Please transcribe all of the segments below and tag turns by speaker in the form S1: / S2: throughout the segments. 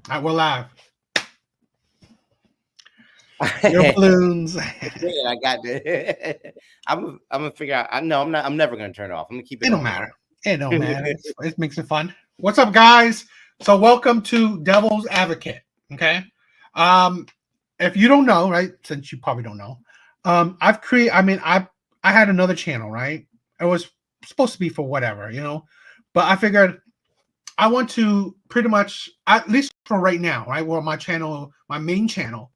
S1: All right, we're live. Your balloons.
S2: Yeah, I got it. I'm gonna figure out. I know I'm not. I'm never gonna turn it off. I'm gonna keep it
S1: It don't
S2: on.
S1: matter. It don't matter. It makes it fun. What's up, guys? So welcome to Devil's Advocate. Okay. Um, if you don't know, right? Since you probably don't know, I've created. I had another channel, right? It was supposed to be for whatever, but I figured I want to pretty much, at least for right now, right? Where my channel, my main channel,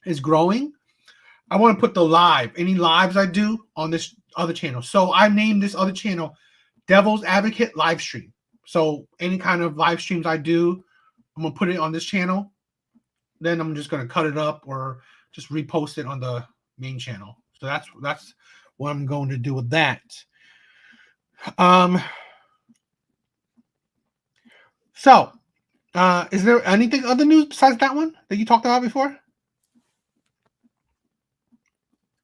S1: is growing. I want to put any lives I do on this other channel. So I named this other channel Devil's Advocate Live Stream. So any kind of live streams I do, I'm gonna put it on this channel. Then I'm just gonna cut it up or just repost it on the main channel. So that's what I'm going to do with that. So is there anything other news besides that one that you talked about before?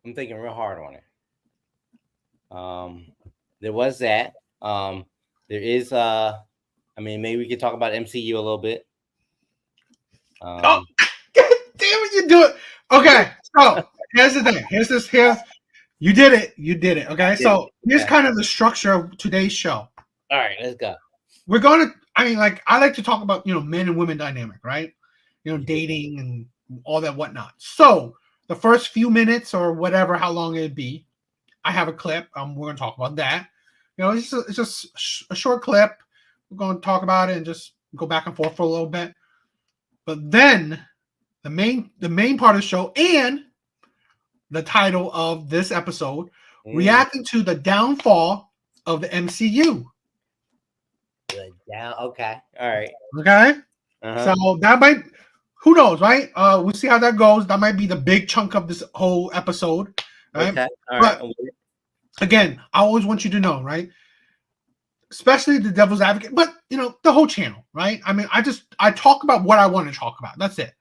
S2: I'm thinking real hard on it. There was that. There is. Maybe we could talk about MCU a little bit.
S1: Oh, God damn it! You do it. Okay, so here's the thing. Here's you did it. You did it. Okay, so here's kind of the structure of today's show.
S2: All right, let's go.
S1: We're going to. I like to talk about men and women dynamic, right? Dating and all that whatnot. So the first few minutes or whatever, how long it'd be, I have a clip. We're going to talk about that. It's just a short clip. We're going to talk about it and just go back and forth for a little bit. But then the main part of the show and the title of this episode, reacting to the downfall of the MCU.
S2: Okay. All right.
S1: Okay. So that might, who knows, right? We'll see how that goes. That might be the big chunk of this whole episode. Right?
S2: Okay. All right.
S1: But again, I always want you to know, right? Especially the Devil's Advocate, but the whole channel, right? I talk about what I want to talk about. That's it.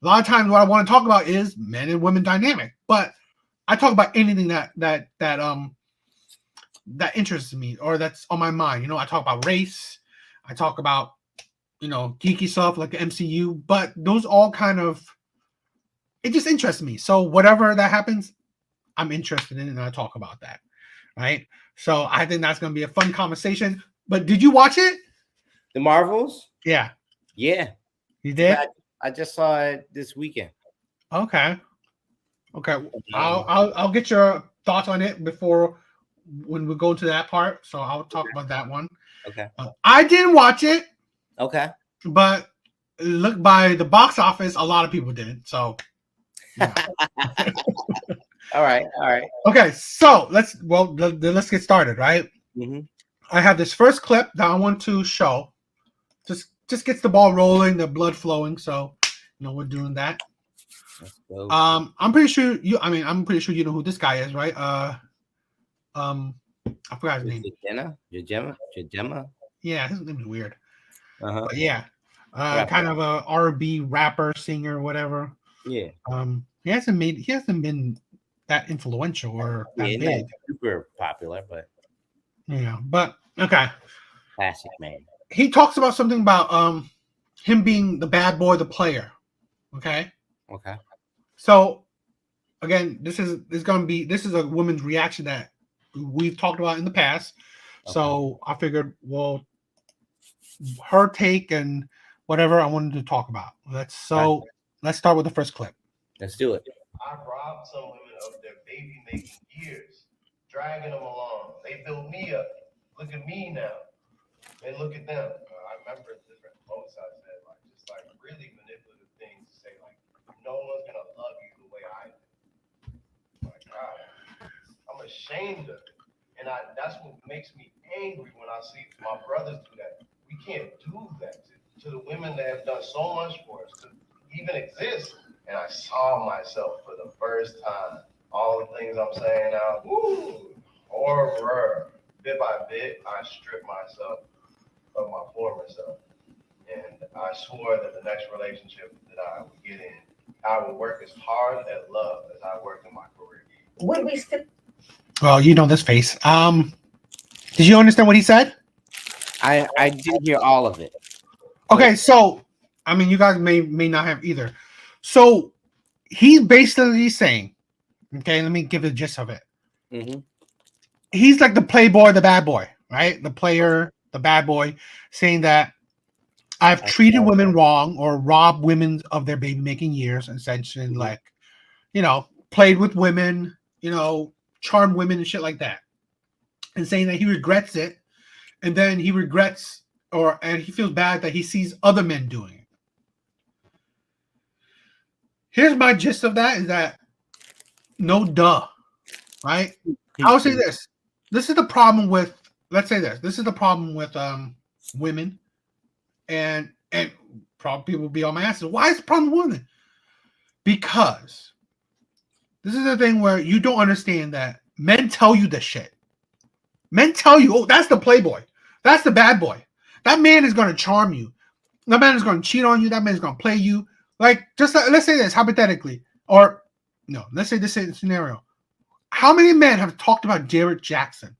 S1: A lot of times, what I want to talk about is men and women dynamic, but I talk about anything that interests me or that's on my mind. I talk about race. I talk about geeky stuff like the MCU, but those all kind of it just interests me. So whatever that happens, I'm interested in, and I talk about that, right? So I think that's going to be a fun conversation. But did you watch it?
S2: The Marvels?
S1: Yeah.
S2: Yeah.
S1: You did?
S2: I just saw it this weekend.
S1: Okay. I'll get your thoughts on it when we go to that part. So I'll talk about that one.
S2: Okay.
S1: I didn't watch it.
S2: Okay.
S1: But look, by the box office, a lot of people did. So. Yeah.
S2: All right.
S1: Okay, so let's get started, right?
S2: Mm-hmm.
S1: I have this first clip that I want to show. Just gets the ball rolling, the blood flowing. So, we're doing that. I'm pretty sure I'm pretty sure you know who this guy is, right? I forgot his name.
S2: Jemma.
S1: Yeah, his name is weird.
S2: But
S1: yeah, kind of a R&B rapper, singer, whatever.
S2: Yeah.
S1: He hasn't been that influential or that big.
S2: Not super popular, but
S1: okay.
S2: Classic man.
S1: He talks about something about him being the bad boy, the player. Okay. So again, this is a woman's reaction that we've talked about in the past. Okay. So I figured, well, her take and whatever I wanted to talk about. Let's start with the first clip.
S2: Let's do it.
S3: I robbed some women of their baby making years, dragging them along. They built me up. Look at me now. And look at them. I remember different quotes I said, just really manipulative things to say, no one's gonna love you the way I do. My God, I'm ashamed of it. And that's what makes me angry when I see my brothers do that. We can't do that to the women that have done so much for us to even exist. And I saw myself for the first time. All the things I'm saying now, horror. Bit by bit, I stripped myself of my former self. And I swore that the next relationship that I would get in, I would work as hard at love as I work in my career.
S4: Would we skip?
S1: Well, you know this face. Did you understand what he said?
S2: I did hear all of it.
S1: Okay, so I mean, you guys may not have either. So he's basically saying, okay, let me give the gist of it.
S2: Mm-hmm.
S1: He's like the playboy, the bad boy, right? The player, the bad boy, saying that I've treated women wrong or robbed women of their baby making years, essentially, like, you know, played with women, you know, charmed women and shit like that. And saying that he regrets it, and then he regrets and he feels bad that he sees other men doing it. Here's my gist of that is that no duh, right? I would say this. This is the problem with, let's say this. This is the problem with women and probably people will be on my asses. Why is the problem with women? Because this is the thing where you don't understand that men tell you this shit. Men tell you, oh, that's the playboy. That's the bad boy. That man is going to charm you. That man is going to cheat on you. That man is going to play you. Like, just let's say this hypothetically. Or, no, let's say this scenario. How many men have talked about Derek Jackson?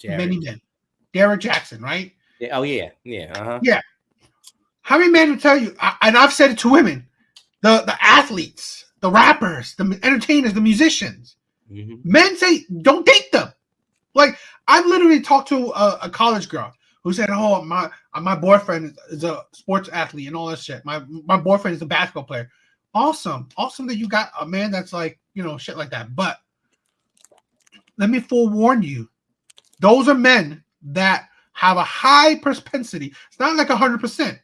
S1: Many men. Derek Jackson, right?
S2: Yeah. Oh, yeah. Yeah. Uh-huh.
S1: Yeah. How many men will tell you, and I've said it to women, the athletes, the rappers, the entertainers, the musicians, men say, don't date them. Like, I've literally talked to a college girl who said, oh, my boyfriend is a sports athlete and all that shit. My boyfriend is a basketball player. Awesome that you got a man that's like, you know, shit like that. But let me forewarn you, those are men that have a high propensity. It's not like 100%,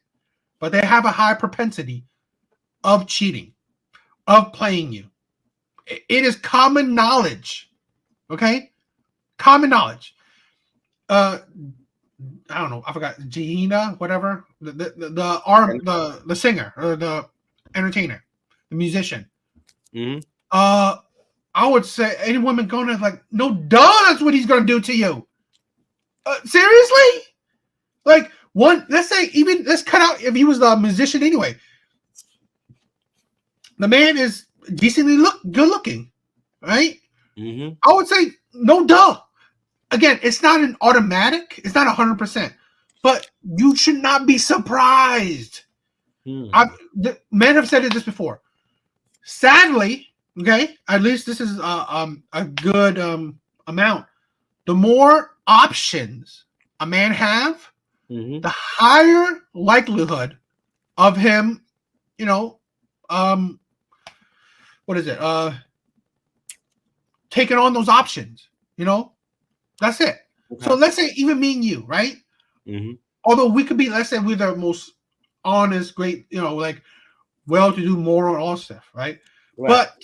S1: but they have a high propensity of cheating, of playing you. It is common knowledge. Okay? Common knowledge. I don't know. I forgot. Gina, whatever. The singer or the entertainer, the musician. I would say any woman going to like, no, duh, that's what he's going to do to you. Seriously? Like, let's say, even, let's cut out if he was a musician anyway. The man is decently good looking, right? I would say, no, duh. Again, it's not an automatic. It's not 100%. But you should not be surprised. Men have said this before. Sadly, okay, at least this is a good amount. The more options a man have, the higher likelihood of him, you know, what is it? Taking on those options, you know? That's it. Okay. So let's say even me and you, right? Although we could be, let's say we're the most honest, great, you know, like well-to-do, moral, and all stuff, right? But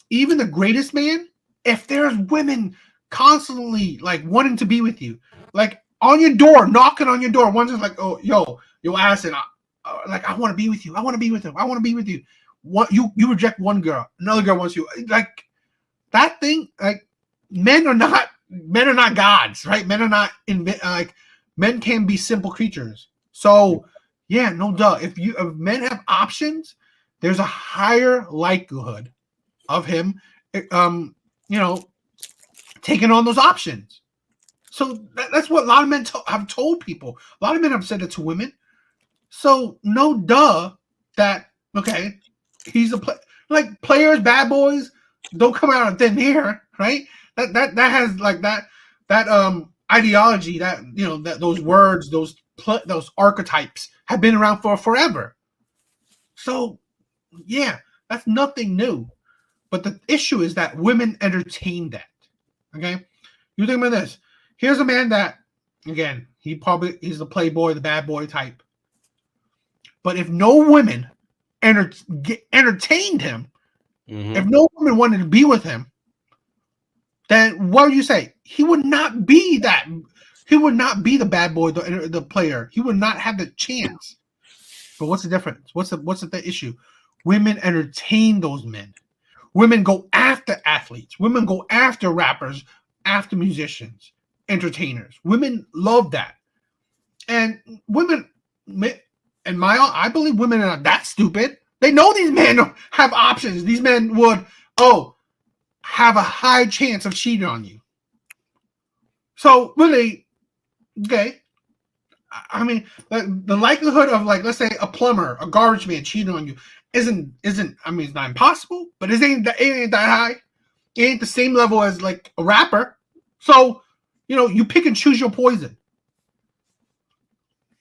S1: even the greatest man, if there's women constantly like wanting to be with you, like on your door, knocking on your door, one's just like, oh, yo ass, and like, I want to be with you. I want to be with him. I want to be with you. What you reject one girl, another girl wants you. Like that thing, like men are not gods, right? Men are not like men can be simple creatures. So yeah, no duh. If men have options, there's a higher likelihood of him, you know, taking on those options. So that's what a lot of men have told people. A lot of men have said it to women. So no duh that, okay, he's like players, bad boys don't come out of thin air, right? That has like that ideology, that, you know, that those words, those archetypes have been around for forever. So yeah, that's nothing new. But the issue is that women entertain that. Okay? You think about this. Here's a man that, again, he's the playboy, the bad boy type. But if no women entertained him, if no woman wanted to be with him, then what would you say? He would not be that. He would not be the bad boy, the player. He would not have the chance. But what's the difference? What's the issue? Women entertain those men. Women go after athletes. Women go after rappers, after musicians, entertainers. Women love that. And women, I believe women are not that stupid. They know these men have options. These men would, have a high chance of cheating on you. So really, okay, I mean, the likelihood of like, let's say a plumber, a garbage man cheating on you isn't. I mean, it's not impossible, but it ain't that high. It ain't the same level as like a rapper. So, you pick and choose your poison.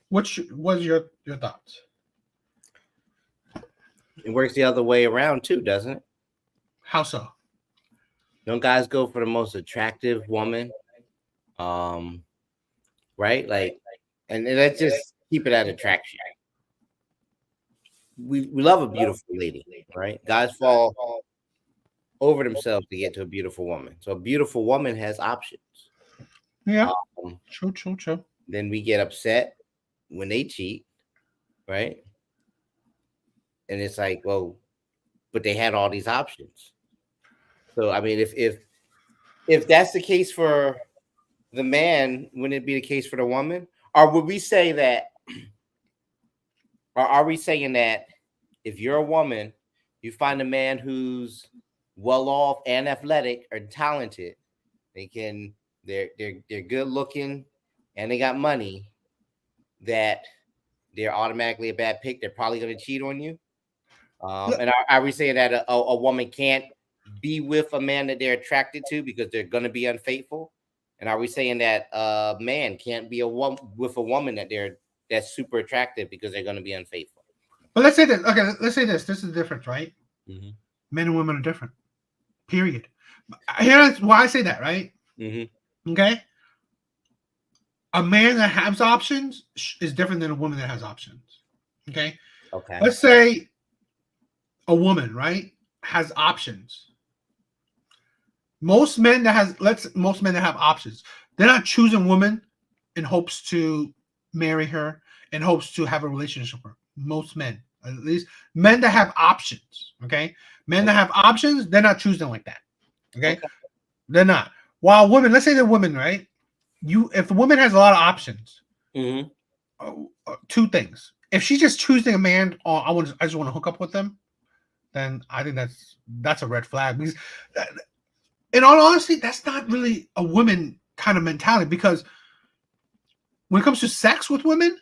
S1: What's your thoughts?
S2: It works the other way around too, doesn't it?
S1: How so?
S2: Don't guys go for the most attractive woman? Right? Like, and let's just keep it at attraction. We love a beautiful lady, right? Guys fall over themselves to get to a beautiful woman. So a beautiful woman has options.
S1: Yeah. True.
S2: Then we get upset when they cheat, right? And it's like, well, but they had all these options. So I mean, if that's the case for the man, wouldn't it be the case for the woman? Or would we say that? Or are we saying that if you're a woman, you find a man who's well off and athletic or talented, they're good looking and they got money, that they're automatically a bad pick? They're probably going to cheat on you. And are we saying that a woman can't be with a man that they're attracted to because they're going to be unfaithful? And are we saying that a man can't be with a woman that's super attractive because they're going to be unfaithful?
S1: But let's say this. Okay, let's say this. This is the difference, right?
S2: Mm-hmm.
S1: Men and women are different. Period. Here's why I say that, right?
S2: Mm-hmm.
S1: Okay. A man that has options is different than a woman that has options. Okay.
S2: Okay.
S1: Let's say a woman, right, has options. Most men that have options, they're not choosing women in hopes to marry her, in hopes to have a relationship with her. Most men, at least men that have options, okay? Men that have options, they're not choosing like that. Okay? They're not. While women, let's say they're women, right? If a woman has a lot of options, two things. If she's just choosing a man, I just want to hook up with them, then I think that's a red flag. Because in all honesty, that's not really a woman kind of mentality, because when it comes to sex with women,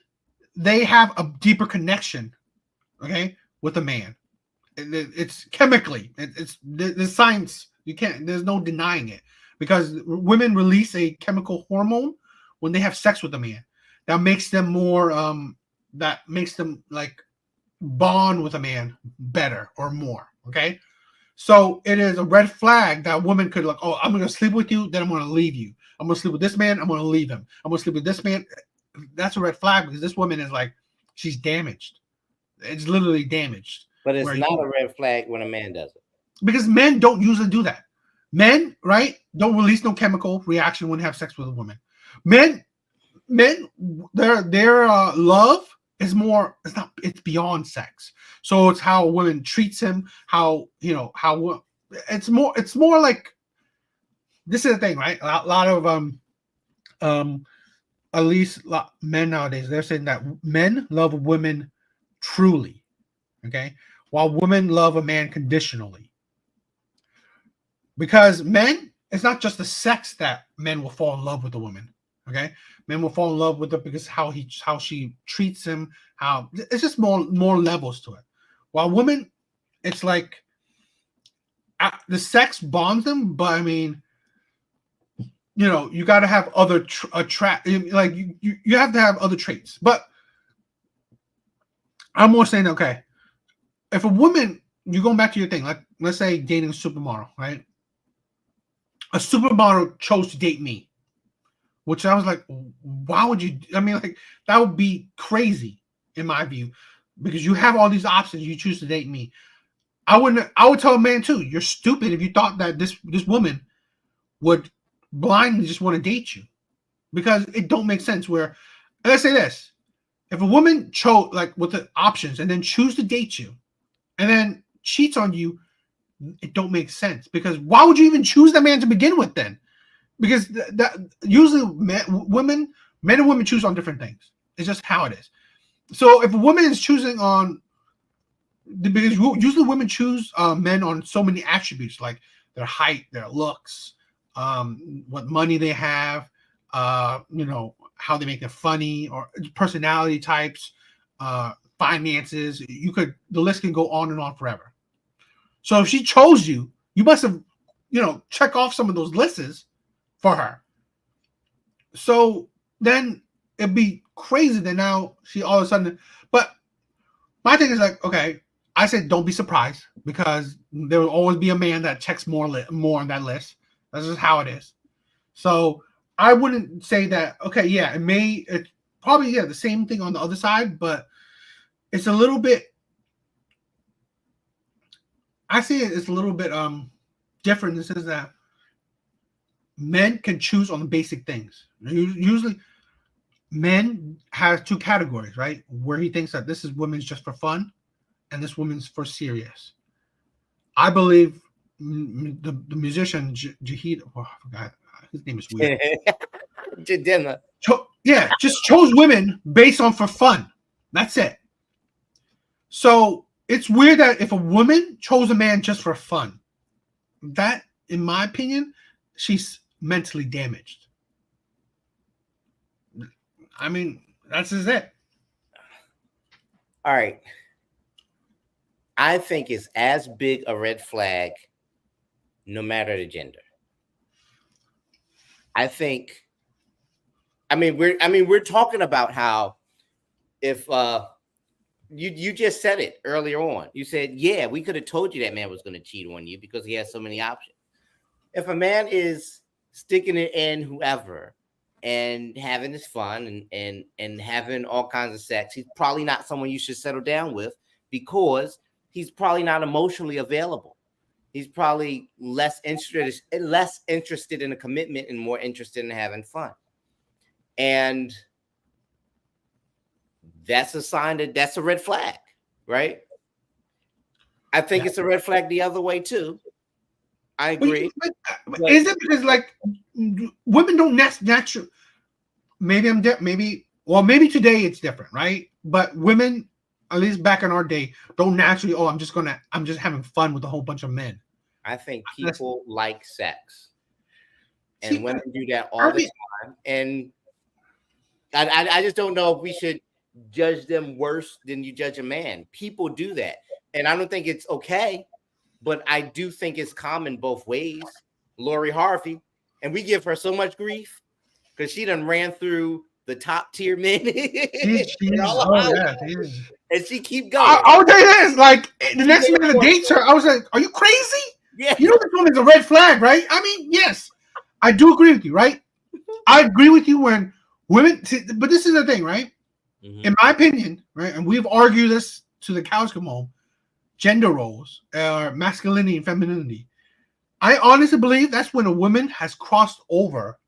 S1: they have a deeper connection, okay, with a man. It's chemically, it's the science. There's no denying it, because women release a chemical hormone when they have sex with a man that makes them like bond with a man better or more. Okay. So it is a red flag that a woman could like, oh, I'm going to sleep with you, then I'm going to leave you. I'm going to sleep with this man, I'm going to leave him. I'm going to sleep with this man. That's a red flag, because this woman is like, she's damaged. It's literally damaged.
S2: But it's not a red flag when a man does it. Because
S1: men don't usually do that. Men, right, don't release no chemical reaction when they have sex with a woman. Men, their love is more. It's beyond sex. So it's how a woman treats him. How it's more like, this is the thing, right? A lot of at least men nowadays, they're saying that men love women truly, okay, while women love a man conditionally. Because men, it's not just the sex that men will fall in love with a woman. Okay, men will fall in love with her because how she treats him. How it's just more levels to it. While women, it's like the sex bonds them, but I mean, you got to have other like you have to have other traits. But I'm more saying, okay, if a woman, you're going back to your thing, like let's say dating a supermodel, right? A supermodel chose to date me, which I was like, why would you? I mean, like, that would be crazy in my view, because you have all these options. You choose to date me. I would tell a man too, you're stupid if you thought that this woman would blindly just want to date you, because it don't make sense. Where, let's say this, if a woman chose like with the options and then choose to date you and then cheats on you, it don't make sense, because why would you even choose that man to begin with then? Because that usually men and women choose on different things. It's just how it is. So if a woman is choosing on, because usually women choose men on so many attributes, like their height, their looks, what money they have, how how they make it funny, or personality types, finances. The list can go on and on forever. So if she chose you, you must have, check off some of those lists for her. So then it'd be crazy that now she all of a sudden. But my thing is like, okay, I said don't be surprised, because there will always be a man that checks more on that list. That's just how it is. So I wouldn't say that. Okay, yeah, it's probably the same thing on the other side, but it's a little bit. I see it's a little bit different in the sense that men can choose on the basic things. Usually, men have two categories, right? Where he thinks that this is women's just for fun, and this woman's for serious. I believe the musician Jahid, I forgot his name is weird.
S2: Jadema.
S1: Just chose women based on for fun. That's it. So it's weird that if a woman chose a man just for fun, that, in my opinion, she's mentally damaged. I mean, that's just it.
S2: All right. I think it's as big a red flag, no matter the gender. We're talking about how if you just said it earlier on. You said, yeah, we could have told you that man was going to cheat on you because he has so many options. If a man is sticking it in whoever and having his fun and having all kinds of sex, he's probably not someone you should settle down with, because he's probably not emotionally available. He's probably less interested in a commitment and more interested in having fun. And that's a sign that's a red flag, right? I think it's a red flag the other way too. I agree.
S1: Is it because like women don't naturally? Maybe maybe today it's different, right? But women, at least back in our day, don't naturally. Oh, I'm just having fun with a whole bunch of men.
S2: I think people like sex, and women do that all the time. And I just don't know if we should judge them worse than you judge a man. People do that, and I don't think it's okay, but I do think it's common both ways. Lori Harvey, and we give her so much grief because she done ran through the top tier men. And she keep going.
S1: I'll tell you this, like the next man that dates her, I was like, are you crazy?
S2: Yeah.
S1: You know this woman's a red flag, right? I mean, yes, I do agree with you, right? I agree with you when women, but this is the thing, right? Mm-hmm. In my opinion, right, and we've argued this to the cows come home, gender roles, masculinity and femininity. I honestly believe that's when a woman has crossed over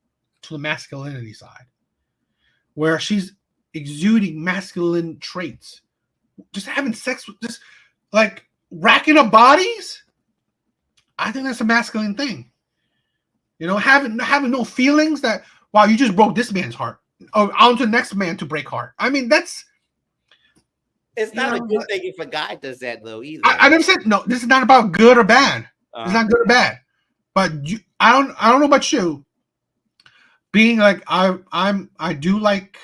S1: to the masculinity side, where she's exuding masculine traits, just having sex with, just like racking up bodies. I think that's a masculine thing. You know, having no feelings that, wow, you just broke this man's heart. Oh, on to the next man to break heart. I mean,
S2: it's not a good thing if a guy does that though either.
S1: I never said no. This is not about good or bad. It's not good or bad. But I don't know about you. Being like I do like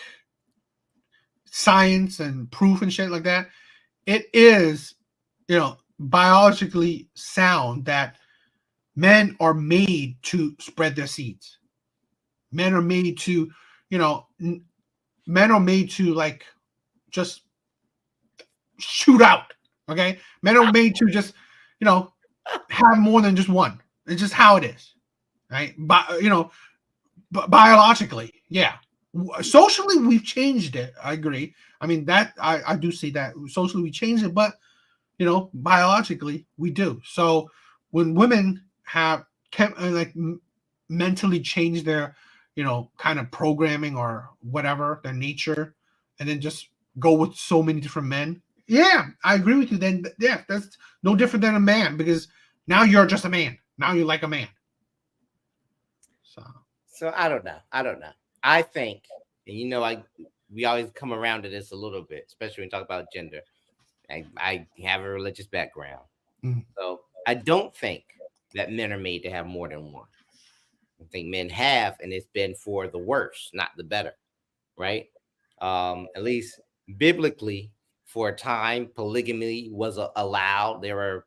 S1: science and proof and shit like that. It is, biologically sound that men are made to spread their seeds. Men are made to, like just shoot out. Okay, men are made to just, have more than just one. It's just how it is, right? But biologically, yeah. Socially, we've changed it. I agree. I mean that I do see that socially we changed it, but biologically we do. So when women can't mentally change their kind of programming or whatever their nature, and then just go with so many different men. Yeah, I agree with you. Then yeah, that's no different than a man, because now you're just a man. Now you're like a man.
S2: So I don't know. I think, and we always come around to this a little bit, especially when we talk about gender. I have a religious background. Mm. So I don't think that men are made to have more than one. I think men have, and it's been for the worse, not the better. right? At least biblically, for a time, polygamy was allowed. There were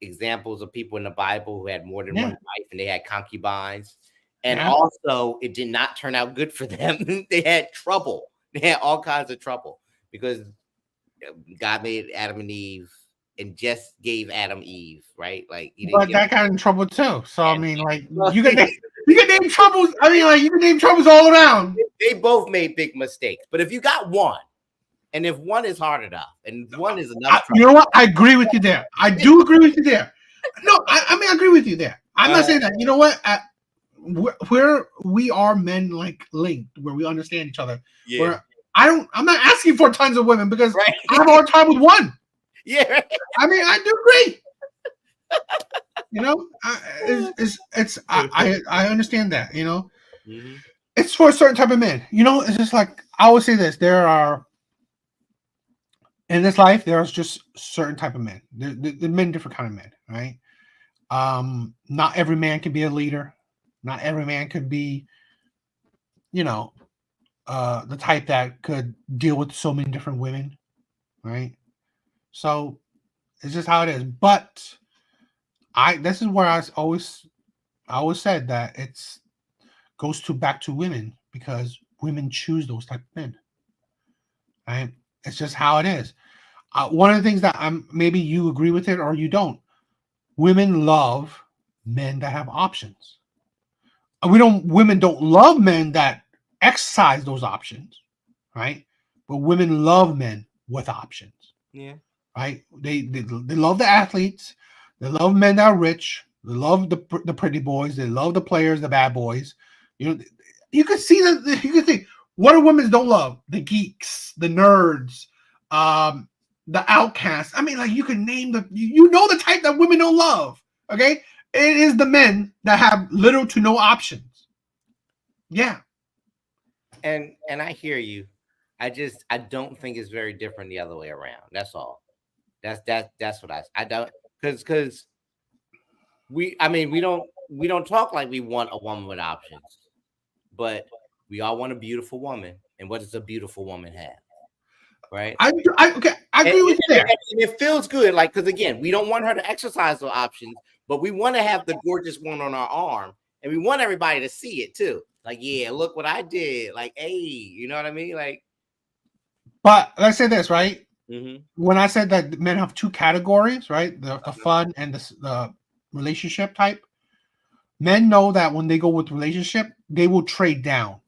S2: examples of people in the Bible who had more than one wife and they had concubines. And also, it did not turn out good for them. They had trouble. They had all kinds of trouble because God made Adam and Eve and just gave Adam Eve, right? Like, he didn't
S1: But
S2: give
S1: that got in trouble too. So I mean, like
S2: well,
S1: you can name troubles. I mean, like you can name troubles all around.
S2: they both made big mistakes. But if you got one, and if one is hard enough, and one is enough,
S1: You know what? I agree with you there. I do agree with you there. No, I mean I agree with you there. I'm not saying that. You know what? Where we are men like linked, where we understand each other.
S2: Yeah.
S1: Where I'm not asking for tons of women because
S2: Right.
S1: I have a hard time with one.
S2: Yeah. Right.
S1: I mean, I do agree. You know, I understand that. You know, it's for a certain type of man. You know, it's just like I always say this: there are in this life, there's just certain type of men. There men, different kind of men, right? Not every man can be a leader. Not every man could be, you know, the type that could deal with so many different women, right? So it's just how it is. But this is where I always said that it's goes back to women because women choose those type of men, right? It's just how it is. One of the things that maybe you agree with it or you don't. Women love men that have options. Women don't love men that exercise those options, right? But women love men with options.
S2: Yeah.
S1: Right? They love the athletes. They love men that are rich. They love the pretty boys. They love the players, the bad boys. You know, you can see that. You can see what do women don't love? The geeks, the nerds, the outcasts. I mean, like you can name you know the type that women don't love. Okay, it is the men that have little to no options. Yeah.
S2: And I hear you. I don't think it's very different the other way around. That's all. That's what I don't because we don't talk like we want a woman with options, but we all want a beautiful woman. And what does a beautiful woman have? Right?
S1: I agree with you there.
S2: And it feels good, like because again, we don't want her to exercise those options, but we want to have the gorgeous one on our arm, and we want everybody to see it too. Like, yeah, look what I did. Like, hey, you know what I mean? Like,
S1: but let's say this, right? When I said that men have two categories, right? The fun and the relationship type. Men know that when they go with relationship, they will trade down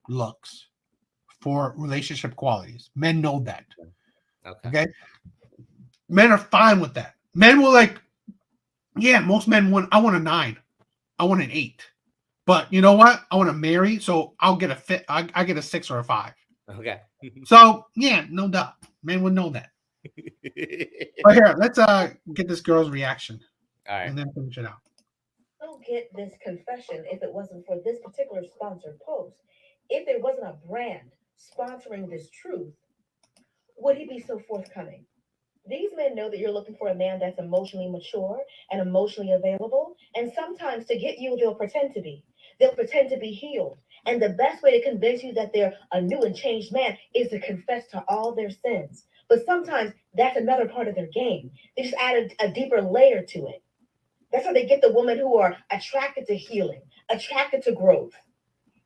S1: looks for relationship qualities. Men know that. Okay. Men are fine with that. Men will most men I want a 9. I want an 8. But you know what? I want to marry, so I'll get I get a 6 or a 5.
S2: Okay.
S1: So yeah, no doubt. Men would know that. But here, let's get this girl's reaction.
S2: All right.
S1: And then finish it out.
S4: I don't get this confession if it wasn't for this particular sponsored post. If there wasn't a brand sponsoring this truth, would he be so forthcoming? These men know that you're looking for a man that's emotionally mature and emotionally available. And sometimes to get you, they'll pretend to be. They'll pretend to be healed. And the best way to convince you that they're a new and changed man is to confess to all their sins. But sometimes that's another part of their game. They just add a deeper layer to it. That's how they get the women who are attracted to healing, attracted to growth.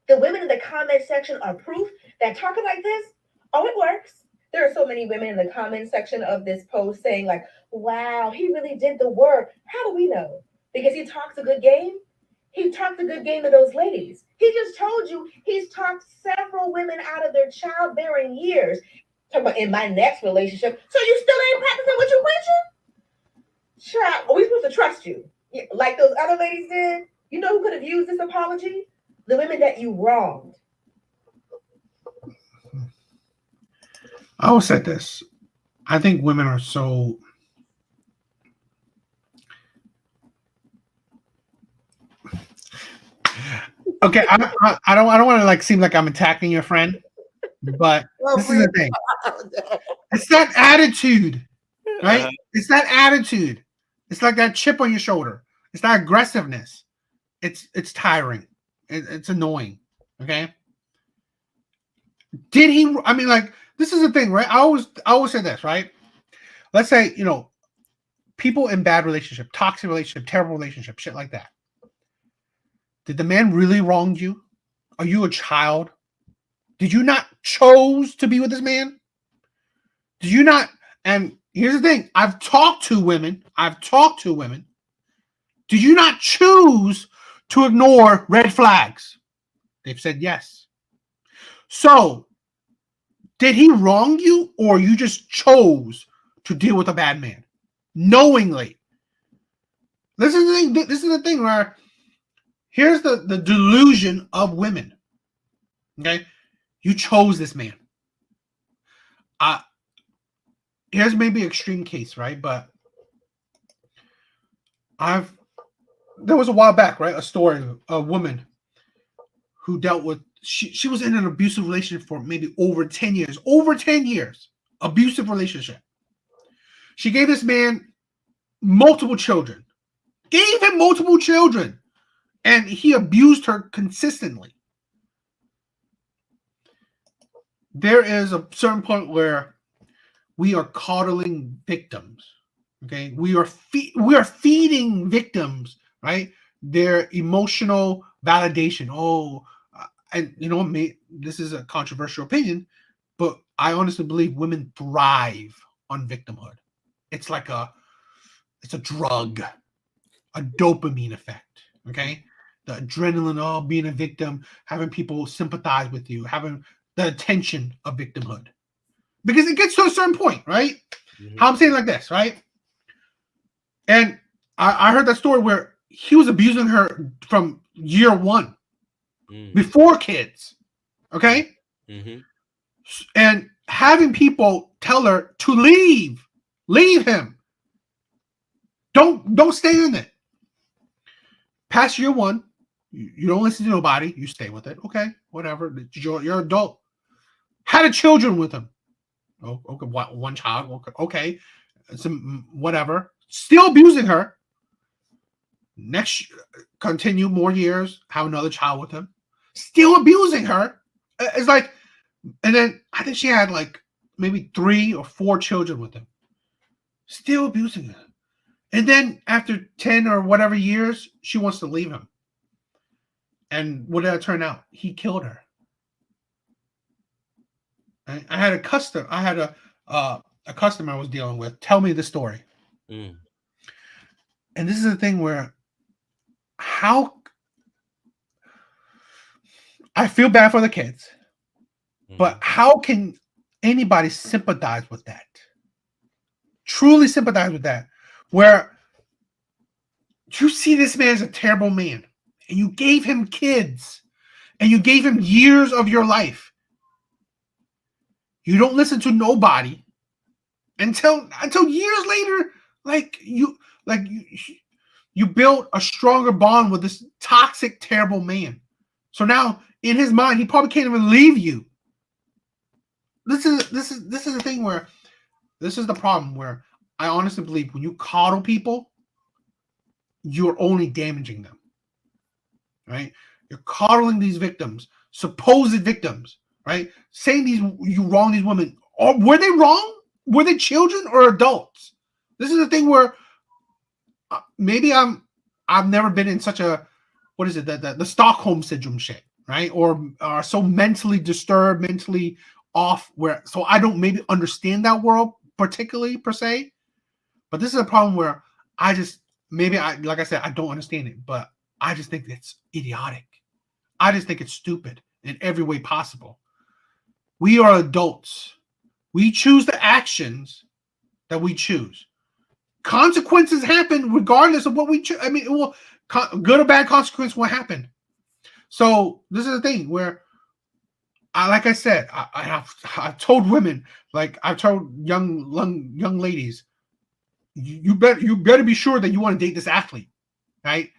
S4: The women in the comment section are proof that talking like this, oh, it works. There are so many women in the comment section of this post saying like, wow, he really did the work. How do we know? Because he talks a good game. He talked a good game to those ladies. He just told you he's talked several women out of their childbearing years. Talking about in my next relationship. So you still ain't practicing what you preaching? Child, are we supposed to trust you? Like those other ladies did? You know who could have used this apology? The women that you wronged.
S1: I always said this. I think women are so okay. I don't want to seem like I'm attacking your friend, but this is the thing. It's that attitude, right? It's that attitude. It's like that chip on your shoulder. It's that aggressiveness. It's tiring. It's annoying. Okay. Did he? I mean, like, this is the thing, right? I always say this, right? Let's say, people in bad relationship, toxic relationship, terrible relationship, shit like that. Did the man really wrong you? Are you a child? Did you not chose to be with this man? Did you not? And here's the thing. I've talked to women. Did you not choose to ignore red flags? They've said yes. So, did he wrong you, or you just chose to deal with a bad man knowingly? This is the thing where here's the delusion of women. Okay, you chose this man. Here's maybe extreme case, right? But there was a while back, right? A story, a woman who dealt with, she was in an abusive relationship for maybe over 10 years. Over 10 years. Abusive relationship. She gave this man multiple children. Gave him multiple children. And he abused her consistently. There is a certain point where we are coddling victims. Okay, we are feeding victims, right? Their emotional validation. And this is a controversial opinion, but I honestly believe women thrive on victimhood. It's like it's a drug, a dopamine effect. Okay, the adrenaline, being a victim, having people sympathize with you, having the attention of victimhood, because it gets to a certain point, right? Mm-hmm. How I'm saying like this, right? And I heard that story where he was abusing her from year one, before kids, okay? Mm-hmm. And having people tell her to leave him. Don't stay in it. Past year one, you don't listen to nobody. You stay with it, okay? Whatever. You're an adult. Had a children with him. Oh, okay, one child. Okay, some whatever. Still abusing her. Next, continue more years, have another child with him. Still abusing her. It's like, and then I think she had like maybe 3 or 4 children with him. Still abusing her. And then after 10 or whatever years, she wants to leave him. And what did it turn out? He killed her. I had a customer I was dealing with tell me the story. And this is the thing where how I feel bad for the kids, but how can anybody sympathize with that? Truly sympathize with that, where you see this man as a terrible man, and you gave him kids, and you gave him years of your life. You don't listen to nobody until years later, you built a stronger bond with this toxic, terrible man. So now in his mind, he probably can't even leave you. This is the thing where this is the problem where I honestly believe when you coddle people, you're only damaging them. Right? You're coddling these victims, supposed victims, right? Saying you wrong these women. Or were they wrong? Were they children or adults? This is the thing where maybe I've never been in such a, what is it, the Stockholm syndrome shit, right? Or are so mentally disturbed, mentally off, where so I don't maybe understand that world particularly per se. But this is a problem where like I said, I don't understand it, but I just think it's idiotic. I just think it's stupid in every way possible. We are adults. We choose the actions that we choose. Consequences happen regardless of what we choose. I mean, good or bad consequence will happen. So this is the thing where, like I said, I've told women, like I've told young ladies, you better be sure that you want to date this athlete, right?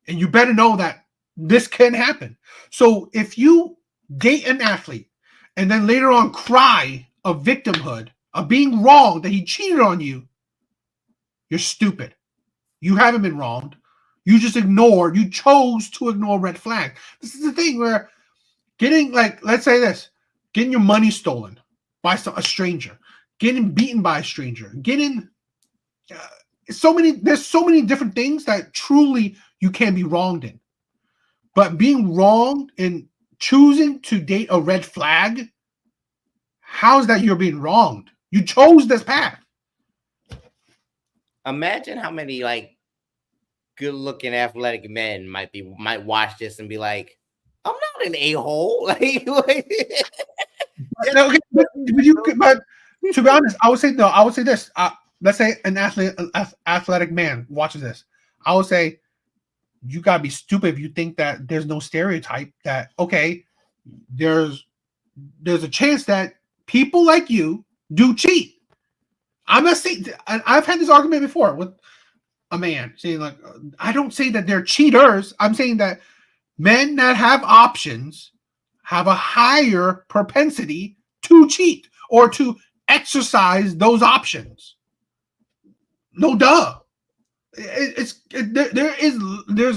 S1: And you better know that this can happen. So if you date an athlete and then later on cry of victimhood, of being wronged, that he cheated on you, you're stupid. You haven't been wronged. You chose to ignore red flag. This is the thing where let's say this, getting your money stolen by a stranger, getting beaten by a stranger, getting there's so many different things that truly you can be wronged in. But being wronged in choosing to date a red flag, how is that you're being wronged? You chose this path.
S2: Imagine how many like good-looking athletic men might watch this and be like, "I'm not an a-hole."
S1: Okay, but to be honest, I would say this. Let's say an athletic man watches this. I would say you gotta be stupid if you think that there's no stereotype that okay, there's a chance that people like you do cheat. I'm not saying I've had this argument before with a man saying like I don't say that they're cheaters. I'm saying that men that have options have a higher propensity to cheat or to exercise those options. No duh. There's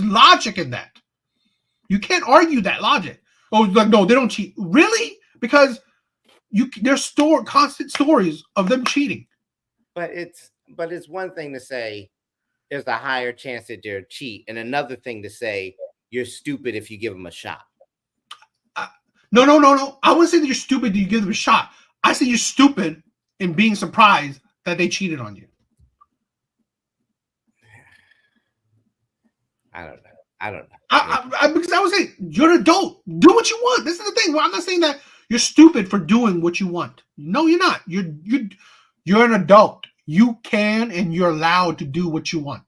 S1: logic in that. You can't argue that logic. Oh, like no, they don't cheat. Really? Because there's constant stories of them cheating.
S2: But it's one thing to say there's a higher chance that they're cheat, and another thing to say you're stupid if you give them a shot.
S1: No. I wouldn't say that you're stupid that you give them a shot. I say you're stupid in being surprised that they cheated on you.
S2: I don't know.
S1: Because I would say you're an adult. Do what you want. This is the thing. Well, I'm not saying that you're stupid for doing what you want. No, you're not. You're an adult. You can and you're allowed to do what you want.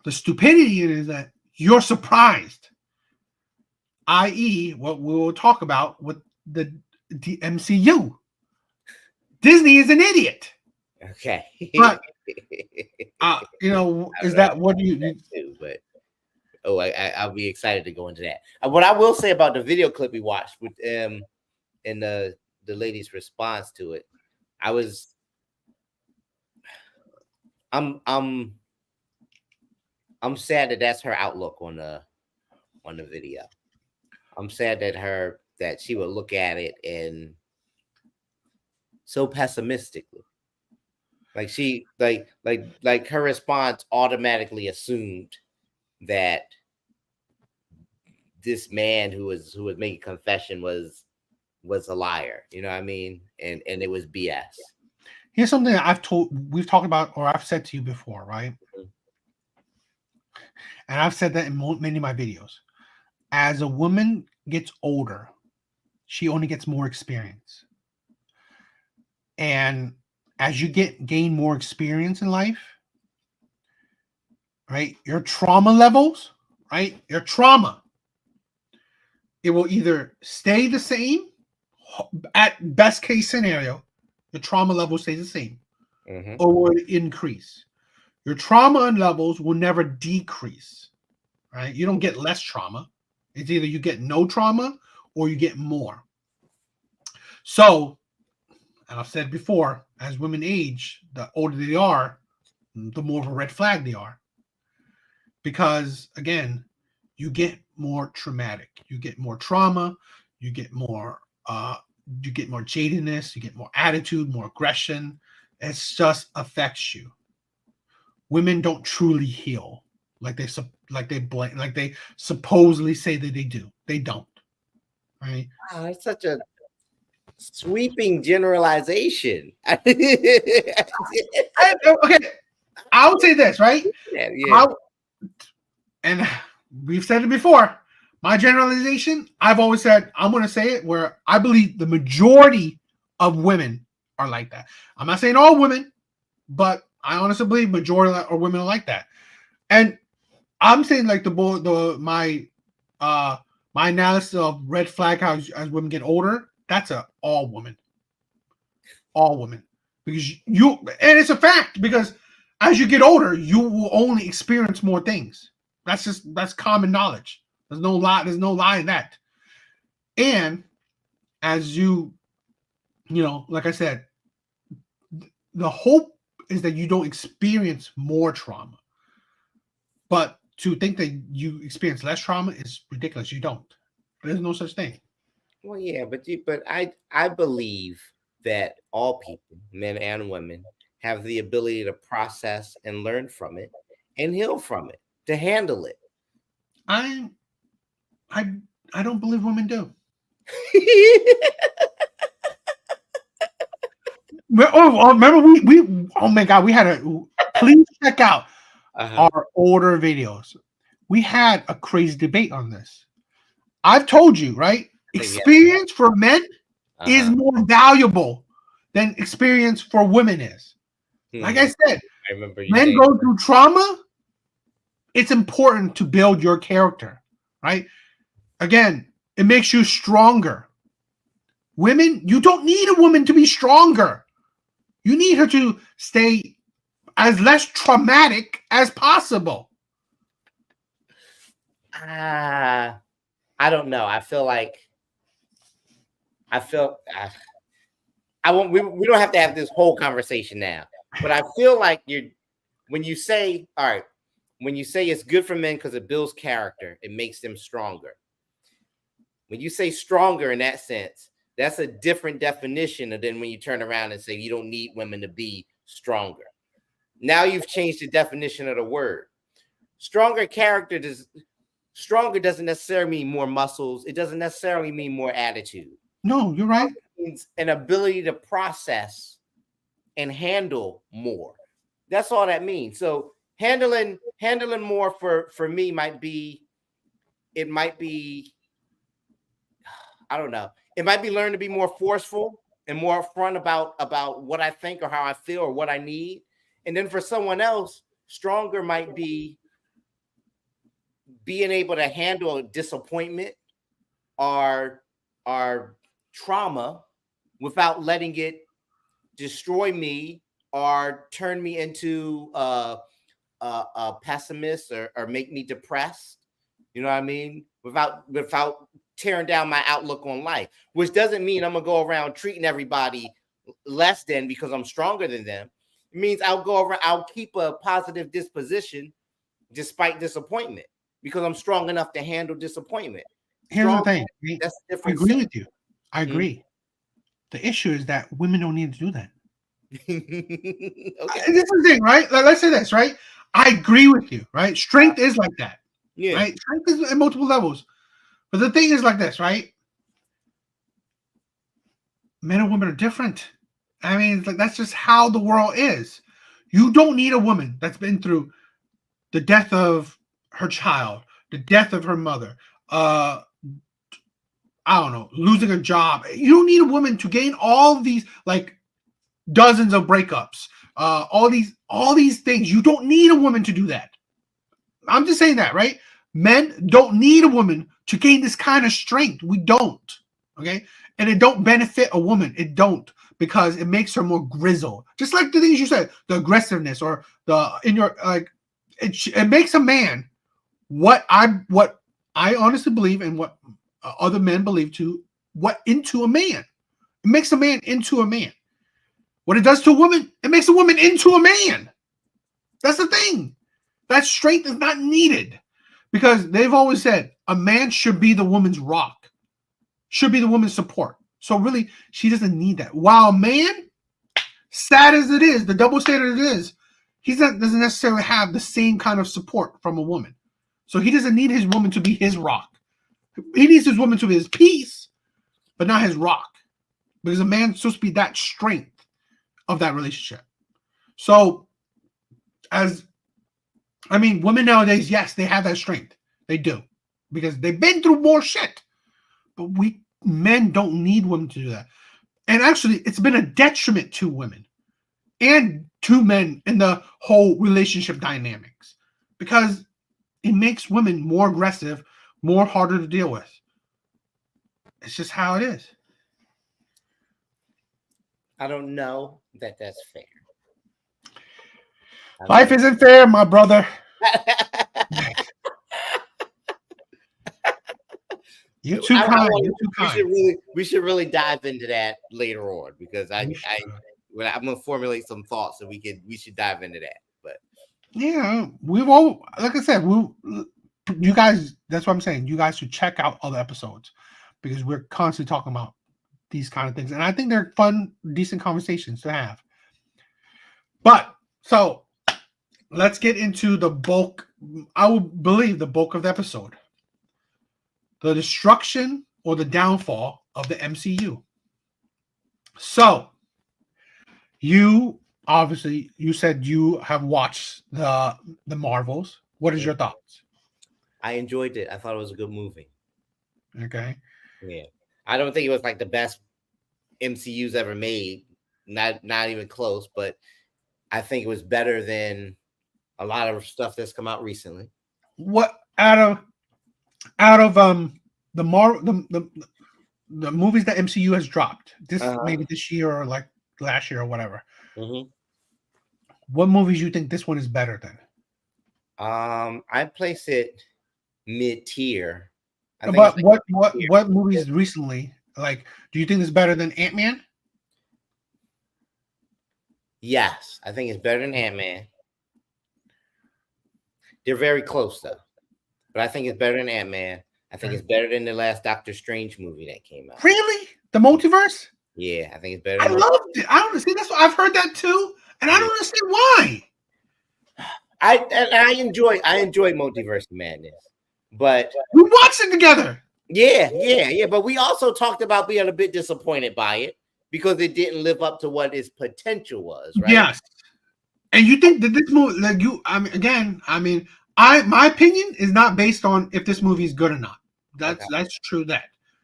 S1: The stupidity is that you're surprised, i.e., what we will talk about with the MCU. Disney is an idiot.
S2: Okay.
S1: But is that what you
S2: do? But I'll be excited to go into that. What I will say about the video clip we watched with and the lady's response to it, I'm sad that that's her outlook on the video. I'm sad that she would look at it and so pessimistically. Like she like her response automatically assumed that this man who was making confession was a liar. You know what I mean? And it was BS.
S1: Here's something that we've talked about, or I've said to you before, right? And I've said that in many of my videos. As a woman gets older, she only gets more experience. And as you gain more experience in life, right? Your trauma levels, right? Your trauma, it will either stay the same at best case scenario, the trauma level stays the same, or will it increase? Your trauma levels will never decrease, right? You don't get less trauma. It's either you get no trauma or you get more. So, and I've said before, as women age, the older they are, the more of a red flag they are. Because, again, you get more traumatic. You get more trauma. You get more jadedness. You get more attitude, more aggression. It just affects you. Women don't truly heal like they supposedly say that they do. They don't. Right?
S2: Wow, it's such a sweeping generalization.
S1: Okay, I would say this, right?
S2: Yeah.
S1: And we've said it before. My generalization, I've always said, I'm going to say it where I believe the majority of women are like that. I'm not saying all women, but I honestly believe majority of women are like that. And I'm saying like my analysis of red flag how as women get older, that's all women. Because and it's a fact, because as you get older, you will only experience more things. That's common knowledge. There's no lie in that. And as you like I said, the hope is that you don't experience more trauma. But to think that you experience less trauma is ridiculous. You don't. There's no such thing.
S2: Well, yeah, but I believe that all people, men and women, have the ability to process and learn from it and heal from it, to handle it.
S1: I I I don't believe women do. Remember we oh my god, we had a please check out
S2: Uh-huh.
S1: our older videos. We had a crazy debate on this. I've told you, right?
S2: I think we had-
S1: Experience for men is
S2: Uh-huh.
S1: more valuable than experience for women is. Like I said,
S2: I remember you
S1: men
S2: saying,
S1: go through trauma. It's important to build your character, right? Again, it makes you stronger. Women, you don't need a woman to be stronger. You need her to stay as less traumatic as possible.
S2: I don't know. I feel I won't. We don't have to have this whole conversation now, but I feel like when you say, all right, when you say it's good for men because it builds character, it makes them stronger. When you say stronger in that sense, that's a different definition than when you turn around and say you don't need women to be stronger. Now you've changed the definition of the word. Stronger doesn't necessarily mean more muscles. It doesn't necessarily mean more attitude.
S1: No, you're right.
S2: It means an ability to process and handle more. That's all that means. So handling more for me might be I don't know. It might be learn to be more forceful and more upfront about what I think or how I feel or what I need. And then for someone else, stronger might be being able to handle a disappointment or trauma without letting it destroy me or turn me into a pessimist or make me depressed. You know what I mean? Without tearing down my outlook on life, which doesn't mean I'm gonna go around treating everybody less than because I'm stronger than them. It means I'll keep a positive disposition despite disappointment because I'm strong enough to handle disappointment.
S1: Here's the thing.
S2: That's
S1: I
S2: different.
S1: agree with you. I agree. The issue is that women don't need to do that.
S2: Okay.
S1: This is the thing, right? Let's say this, right? I agree with you, right? Strength is like that,
S2: Yeah.
S1: right? Strength is at multiple levels. But the thing is like this, right? Men and women are different. I mean, it's like that's just how the world is. You don't need a woman that's been through the death of her child, the death of her mother, I don't know, losing a job. You don't need a woman to gain all these like dozens of breakups, all these things. You don't need a woman to do that. I'm just saying that, right? Men don't need a woman to gain this kind of strength. We don't. Okay. And it don't benefit a woman. It don't, because it makes her more grizzled. Just like the things you said, the aggressiveness or it makes a man what I honestly believe and what other men believe too, into a man. It makes a man into a man. What it does to a woman, it makes a woman into a man. That's the thing. That strength is not needed, because they've always said a man should be the woman's rock, should be the woman's support. So really, she doesn't need that. While a man, sad as it is, the double standard it is, doesn't necessarily have the same kind of support from a woman. So he doesn't need his woman to be his rock. He needs his woman to be his peace, but not his rock. Because a man's supposed to be that strength of that relationship. So, women nowadays, yes, they have that strength. They do. Because they've been through more shit. But men don't need women to do that. And actually, it's been a detriment to women and to men in the whole relationship dynamics. Because it makes women more aggressive, more harder to deal with. It's just how it is.
S2: I don't know that that's fair.
S1: Life isn't fair, my brother. You're too kind. You're too kind.
S2: We should really dive into that later on, because I'm gonna formulate some thoughts so we should dive into that. But
S1: yeah, we've all, like I said, you guys. That's what I'm saying. You guys should check out other episodes, because we're constantly talking about these kind of things, and I think they're fun, decent conversations to have. But so let's get into the bulk. I would believe the bulk of the episode: the destruction or the downfall of the MCU. So you obviously you said you have watched the Marvels. What is your thoughts?
S2: I enjoyed it. I thought it was a good movie.
S1: Okay.
S2: Yeah. I don't think it was like the best MCU's ever made. Not even close, but I think it was better than a lot of stuff that's come out recently.
S1: What out of the the movies that MCU has dropped this maybe this year or like last year or whatever, what movies you think this one is better than?
S2: I place it mid-tier.
S1: But what movies recently, like, do you think it's better than Ant-Man?
S2: Yes, I think it's better than Ant-Man. They're very close though, but I think it's better than Ant-Man. I think it's better than the last Doctor Strange movie that came out.
S1: Really? The multiverse?
S2: Yeah, I think it's better.
S1: I loved it. I don't see that's what I've heard that too, and I don't understand why.
S2: I enjoy Multiverse of Madness, but
S1: we watched it together.
S2: Yeah. But we also talked about being a bit disappointed by it because it didn't live up to what its potential was, right?
S1: Yes. And you think that this movie, like my opinion is not based on if this movie is good or not. That's true.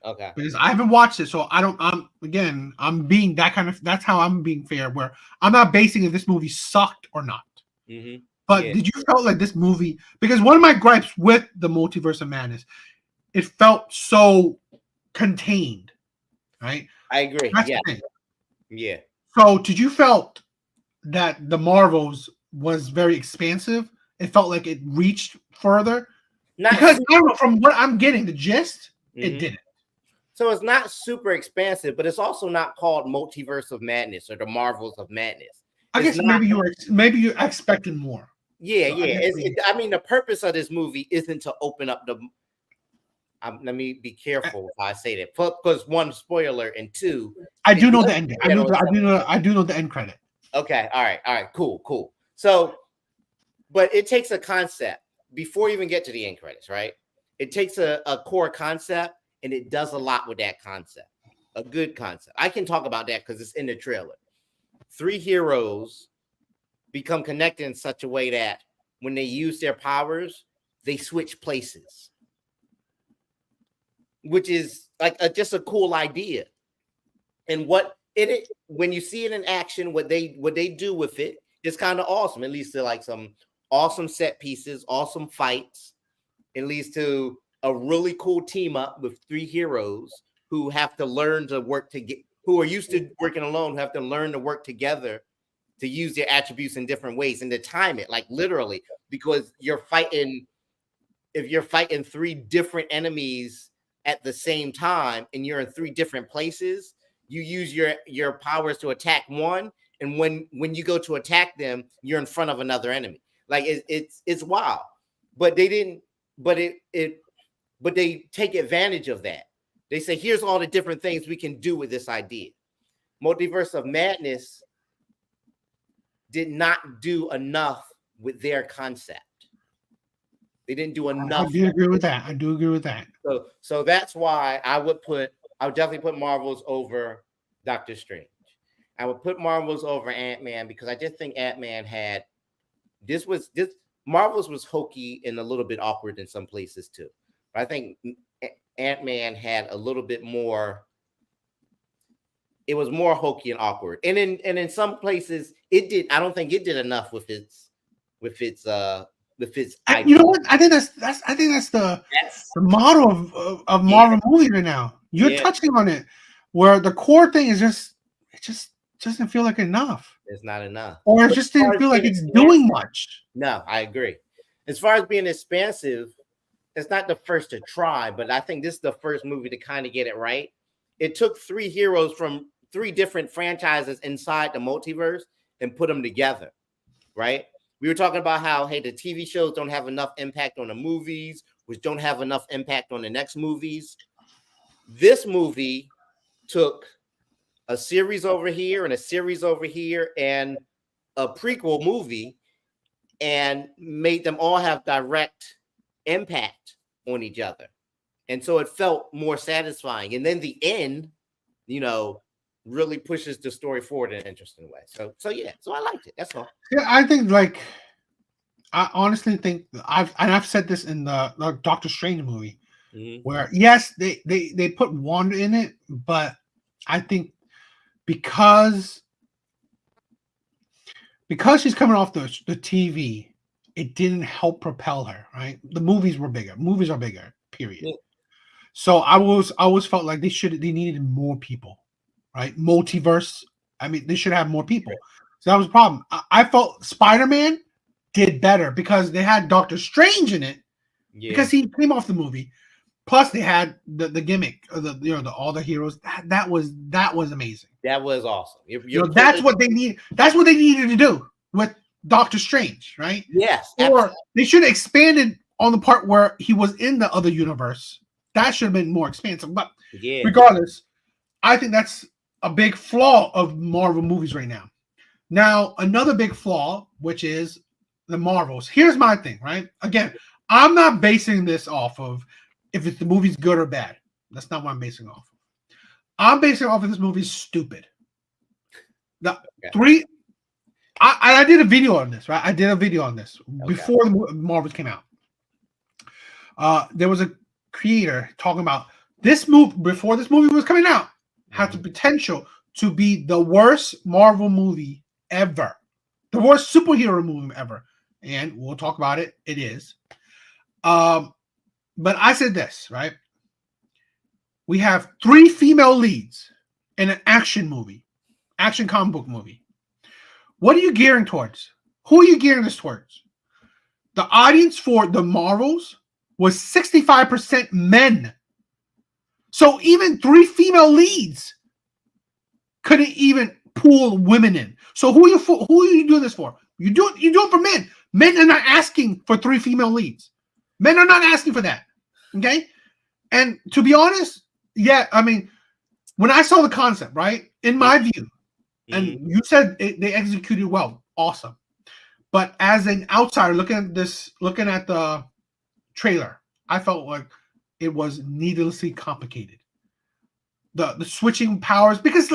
S2: Okay.
S1: Because I haven't watched it, so I don't. I'm being that kind of. That's how I'm being fair. Where I'm not basing if this movie sucked or not.
S2: Mm-hmm.
S1: But did you felt like this movie? Because one of my gripes with the Multiverse of Madness, it felt so contained, right?
S2: I agree.
S1: That's
S2: yeah.
S1: the thing.
S2: Yeah.
S1: So did you felt that the Marvels was very expansive? It felt like it reached further. Because I don't know, from what I'm getting, the gist, it didn't.
S2: So it's not super expansive, but it's also not called Multiverse of Madness or the Marvels of Madness.
S1: I guess maybe you expected more.
S2: Yeah, so I mean, the purpose of this movie isn't to open up the. Let me be careful if I say that, because one, spoiler, and two,
S1: I do know the ending. I do know the end credit.
S2: Okay, all right, cool. So, but it takes a concept before you even get to the end credits, right? It takes a core concept, and it does a lot with that concept. A good concept. I can talk about that because it's in the trailer. 3 heroes become connected in such a way that when they use their powers, they switch places, which is like just a cool idea. And when you see it in action, what they do with it is kind of awesome. It leads to like some awesome set pieces, awesome fights. It leads to a really cool team up with 3 heroes who have to learn to work together, who are used to working alone, who have to learn to work together to use their attributes in different ways and to time it, like literally, because if you're fighting 3 different enemies at the same time and you're in 3 different places, you use your powers to attack one, and when you go to attack them, you're in front of another enemy. Like it's wild, but they didn't. But they take advantage of that. They say, here's all the different things we can do with this idea. Multiverse of Madness did not do enough with their concept. They didn't do enough.
S1: I do agree with that.
S2: So that's why I would definitely put Marvels over Doctor Strange. I would put Marvels over Ant-Man because I just think Ant-Man had Marvels was hokey and a little bit awkward in some places too. But I think Ant-Man had a little bit more. It was more hokey and awkward, and in some places it did. I don't think it did enough with its idea.
S1: You know what? I think that's the model of Marvel movie right now. You're touching on it, where the core thing is it just doesn't feel like enough.
S2: It's not enough,
S1: or it just didn't feel like it's doing much.
S2: No, I agree. As far as being expansive, it's not the first to try, but I think this is the first movie to kind of get it right. It took 3 heroes from 3 different franchises inside the multiverse and put them together, right? We were talking about how, hey, the TV shows don't have enough impact on the movies, which don't have enough impact on the next movies. This movie took a series over here and a series over here and a prequel movie and made them all have direct impact on each other. And so it felt more satisfying. And then the end, really pushes the story forward in an interesting way. So I liked it. That's all.
S1: Yeah, I think I honestly think I've said this in the Doctor Strange movie, where yes, they put Wanda in it, but I think because she's coming off the TV, it didn't help propel her, right? The movies were bigger. Movies are bigger, period. Yeah. So I always felt like they needed more people, right? Multiverse. I mean, they should have more people. So that was a problem. I felt Spider-Man did better because they had Doctor Strange in it, because he came off the movie. Plus, they had the gimmick of all the heroes. That was amazing.
S2: That was awesome.
S1: That's what they need. That's what they needed to do with Doctor Strange, right?
S2: Yes.
S1: Or absolutely. They should have expanded on the part where he was in the other universe. That should have been more expansive. But regardless, I think that's a big flaw of Marvel movies right now. Now, another big flaw, which is the Marvels. Here's my thing, right? Again, I'm not basing this off of if the movie's good or bad. That's not what I'm basing off of. I'm basing off of this movie's stupid. I did a video on this, right? I did a video on this before the Marvels came out. There was a creator talking about this movie before this movie was coming out had the potential to be the worst Marvel movie ever, the worst superhero movie ever, and we'll talk about it. It is. But I said this, right? We have 3 female leads in an action comic book movie. What are you gearing towards? Who are you gearing this towards? The audience for the Marvels was 65% men. So even 3 female leads couldn't even pull women in. So who are you doing this for? You do it for men. Men are not asking for 3 female leads. Men are not asking for that. Okay? And to be honest, I mean, when I saw the concept, right, in my view, and you said they executed well, awesome. But as an outsider looking at the trailer, I felt like it was needlessly complicated. The switching powers, because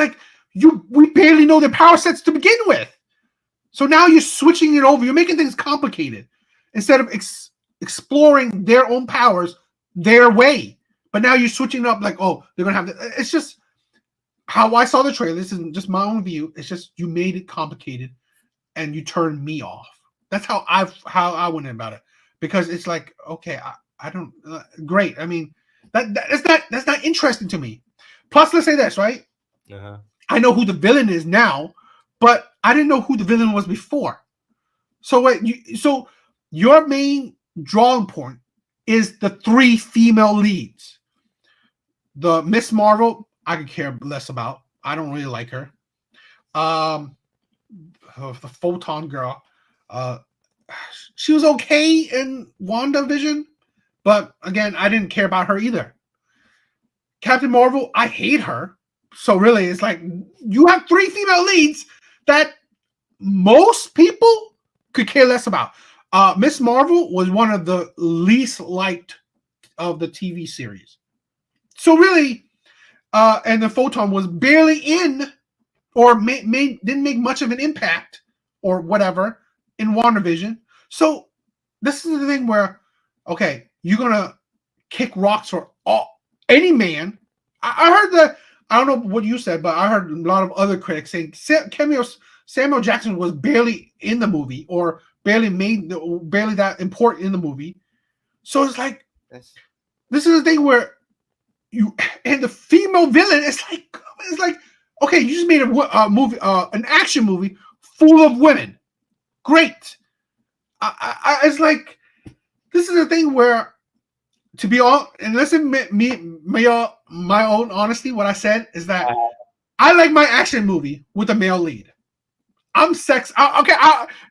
S1: we barely know their power sets to begin with. So now you're switching it over. You're making things complicated instead of exploring their own powers their way. But now you're switching it up they're going to have it's just how I saw the trailer. This isn't just my own view. It's just you made it complicated and you turned me off. That's how I went about it, because it's like, okay, I don't great. I mean, that's not interesting to me. Plus, let's say this, right? I know who the villain is now, but I didn't know who the villain was before. So so your main drawing point is the 3 female leads. The Miss Marvel, I could care less about. I don't really like her. The Photon Girl, she was okay in WandaVision, but again, I didn't care about her either. Captain Marvel, I hate her. So really, it's like you have 3 female leads that most people could care less about. Miss Marvel was one of the least liked of the TV series. So really, and the Photon was barely in, or didn't make much of an impact, or whatever, in WandaVision. So this is the thing where, okay, you're gonna kick rocks for any man. I heard I don't know what you said, but I heard a lot of other critics saying Samuel Jackson was barely in the movie, or barely that important in the movie. So it's like, this is the thing where and the female villain, it's like, okay, you just made a movie, an action movie full of women. Great. It's like, this is the thing where, to be all, and listen, my own honesty, what I said is that I like my action movie with a male lead. I'm sex. Okay,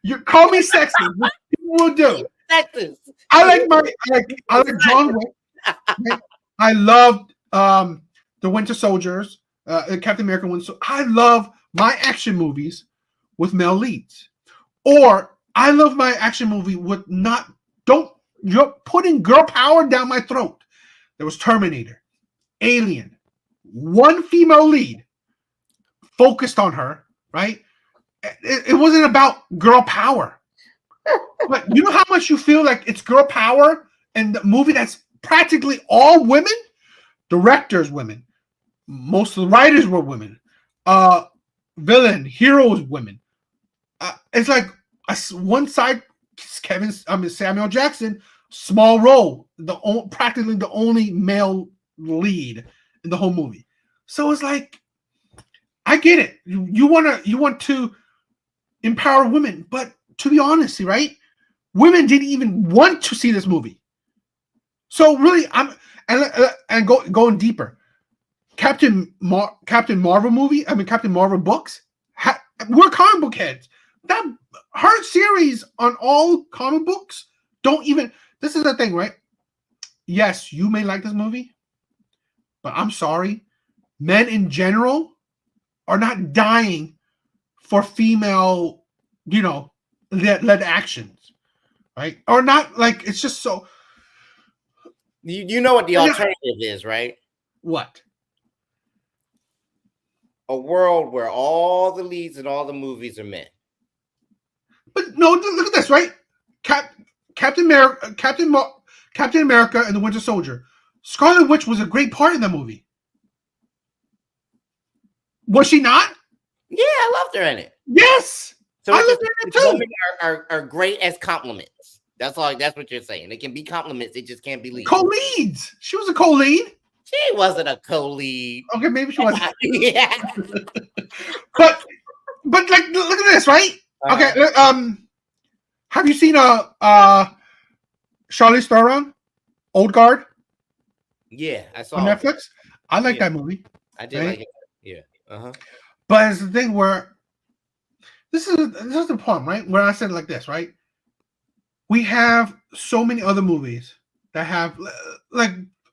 S1: you call me sexist. What people will do. I like John Wick. I loved the Winter Soldiers, Captain America Winter Soldier. I love my action movies with male leads, or I love my action movie with you're putting girl power down my throat. There was Terminator, Alien, one female lead focused on her, right? It wasn't about girl power. But you know how much you feel like it's girl power and the movie that's practically all women? Directors, women. Most of the writers were women. Villain, heroes, women. It's like one side, Samuel Jackson, small role, practically the only male lead in the whole movie. So it's like, I get it. You want to empower women, but to be honest, right? Women didn't even want to see this movie. So really, going deeper. Captain Marvel movie. I mean, Captain Marvel books. We're comic book heads. Her series on all comic books don't even. This is the thing, right? Yes, you may like this movie, but I'm sorry, men in general are not dying for female, led actions, right? Or not like it's just so.
S2: You know what the alternative is, right?
S1: What?
S2: A world where all the leads in all the movies are men.
S1: But no, look at this, right? Captain America and the Winter Soldier. Scarlet Witch was a great part in that movie. Was she not?
S2: Yeah, I loved her in it.
S1: Yes,
S2: so
S1: I loved her in it too.
S2: Women are great as compliments. That's all. That's what you're saying. They can be compliments. They just can't be leads.
S1: Co-leads. She was a co-lead.
S2: She wasn't a co-lead.
S1: Okay, maybe she wasn't.
S2: Yeah.
S1: but like, look at this, right? Okay. Have you seen Charlize Theron, Old Guard?
S2: Yeah, I saw
S1: on Netflix. I like that movie.
S2: I did like it. Yeah.
S1: But it's the thing where this is the problem, right? Where I said it like this, right? We have so many other movies that have, like,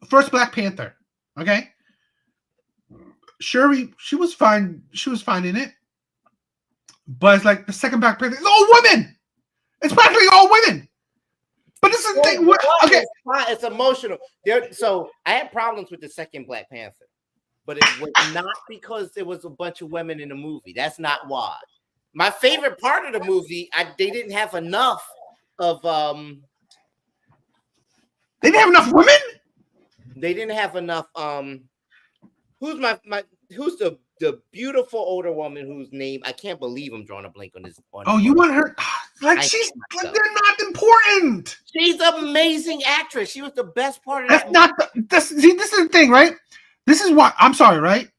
S1: first Black Panther. Okay, Shuri, she was fine. She was fine in it, but it's like the second Black Panther. It's all women. It's practically all women. But this is the thing. Okay,
S2: it's emotional. So I had problems with the second Black Panther, but it was not because there was a bunch of women in the movie. That's not why. My favorite part of the movie, they didn't have enough of.
S1: They didn't have enough women.
S2: They didn't have enough. Who's who's the beautiful older woman whose name I can't believe I'm drawing a blank on this.
S1: You want her? Like, she's like, they're not important.
S2: She's an amazing actress. She was the best part of
S1: that. That's not this is the thing, right? This is why I'm sorry, right?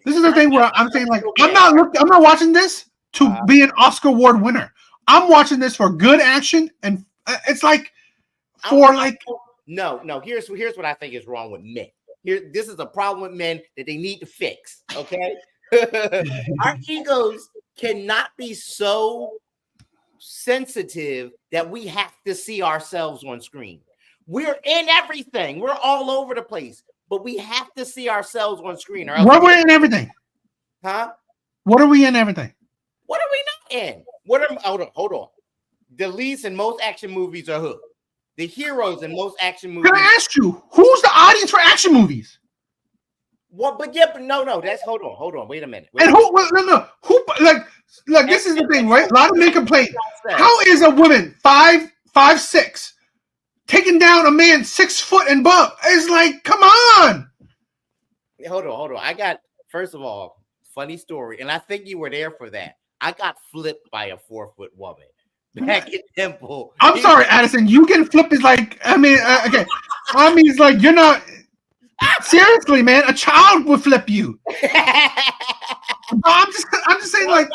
S1: This is the thing where I'm saying, like, I'm not watching this to be an Oscar award winner. I'm watching this for good action, and it's like
S2: No. Here's what I think is wrong with men. This is a problem with men that they need to fix. Okay, our egos cannot be so sensitive that we have to see ourselves on screen. We're in everything. We're all over the place, but we have to see ourselves on screen. Or else
S1: we're in everything.
S2: Huh?
S1: What are we in everything?
S2: What are we not in? Hold on. The leads in most action movies are who? The heroes in most action movies.
S1: Can I ask you, who's the audience for action movies?
S2: Well, but no. That's hold on. Wait a minute.
S1: Who? Like this is the thing, right? A lot of men complain. How is a woman 5'6" taking down a man 6 foot and above? It's like, come on.
S2: Hold on. I got, first of all, funny story, and I think you were there for that. I got flipped by a 4 foot woman back in Temple.
S1: I'm sorry, Addison. You getting flipped is like, okay. I mean, it's like, you're not. Seriously, man, a child would flip you. I'm just saying, like,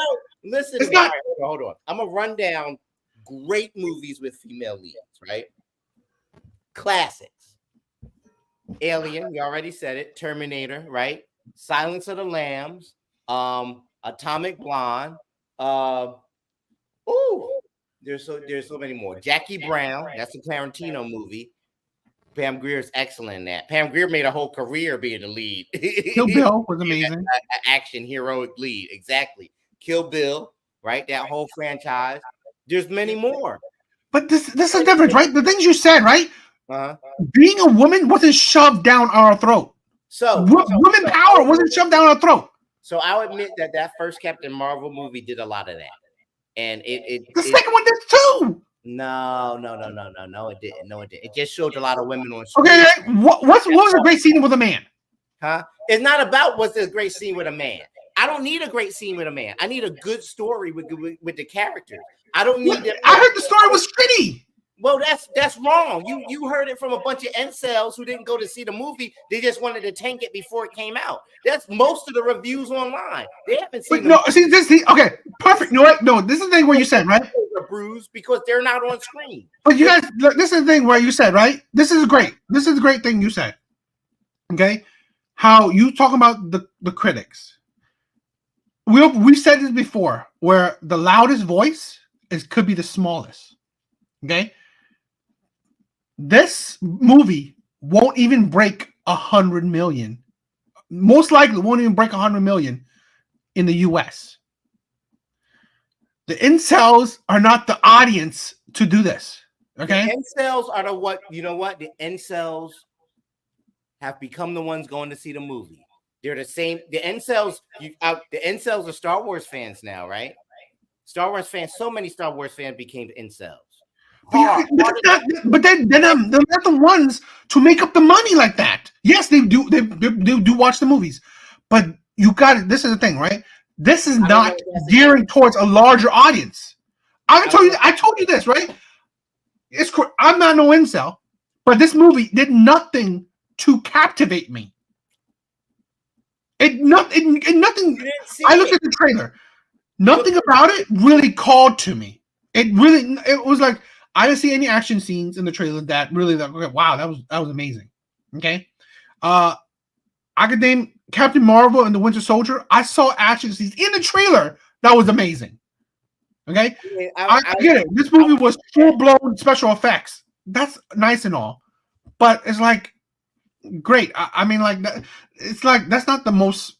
S2: listen.
S1: It's not.
S2: Hold on. I'm gonna run down great movies with female leads, right? Classics. Alien, you already said it. Terminator, right? Silence of the Lambs. Atomic Blonde. There's so many more. Jackie Brown. That's a Tarantino movie. Pam Grier's excellent in that. Pam Grier made a whole career being the lead.
S1: Kill Bill was amazing.
S2: An action heroic lead, exactly. Kill Bill, right? That whole franchise. There's many more.
S1: But this is different, right? The things you said, right?
S2: Uh-huh.
S1: Being a woman wasn't shoved down our throat.
S2: So
S1: women power wasn't shoved down our throat.
S2: So I'll admit that first Captain Marvel movie did a lot of that, and
S1: the second one did too.
S2: No, it didn't. No, it didn't. It just showed a lot of women on screen.
S1: Okay, what was a great scene with a man?
S2: Huh? It's not about what's a great scene with a man. I don't need a great scene with a man. I need a good story with the characters. I don't need that.
S1: I heard the story was shitty.
S2: Well, that's wrong. You heard it from a bunch of incels who didn't go to see the movie. They just wanted to tank it before it came out. That's most of the reviews online. They haven't seen.
S1: Okay, perfect. You know what? No, this is the thing where you said, right?
S2: Bruised because they're not on screen.
S1: But you guys, this is the thing where you said, right? This is great. This is a great thing you said. Okay, how you talking about the critics? We said this before, where the loudest voice could be the smallest. Okay. This movie won't even break 100 million. Most likely won't even break 100 million in the US. The incels are not the audience to do this. Okay.
S2: The incels are the incels have become the ones going to see the movie. They're the same. The incels are Star Wars fans now, right? Star Wars fans, so many Star Wars fans became incels.
S1: But they're not the ones to make up the money like that. Yes, they do. They do watch the movies, but you got it. This is the thing, right? This is not gearing towards a larger audience. I told you this, right? I'm not no incel, but this movie did nothing to captivate me. Nothing. I looked at the trailer. Nothing about it really called to me. It was like, I didn't see any action scenes in the trailer that really like, okay, wow, that was amazing. Okay. I could name Captain Marvel and the Winter Soldier. I saw action scenes in the trailer that was amazing. Okay. I get it. This movie was full-blown special effects. That's nice and all. But it's like great. I mean, like that, it's like that's not the most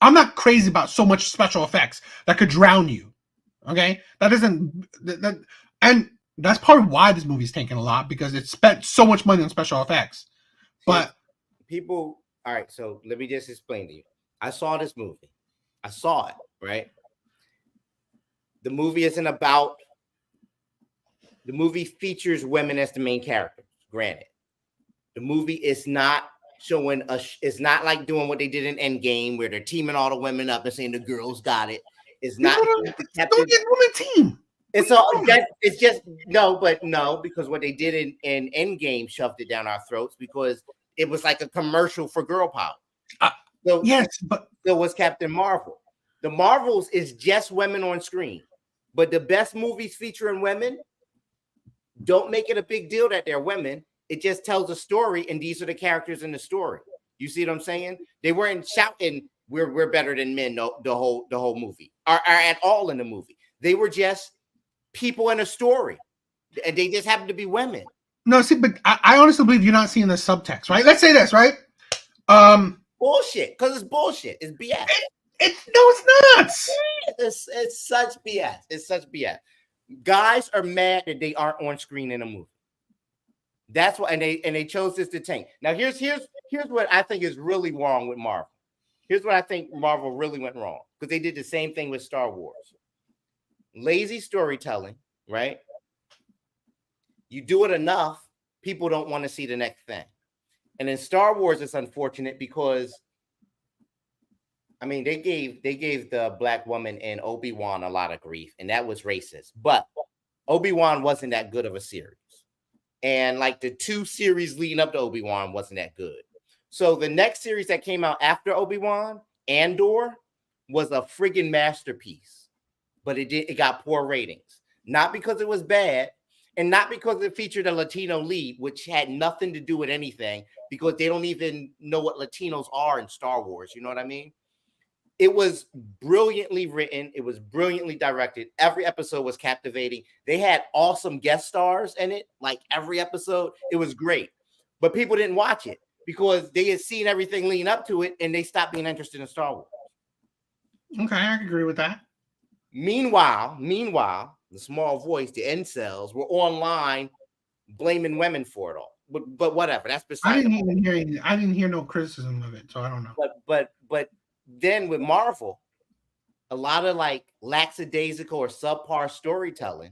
S1: I'm not crazy about so much special effects that could drown you. Okay, and that's probably why this movie's taking a lot, because it spent so much money on special effects. But
S2: all right, so let me just explain to you. I saw this movie. I saw it, right? The movie features women as the main characters. Granted, the movie is not showing it's not like doing what they did in Endgame, where they're teaming all the women up and saying the girls got it. It's not
S1: women team.
S2: It's just no, because what they did in Endgame shoved it down our throats because it was like a commercial for girl power. But there was Captain Marvel. The Marvels is just women on screen, but the best movies featuring women don't make it a big deal that they're women. It just tells a story, and these are the characters in the story. You see what I'm saying? They weren't shouting, "We're better than men." The whole movie, or at all in the movie. They were just people in a story, and they just happened to be women.
S1: No, see, but I honestly believe you're not seeing the subtext, right? Let's say this, right?
S2: Bullshit, because it's bullshit. It's BS.
S1: It's not.
S2: It's such BS. It's such BS. Guys are mad that they aren't on screen in a movie. That's why, and they chose this to tank. Now, here's what I think is really wrong with Marvel. Here's what I think Marvel really went wrong, because they did the same thing with Star Wars. Lazy storytelling, right? You do it enough, people don't want to see the next thing. And in Star Wars, it's unfortunate because, I mean, they gave the black woman in Obi-Wan a lot of grief, and that was racist. But Obi-Wan wasn't that good of a series. And like the 2 series leading up to Obi-Wan wasn't that good. So the next series that came out after Obi-Wan, Andor, was a friggin' masterpiece. But it got poor ratings. Not because it was bad, and not because it featured a Latino lead, which had nothing to do with anything, because they don't even know what Latinos are in Star Wars. You know what I mean? It was brilliantly written. It was brilliantly directed. Every episode was captivating. They had awesome guest stars in it. Like every episode, it was great. But people didn't watch it because they had seen everything leading up to it and they stopped being interested in Star Wars.
S1: Okay, I can agree with that.
S2: Meanwhile, the small voice, the incels, were online blaming women for it all. But whatever, that's beside.
S1: I didn't hear no criticism of it, so I don't know.
S2: But then with Marvel, a lot of like lackadaisical or subpar storytelling.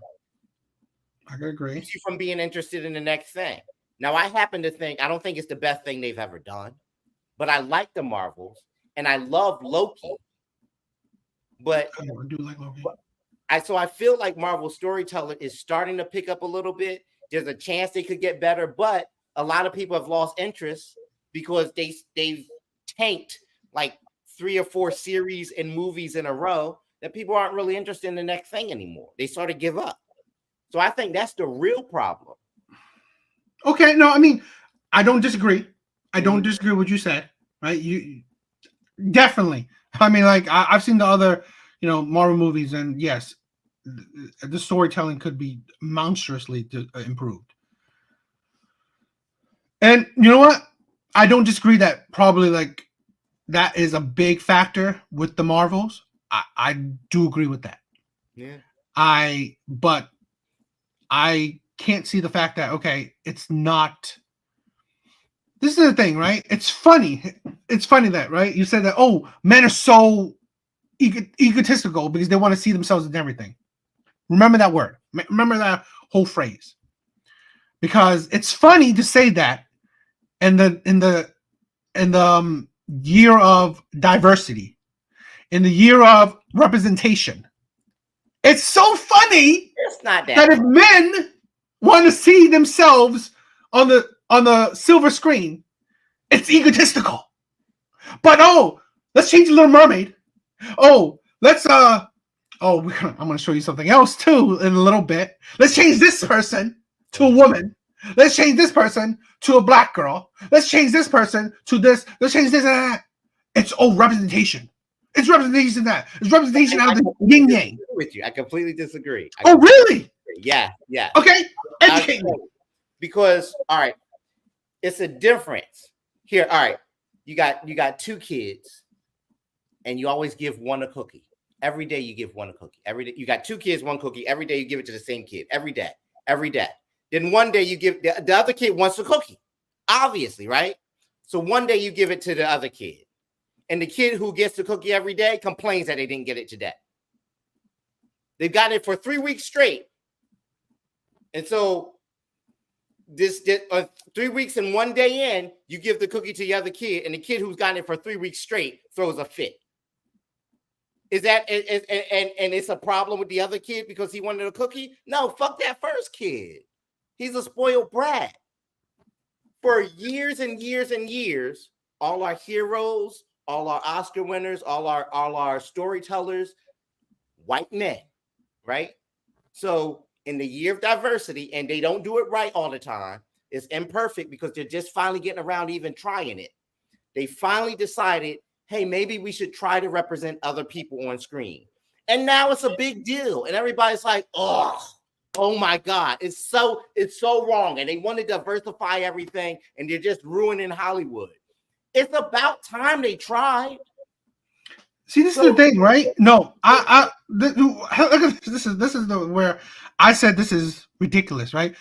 S1: I can agree.
S2: Keeps you from being interested in the next thing. Now, I happen to think I don't think it's the best thing they've ever done, but I like the Marvels and I love Loki. But
S1: I do like Loki.
S2: So I feel like Marvel storytelling is starting to pick up a little bit. There's a chance they could get better, but a lot of people have lost interest because they've tanked like 3 or 4 series and movies in a row that people aren't really interested in the next thing anymore. They sort of give up. So I think that's the real problem.
S1: Okay, no, I mean, I don't disagree. I don't disagree with what you said, right? You definitely. I mean, like I've seen the other, Marvel movies, and yes, the storytelling could be monstrously improved. And you know what? I don't disagree that probably like that is a big factor with the Marvels. I do agree with that.
S2: Yeah.
S1: But I can't see the fact that, okay, it's not. This is the thing, right? It's funny. It's funny that, right? You said that, oh, men are so egotistical because they want to see themselves in everything. Remember that word. Remember that whole phrase. Because it's funny to say that in the year of diversity, in the year of representation. It's so funny
S2: It's not
S1: that if men want to see themselves on the silver screen, it's egotistical. But let's change the Little Mermaid. I'm gonna show you something else too in a little bit. Let's change this person to a woman. Let's change this person to a black girl. Let's change this person to this. Let's change this and that. It's representation. It's representation that. It's representation out of the yin yang.
S2: With you, I completely disagree.
S1: Really?
S2: Yeah.
S1: Okay. Educate me.
S2: Because all right, it's a difference here. All right, you got 2 kids, and you always give one a cookie. Every day you give one a cookie. Every day you got 2 kids, 1 cookie. Every day you give it to the same kid. Every day. Then one day you give the other kid wants a cookie, obviously, right? So one day you give it to the other kid, and the kid who gets the cookie every day complains that they didn't get it today. They've gotten it for 3 weeks straight, and so this 3 weeks and 1 day in, you give the cookie to the other kid, and the kid who's gotten it for 3 weeks straight throws a fit. Is that and it's a problem with the other kid because he wanted a cookie? No, fuck that first kid. He's a spoiled brat. For years and years and years, all our heroes, all our Oscar winners, all our storytellers, white men, right? So in the year of diversity, and they don't do it right all the time, it's imperfect because they're just finally getting around to even trying it. They finally decided, hey, maybe we should try to represent other people on screen. And now it's a big deal. And everybody's like, oh my God, it's so wrong. And they want to diversify everything, and they're just ruining Hollywood. It's about time they tried.
S1: See, this is the thing, right? No, this is where I said this is ridiculous, right?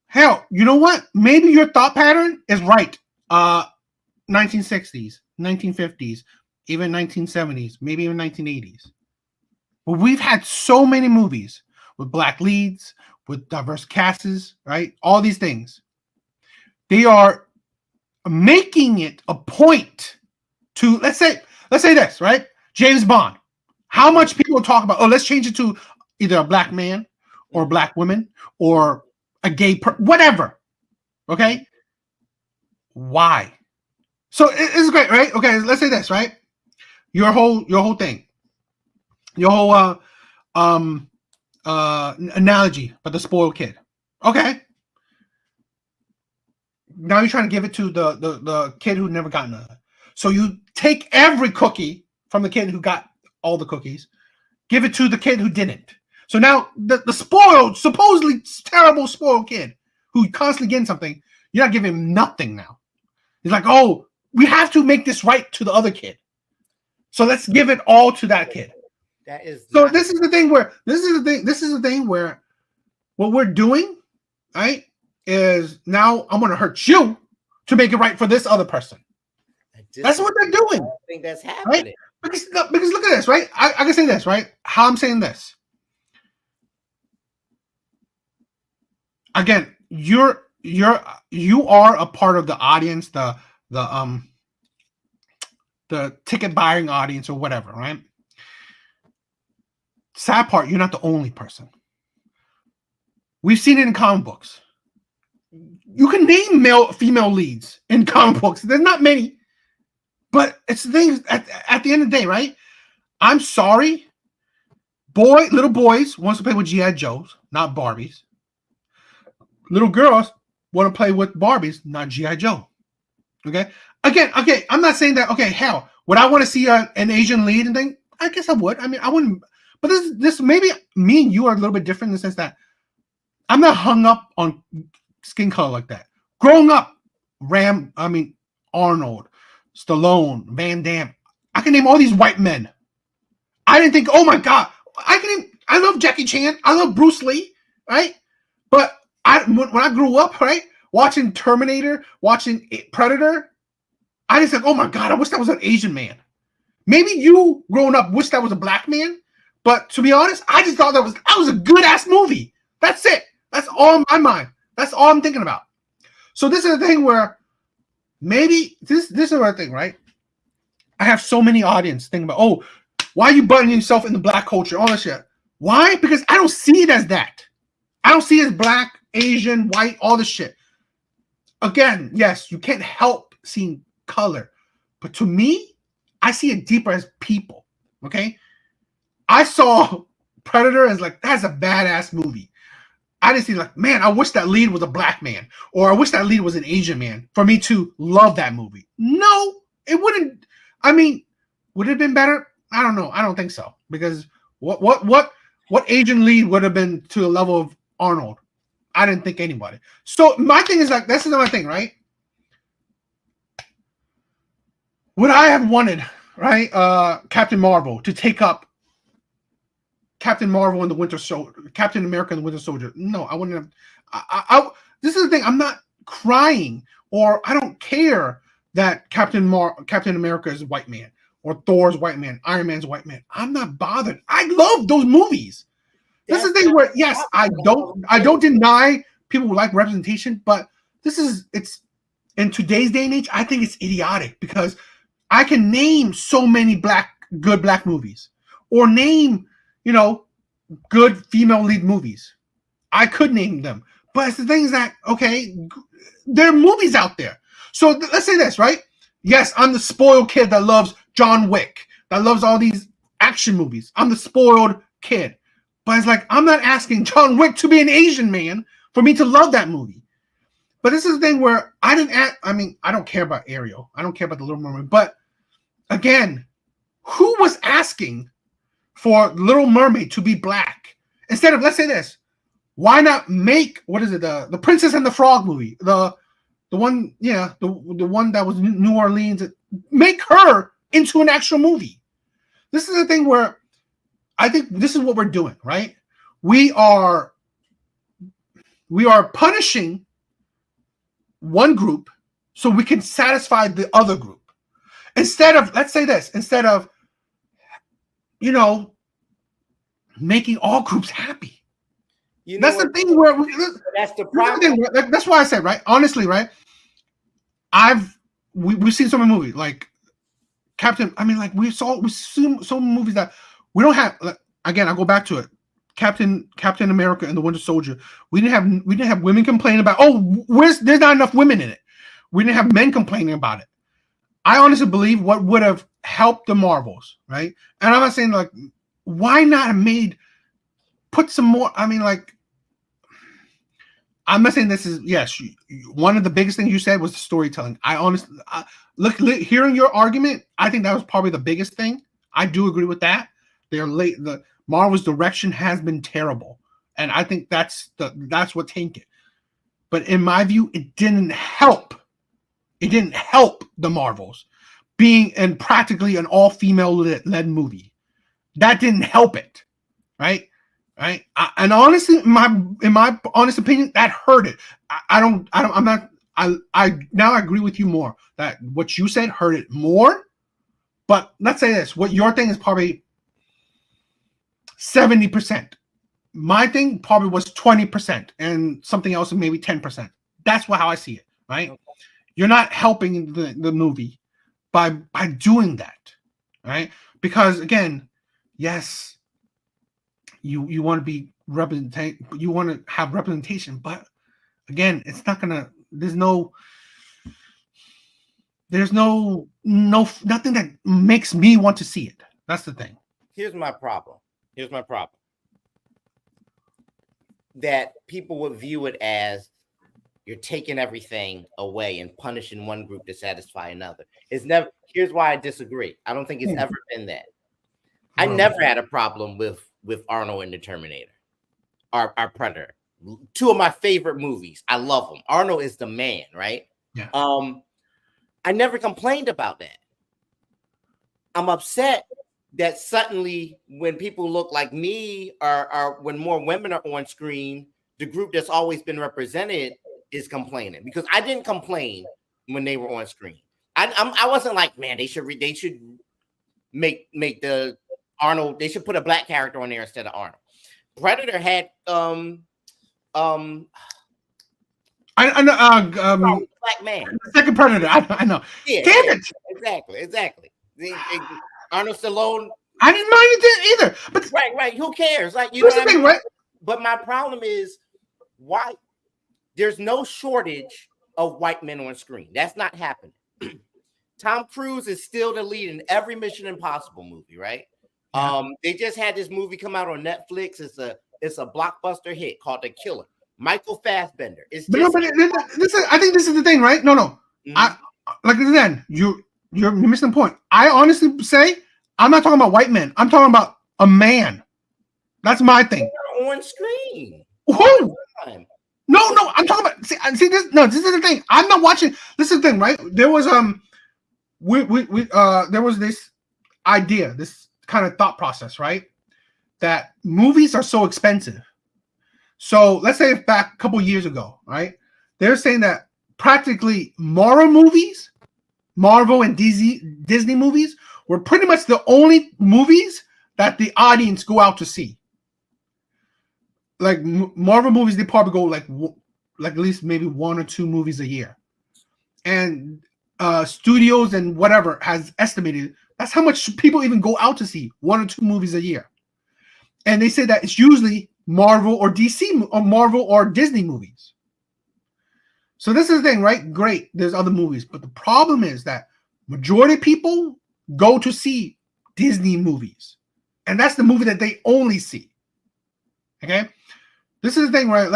S1: Hell, you know what? Maybe your thought pattern is right. 1960s, 1950s, even 1970s, maybe even 1980s. But we've had so many movies with black leads, with diverse casts, right? All these things. They are making it a point to, let's say this, right? James Bond. How much people talk about, let's change it to either a black man or a black woman or a gay whatever. Okay? Why? So it's great, right? Okay, let's say this, right? Your whole thing. Your whole analogy about the spoiled kid. Okay. Now you're trying to give it to the kid who never gotten it. So you take every cookie from the kid who got all the cookies, give it to the kid who didn't. So now the spoiled, supposedly terrible spoiled kid who constantly getting something, you're not giving him nothing now. He's like, oh, we have to make this right to the other kid. So let's give it all to that kid.
S2: That is
S1: so this is the thing where what we're doing, right, is now I'm gonna hurt you to make it right for this other person. That's what they're doing.
S2: I think that's happening.
S1: Right? Because look at this, right? I can say this, right? How I'm saying this. Again, you are a part of the audience, the ticket buying audience or whatever, right? Sad part, you're not the only person. We've seen it in comic books. You can name female leads in comic books. There's not many, but it's the thing at the end of the day, right? I'm sorry, little boys wants to play with G.I. Joes, not Barbies. Little girls want to play with Barbies, not G.I. Joe. Okay? Again, okay, I'm not saying that, okay, hell, would I want to see an Asian lead and thing? I guess I would. I mean, I wouldn't, but this maybe me and you are a little bit different in the sense that I'm not hung up on skin color like that. Growing up, Arnold, Stallone, Van Damme, I can name all these white men. I didn't think, oh my God, I love Jackie Chan, I love Bruce Lee, right? But when I grew up, right, watching Terminator, watching Predator, I just said, oh my God, I wish that was an Asian man. Maybe you growing up wish that was a black man, but to be honest, I just thought that was a good ass movie. That's it. That's all in my mind. That's all I'm thinking about. So this is the thing where maybe this is the thing, right? I have so many audience thinking about, oh, why are you butting yourself in the black culture, all this shit? Why? Because I don't see it as that. I don't see it as black, Asian, white, all this shit. Again, yes, you can't help seeing color, but to me, I see it deeper as people. Okay, I saw Predator as like, that's a badass movie. I didn't see like, man, I wish that lead was a black man, or I wish that lead was an Asian man for me to love that movie. No, it wouldn't. I mean, would it have been better? I don't know. I don't think so, because what Asian lead would have been to the level of Arnold? I didn't think anybody. So my thing is like, this is my thing, right? Would I have wanted, right, Captain Marvel to take up Captain Marvel and the Winter Soldier, Captain America and the Winter Soldier? No, I wouldn't have. This is the thing. I'm not crying, or I don't care that Captain America is a white man, or Thor's white man, Iron Man's white man. I'm not bothered. I love those movies. This is the thing where, yes, I don't deny people who like representation, but it's in today's day and age, I think it's idiotic, because I can name so many good black movies, or name, good female lead movies. I could name them, but it's the things that, okay, there are movies out there. So let's say this, right? Yes, I'm the spoiled kid that loves John Wick, that loves all these action movies. I'm the spoiled kid. But it's like, I'm not asking John Wick to be an Asian man for me to love that movie. But this is the thing where I don't care about Ariel. I don't care about the Little Mermaid. But again, who was asking for Little Mermaid to be black? Instead of, let's say this, why not make, the Princess and the Frog movie? The one, the one that was New Orleans. Make her into an actual movie. This is the thing where I think this is what we're doing, right? We are punishing one group so we can satisfy the other group. Instead of, let's say this, making all groups happy. That's the thing where
S2: that's the problem.
S1: That's why I said, right? Honestly, right? We've seen so many movies like Captain. I mean, like we've seen so many movies that we don't have. Again, I'll go back to it. Captain America and the Winter Soldier. We didn't have women complaining about, there's not enough women in it. We didn't have men complaining about it. I honestly believe what would have helped the Marvels, right? And I'm not saying like, why not put some more? I mean, like, I'm not saying this is, yes, one of the biggest things you said was the storytelling. I honestly, hearing your argument, I think that was probably the biggest thing. I do agree with that. They're late. The Marvel's direction has been terrible, and I think that's what tanked it. But in my view, it didn't help. It didn't help the Marvels being in practically an all-female led movie. That didn't help it, right? Right. And honestly, in my honest opinion, that hurt it. I now agree with you more that what you said hurt it more. But let's say this: what your thing is probably 70%. My thing probably was 20%, and something else maybe 10%. That's how I see it. Right? Okay. You're not helping the movie by doing that, right? Because again, yes, you want to be you want to have representation, but again, it's not gonna. There's nothing that makes me want to see it. That's the thing.
S2: Here's my problem. That people would view it as you're taking everything away and punishing one group to satisfy another. It's never. Here's why I disagree. I don't think it's ever been that. I never had a problem with Arnold and the Terminator, our Predator. Two of my favorite movies. I love them. Arnold is the man, right?
S1: Yeah.
S2: I never complained about that. I'm upset that suddenly when people look like me or when more women are on screen, the group that's always been represented is complaining, because I didn't complain when they were on screen. I wasn't like, man, they should make the Arnold. They should put a black character on there instead of Arnold. Predator had
S1: I know
S2: black man.
S1: Second Predator. I know.
S2: Yeah,
S1: Damn it.
S2: Exactly. Arnold Stallone.
S1: I didn't mind it either. But
S2: right. Who cares? Like, you
S1: know
S2: what I mean?
S1: Right?
S2: But my problem is why there's no shortage of white men on screen. That's not happening. Tom Cruise is still the lead in every Mission Impossible movie, right? Yeah. They just had this movie come out on Netflix. It's a blockbuster hit called The Killer. Michael Fassbender. I
S1: think this is the thing, right? No. Mm-hmm. You're missing the point. I honestly say I'm not talking about white men. I'm talking about a man. That's my thing.
S2: They're on screen.
S1: Who? No. I'm talking about. See this. No, this is the thing. I'm not watching. This is the thing, right? There was there was this idea, this kind of thought process, right? That movies are so expensive. So let's say back a couple years ago, right? They're saying that practically Marvel and Disney movies were pretty much the only movies that the audience go out to see. Like Marvel movies, they probably go like at least maybe one or two movies a year. And studios and whatever has estimated that's how much people even go out to see, one or two movies a year. And they say that it's usually Marvel or DC or Marvel or Disney movies. So this is the thing, right? Great. There's other movies. But the problem is that majority of people go to see Disney movies. And that's the movie that they only see. Okay? This is the thing, right?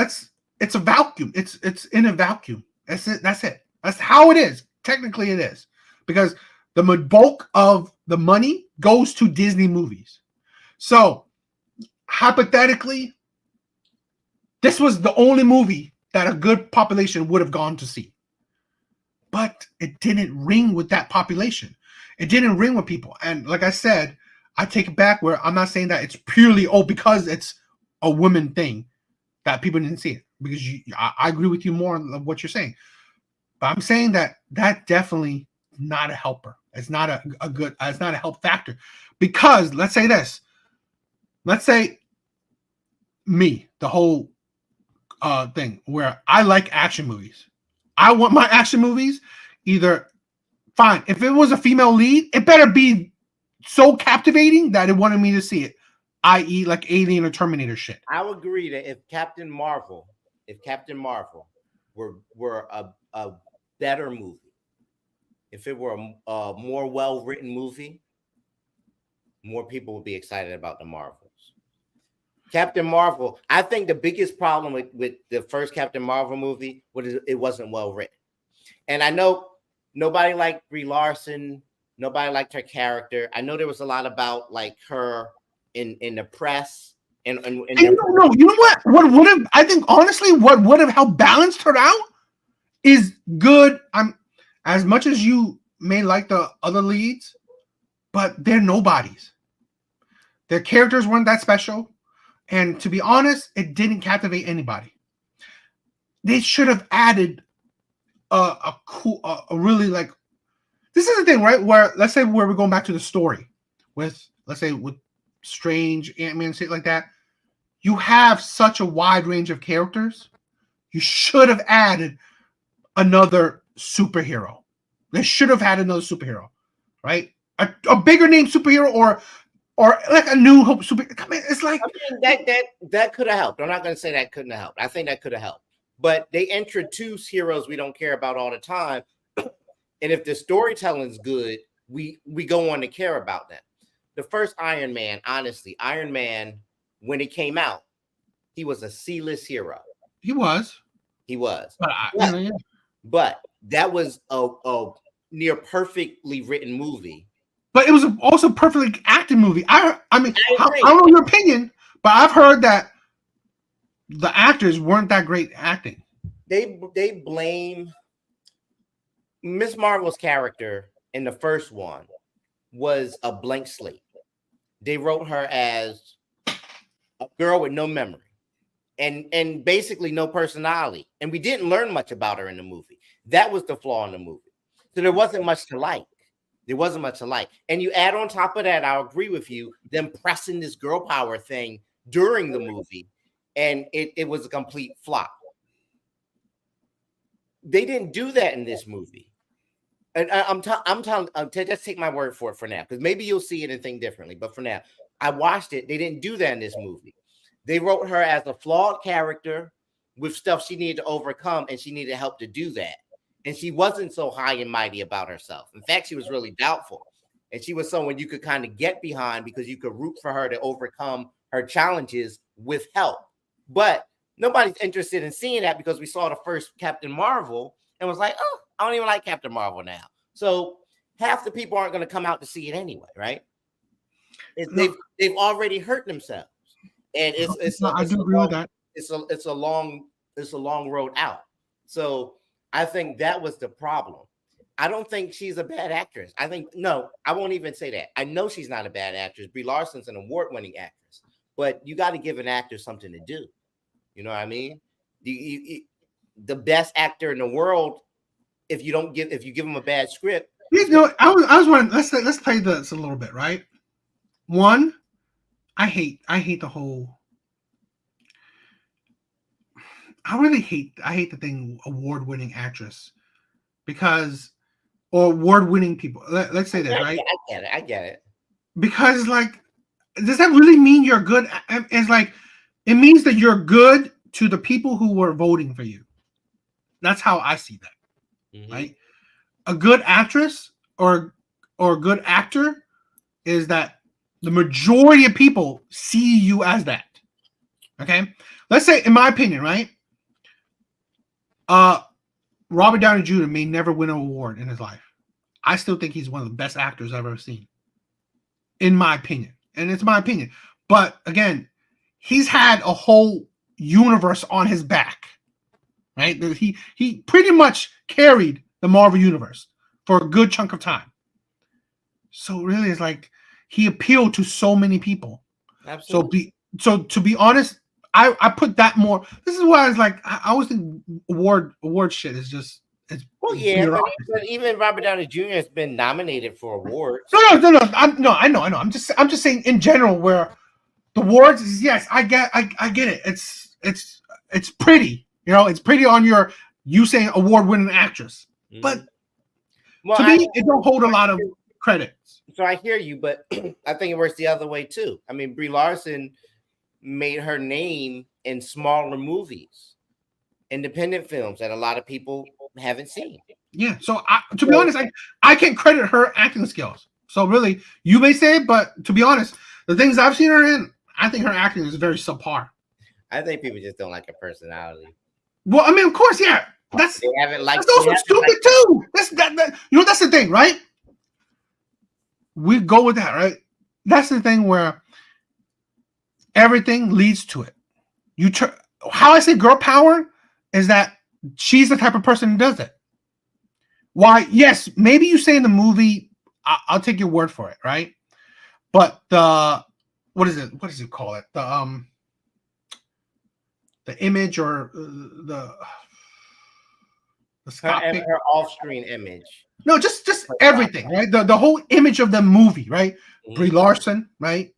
S1: It's a vacuum. It's in a vacuum. That's it. That's how it is. Technically it is. Because the bulk of the money goes to Disney movies. So hypothetically, this was the only movie that a good population would have gone to see. But it didn't ring with that population. It didn't ring with people. And like I said, I take it back where I'm not saying that it's purely, because it's a woman thing that people didn't see it. Because I agree with you more on what you're saying. But I'm saying that definitely not a helper. It's not it's not a help factor. Because let's say this. Let's say me, the whole thing where I like action movies. I want my action movies either fine. If it was a female lead, it better be so captivating that it wanted me to see it, i.e., like Alien or Terminator shit.
S2: I would agree that if Captain Marvel were a better movie, if it were a more well-written movie, more people would be excited about the Marvels. Captain Marvel, I think the biggest problem with the first Captain Marvel movie was it wasn't well written. And I know nobody liked Brie Larson. Nobody liked her character. I know there was a lot about like her in the press and
S1: you know what? What would have, I think honestly, what would have helped balance her out is good. I'm as much as you may like the other leads, but they're nobodies. Their characters weren't that special, and to be honest, it didn't captivate anybody. They should have added a really like. This is the thing, right? Where let's say where we're going back to the story with, let's say with Strange, Ant-Man, shit like that. You have such a wide range of characters. You should have added another superhero. They should have had another superhero, right? A bigger name superhero or like a new hope super. I mean, it's like
S2: I mean, that could have helped. I'm not going to say that couldn't have helped. I think that could have helped. But they introduce heroes we don't care about all the time. And if the storytelling's good, we go on to care about them. The first Iron Man, honestly, Iron Man, when it came out, he was a C-list hero.
S1: He was.
S2: But that was a near perfectly written movie.
S1: But it was also a perfectly acted movie. I mean, I don't know your opinion, but I've heard that the actors weren't that great acting.
S2: They blame Miss Marvel's character in the first one was a blank slate. They wrote her as a girl with no memory and basically no personality. And we didn't learn much about her in the movie. That was the flaw in the movie. So there wasn't much to like. And you add on top of that, I'll agree with you, them pressing this girl power thing during the movie. And it was a complete flop. They didn't do that in this movie. And I'm telling, just take my word for it for now, because maybe you'll see it and think differently. But for now, I watched it. They didn't do that in this movie. They wrote her as a flawed character with stuff she needed to overcome, and she needed help to do that. And she wasn't so high and mighty about herself. In fact, she was really doubtful. And she was someone you could kind of get behind because you could root for her to overcome her challenges with help. But nobody's interested in seeing that because we saw the first Captain Marvel and was like, oh, I don't even like Captain Marvel now. So half the people aren't going to come out to see it anyway, right? They've already hurt themselves, and
S1: I do agree with that.
S2: It's a long road out. So I think that was the problem. I don't think she's a bad actress. I won't even say that. I know she's not a bad actress. Brie Larson's an award-winning actress, but you got to give an actor something to do. You know what I mean? The best actor in the world, if you give him a bad script.
S1: You know, I was wondering. Let's play this a little bit, right? One, I hate the whole. I hate the thing award-winning actress or award-winning people. Let's say that, right?
S2: I get it.
S1: Because like, does that really mean you're good? It's like, it means that you're good to the people who were voting for you. That's how I see that, right? A good actress or a good actor is that the majority of people see you as that. Okay, let's say, in my opinion, right? Robert Downey Jr. may never win an award in his life. I still think he's one of the best actors I've ever seen, in my opinion, and it's my opinion. But again, he's had a whole universe on his back, right? He pretty much carried the Marvel universe for a good chunk of time. So really, it's like he appealed to so many people.
S2: Absolutely.
S1: So to be honest, I put that more. This is why I was like, I always think award shit is just.
S2: But even Robert Downey Jr. has been nominated for awards.
S1: No. I know. I'm just saying in general, where the awards is, yes, I get it. It's pretty, you know, it's pretty on you saying award-winning actress, but to me, it don't hold a lot of credits.
S2: So I hear you, but I think it works the other way too. I mean, Brie Larson made her name in smaller movies, independent films that a lot of people haven't seen.
S1: Yeah. So to be honest, I can't credit her acting skills. So really, you may say it, but to be honest, the things I've seen her in, I think her acting is very subpar.
S2: I think people just don't like her personality.
S1: Well, I mean, of course, yeah. That's also stupid too. That's the thing, right? we go with that, right? That's the thing where everything leads to it. How I say girl power is that she's the type of person who does it. Why? Yes, maybe you say in the movie, I'll take your word for it, right? But what is it? What does it call it? The image or the Scott
S2: her off-screen image.
S1: No, just everything, right? The whole image of the movie, right? Brie Larson, right?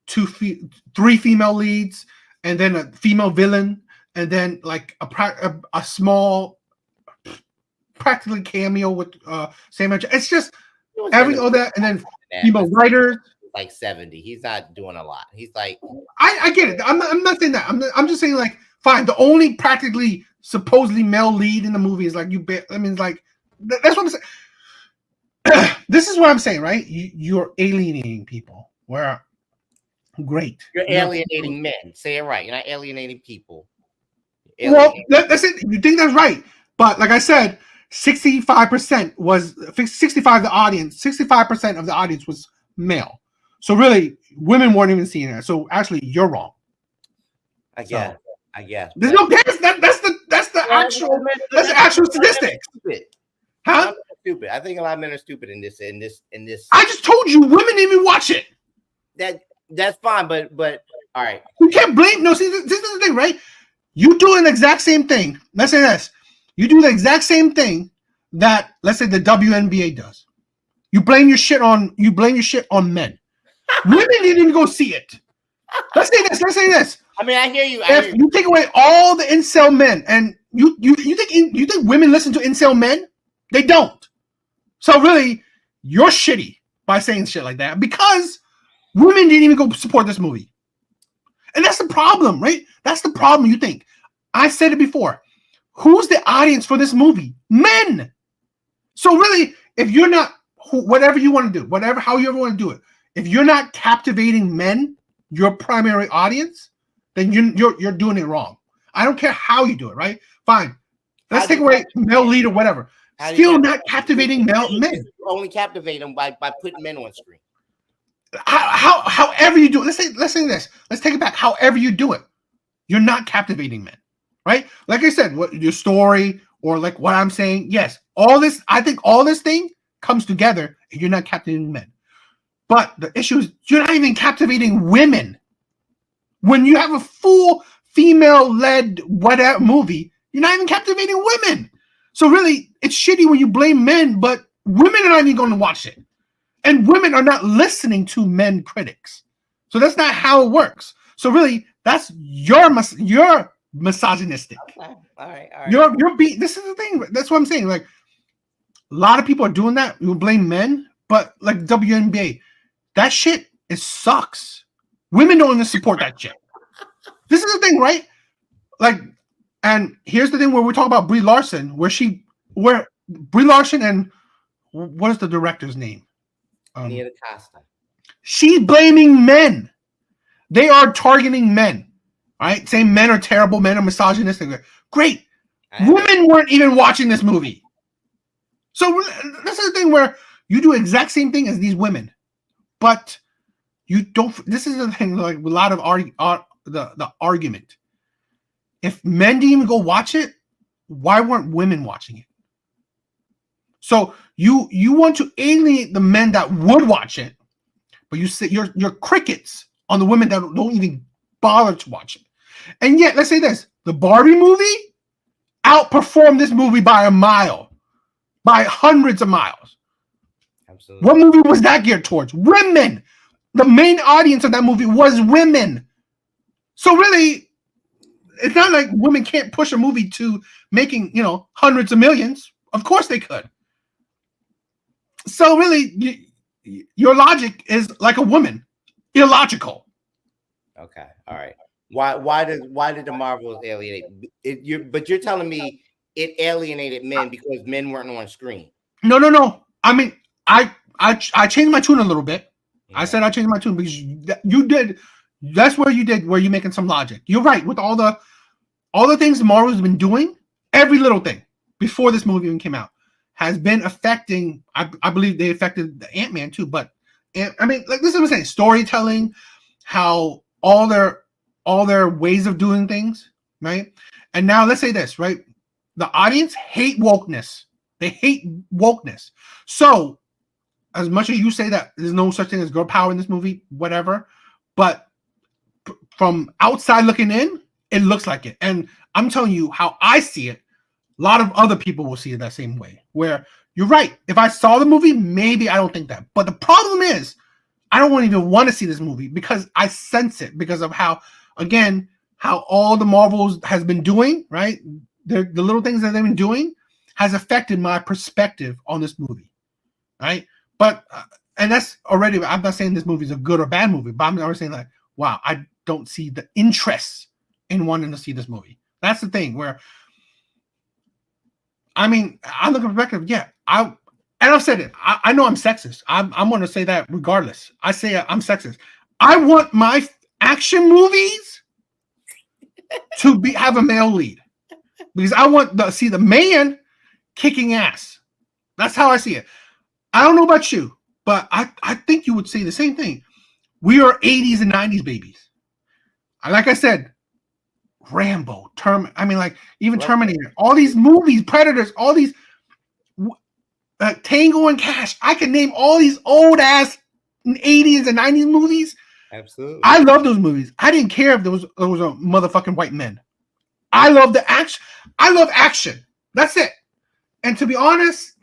S1: Three female leads, and then a female villain, and then like a small, practically cameo with Sam. It's just every all that, and then female writers.
S2: Like 70. He's not doing a lot. He's like,
S1: I get it. I'm not saying that. I'm just saying like, fine. The only practically supposedly male lead in the movie is like I mean, like that's what I'm saying. This is what I'm saying, right? You're alienating people. Where great.
S2: You're alienating men. Say it right. You're not alienating people.
S1: Well, that's it. You think that's right, but like I said, 65% was 65 the audience. 65% of the audience was male. So really, women weren't even seeing it. So actually, you're wrong.
S2: I guess.
S1: There's no guess. That's the actual statistics.
S2: Stupid.
S1: Huh?
S2: Stupid. I think a lot of men are stupid in this.
S1: I just told you, women didn't even watch it.
S2: That's fine, but all right.
S1: You can't blame. No, see, this is the thing, right? You do the exact same thing. Let's say this. You do the exact same thing that, let's say, the WNBA does. You blame your shit on men. Women didn't even go see it. Let's say this.
S2: I mean, I hear you.
S1: If you take away all the incel men, and you think women listen to incel men? They don't. So really, you're shitty by saying shit like that because women didn't even go support this movie. And that's the problem, right? That's the problem you think. I said it before. Who's the audience for this movie? Men. So really, if you're not, whatever you want to do, how you ever want to do it, if you're not captivating men, your primary audience, then you're doing it wrong. I don't care how you do it, right? Fine. Let's take away male lead or whatever. Still not captivating men.
S2: Only captivate them by putting men on screen.
S1: However you do it. Let's say this. Let's take it back. However you do it, you're not captivating men, right? Like I said, what your story or like what I'm saying. Yes, I think all this thing comes together and you're not captivating men. But the issue is you're not even captivating women. When you have a full female-led whatever movie, you're not even captivating women. So really, it's shitty when you blame men, but women are not even going to watch it. And women are not listening to men critics. So that's not how it works. So really, that's you're misogynistic.
S2: Okay. All right.
S1: This is the thing. That's what I'm saying. Like a lot of people are doing that. You blame men, but like WNBA, that shit sucks. Women don't even support that shit. This is the thing, right? Like, and here's the thing where we talk about Brie Larson, where Brie Larson and what is the director's name?
S2: Nia DaCosta.
S1: She's blaming men. They are targeting men, right? Saying men are terrible, men are misogynistic. Great. Women weren't even watching this movie. So this is the thing where you do exact same thing as these women, but you don't. This is the thing, like a lot of the argument. If men didn't even go watch it, why weren't women watching it? So you want to alienate the men that would watch it, but you say you're crickets on the women that don't even bother to watch it. And yet, let's say this: the Barbie movie outperformed this movie by a mile, by hundreds of miles.
S2: Absolutely.
S1: What movie was that geared towards? Women. The main audience of that movie was women. So really, it's not like women can't push a movie to making, hundreds of millions. Of course they could. So really, your logic is like a woman, illogical.
S2: Okay, all right. Why did the Marvels alienate? But you're telling me it alienated men because men weren't on screen.
S1: No. I mean, I changed my tune a little bit. Yeah. I said I changed my tune because you did. That's where you're making some logic. You're right with all the things Marvel's been doing, every little thing before this movie even came out has been affecting. I believe they affected the Ant-Man too. But I mean, like this is what I'm saying: storytelling, how all their ways of doing things, right? And now let's say this, right? The audience hate wokeness. They hate wokeness. So as much as you say that there's no such thing as girl power in this movie, whatever, but from outside looking in, it looks like it. And I'm telling you how I see it. A lot of other people will see it that same way. Where you're right. If I saw the movie, maybe I don't think that. But the problem is, I don't even want to see this movie because I sense it because of how, again, how all the Marvels has been doing, right? The little things that they've been doing has affected my perspective on this movie, right? But and that's already. I'm not saying this movie is a good or bad movie, but I'm already saying like, wow, I don't see the interest in wanting to see this movie. That's the thing where, I mean, I look at perspective. Yeah, I've said it. I know I'm sexist. I'm going to say that regardless. I say I'm sexist. I want my action movies to have a male lead because I want to see the man kicking ass. That's how I see it. I don't know about you, but I think you would say the same thing. We are 80s and 90s babies. Like I said, Rambo, even Terminator, all these movies, Predators, all these Tango and Cash. I can name all these old ass 80s and 90s movies.
S2: Absolutely.
S1: I love those movies. I didn't care if there was a motherfucking white men. I love the action. I love action. That's it. And to be honest,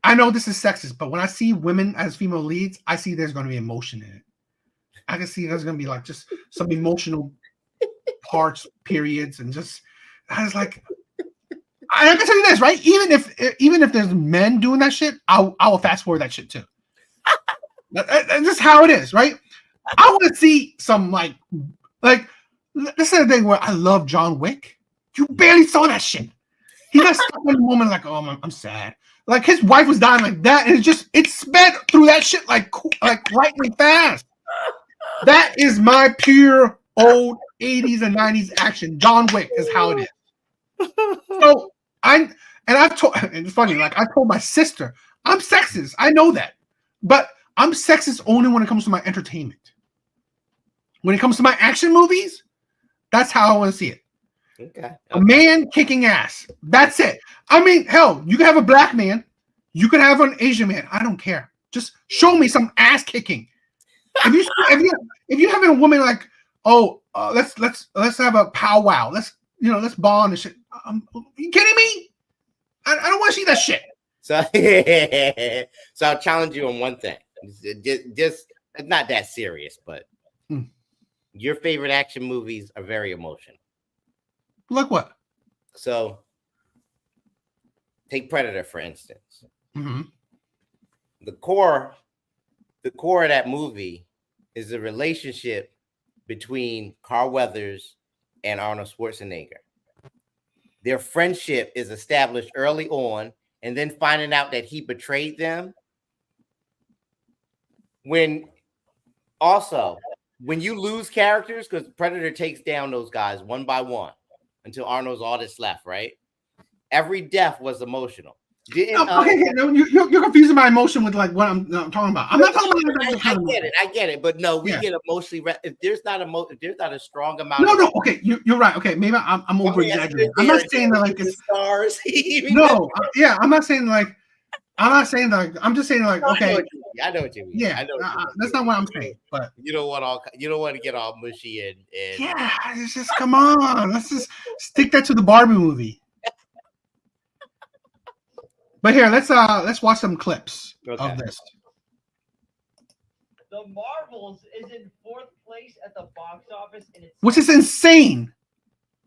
S1: I know this is sexist, but when I see women as female leads, I see there's going to be emotion in it. I can see there's going to be like just some emotional parts, periods, and just I was like, I can tell you this, right? Even if there's men doing that shit, I will fast forward that shit too. That's just how it is, right? I want to see some like this is the thing where I love John Wick. You barely saw that shit. He got stuck in a moment like, oh, I'm sad. Like his wife was dying like that, and it sped through that shit like lightning fast. That is my pure old 80s and 90s action. John Wick is how it is. So and it's funny, like I told my sister, I'm sexist. I know that. But I'm sexist only when it comes to my entertainment. When it comes to my action movies, that's how I want to see it.
S2: Okay.
S1: A man kicking ass. That's it. I mean, hell, you can have a black man, you could have an Asian man. I don't care. Just show me some ass kicking. If you have a woman like, let's have a powwow. Let's bond and shit. You kidding me? I don't want to see that shit.
S2: So I'll challenge you on one thing. Just not that serious, but your favorite action movies are very emotional.
S1: Like what?
S2: So take Predator, for instance.
S1: Mm-hmm.
S2: The core of that movie is the relationship between Carl Weathers and Arnold Schwarzenegger. Their friendship is established early on, and then finding out that he betrayed them. When you lose characters, because Predator takes down those guys one by one until Arnold's all that's left, right? Every death was emotional.
S1: You're confusing my emotion with like what I'm talking about. I'm not talking about.
S2: I get it, but no, we get emotionally. If there's not a strong amount.
S1: No. Okay, you're right. Okay, maybe I'm over exaggerating. I'm not saying that like it's
S2: stars.
S1: No, yeah, I'm not saying like. I'm just saying like okay.
S2: I know what you mean.
S1: Yeah,
S2: I know
S1: that's not what I'm saying. But
S2: you don't want to get all mushy and
S1: yeah, it's just come on. Let's just stick that to the Barbie movie. But here, let's watch some clips of this.
S5: The Marvels is in 4th place at the box office,
S1: which is insane.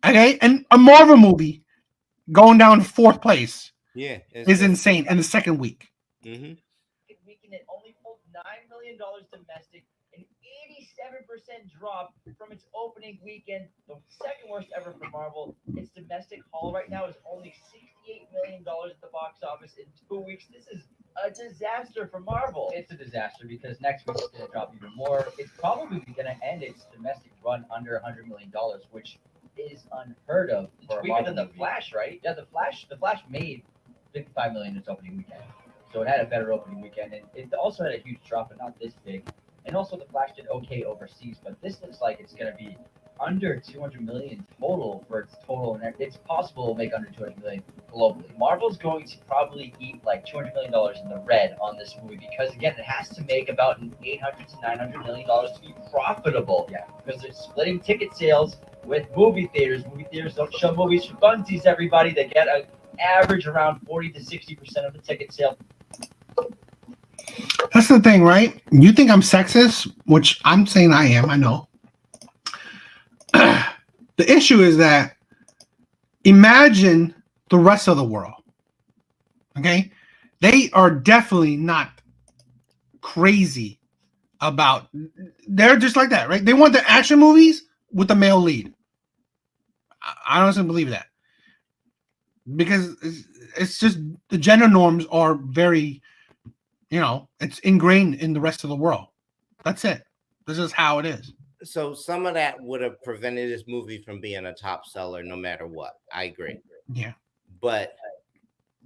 S1: Okay, and a Marvel movie going down 4th place.
S2: Yeah,
S1: is insane in the second week.
S2: Mm-hmm.
S5: Weekend it only pulled $9 million domestic, an 87% drop from its opening weekend, the second worst ever for Marvel. Its domestic haul right now is only $68 million at the box office in 2 weeks. This is a disaster for Marvel. It's a disaster because next week it's going to drop even more. It's probably going to end its domestic run under $100 million, which is unheard of. It's
S6: For a
S5: weaker
S6: Marvel
S5: than the
S6: movie.
S5: Flash, right? Yeah, the Flash made 55 million its opening weekend, so it had a better opening weekend, and it also had a huge drop, but not this big. And also, the Flash did okay overseas, but this looks like it's going to be under 200 million total for its total, and it's possible it'll make under 200 million globally. Marvel's going to probably eat like 200 million dollars in the red on this movie because again, it has to make about an 800 to 900 million dollars to be profitable.
S6: Yeah.
S5: Because they're splitting ticket sales with movie theaters. Movie theaters don't show movies for funsies. Everybody, they get an average around 40 to 60% of the ticket sale.
S1: That's the thing, right? You think I'm sexist, which I'm saying I am. I know. The issue is that imagine the rest of the world. Okay, they are definitely not crazy about. They're just like that, right? They want the action movies with the male lead. I honestly believe that because it's just the gender norms are very, it's ingrained in the rest of the world. That's it. This is how it is.
S2: So some of that would have prevented this movie from being a top seller no matter what. I agree.
S1: Yeah.
S2: But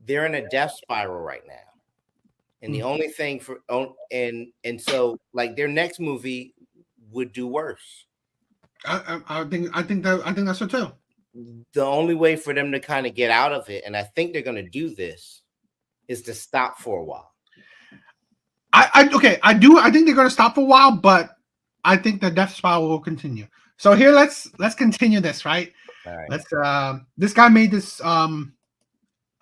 S2: they're in a death spiral right now. And the only thing and so like their next movie would do worse.
S1: I think that's so too.
S2: The only way for them to kind of get out of it, and I think they're gonna do this, is to stop for a while.
S1: I think they're gonna stop for a while, but I think the death spiral will continue. So here, let's continue this, right?
S2: All right.
S1: Let's this guy made this kind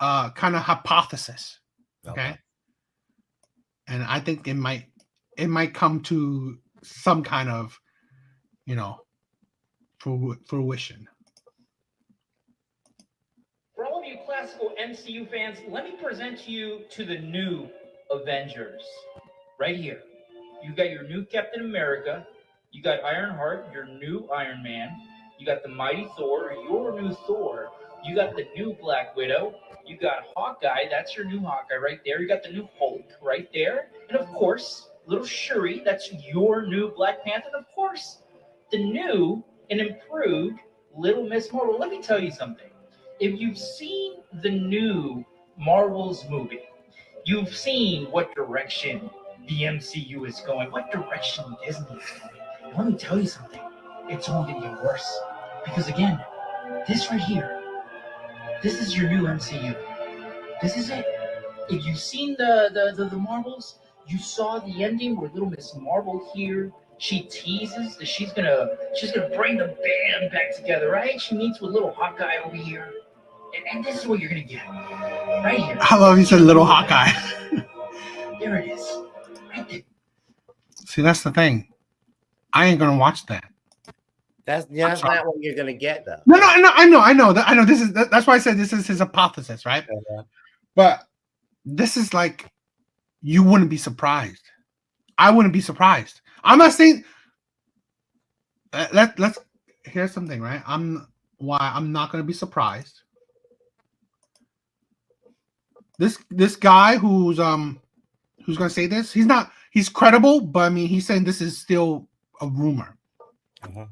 S1: of hypothesis. Okay. And I think it might come to some kind of, fruition.
S7: For all of you classical MCU fans, let me present you to the new Avengers. Right here. You got your new Captain America. You got Ironheart, your new Iron Man. You got the Mighty Thor, your new Thor. You got the new Black Widow. You got Hawkeye, that's your new Hawkeye right there. You got the new Hulk right there. And of course, little Shuri, that's your new Black Panther. And of course, the new and improved Little Miss Marvel. Let me tell you something. If you've seen the new Marvel's movie, you've seen what direction the MCU is going, what direction Disney is going. Let me tell you something. It's only going to get worse. Because again, this right here, this is your new MCU. This is it. If you've seen the Marvels, you saw the ending where Little Miss Marvel here, she teases that she's gonna bring the band back together, right? She meets with little Hawkeye over here. And this is what you're gonna get. Right here.
S1: I love you said little Hawkeye.
S7: There it is. Right there.
S1: See, that's the thing. I ain't gonna watch that.
S2: That's not what you're gonna get though.
S1: No, I know. That's why I said this is his hypothesis, right?
S2: Uh-huh.
S1: But this is like, you wouldn't be surprised. I wouldn't be surprised. I'm not saying. Let's here's something, right? I'm not gonna be surprised. This guy who's gonna say this, he's credible, but I mean he's saying this is still a rumor.
S2: Uh-huh.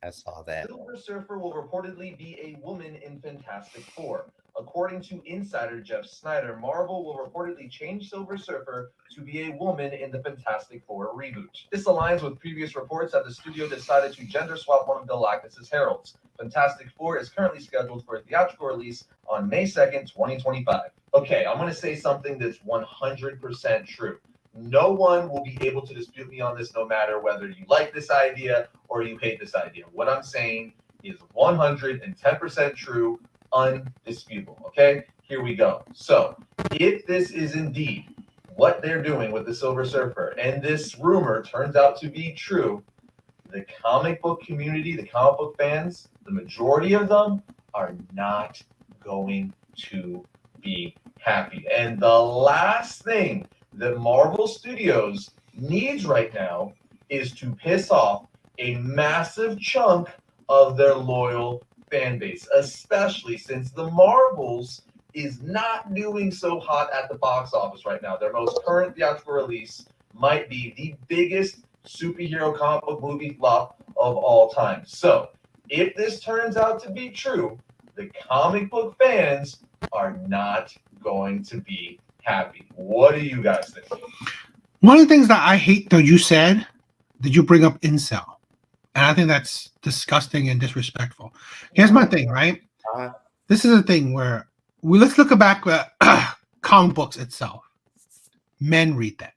S2: I saw that.
S6: Silver Surfer will reportedly be a woman in Fantastic Four. According to insider Jeff Snyder, Marvel will reportedly change Silver Surfer to be a woman in the Fantastic Four reboot. This aligns with previous reports that the studio decided to gender swap one of Galactus' heralds. Fantastic Four is currently scheduled for a theatrical release on May 2nd, 2025. Okay, I'm going to say something that's 100% true. No one will be able to dispute me on this, no matter whether you like this idea or you hate this idea. What I'm saying is 110% true, undisputable. Okay, here we go. So, if this is indeed what they're doing with the Silver Surfer, and this rumor turns out to be true, the comic book community, the comic book fans, the majority of them are not going to be happy. And the last thing that Marvel Studios needs right now is to piss off a massive chunk of their loyal fan base, especially since the Marvels is not doing so hot at the box office right now. Their most current theatrical release might be the biggest superhero comic book movie flop of all time. So, if this turns out to be true, the comic book fans are not going to be happy. What do you guys think?
S1: One of the things that I hate that you said, that you bring up incel. And I think that's disgusting and disrespectful. Here's my thing, right?
S2: Uh-huh.
S1: This is a thing where let's look back at comic books itself. Men read that.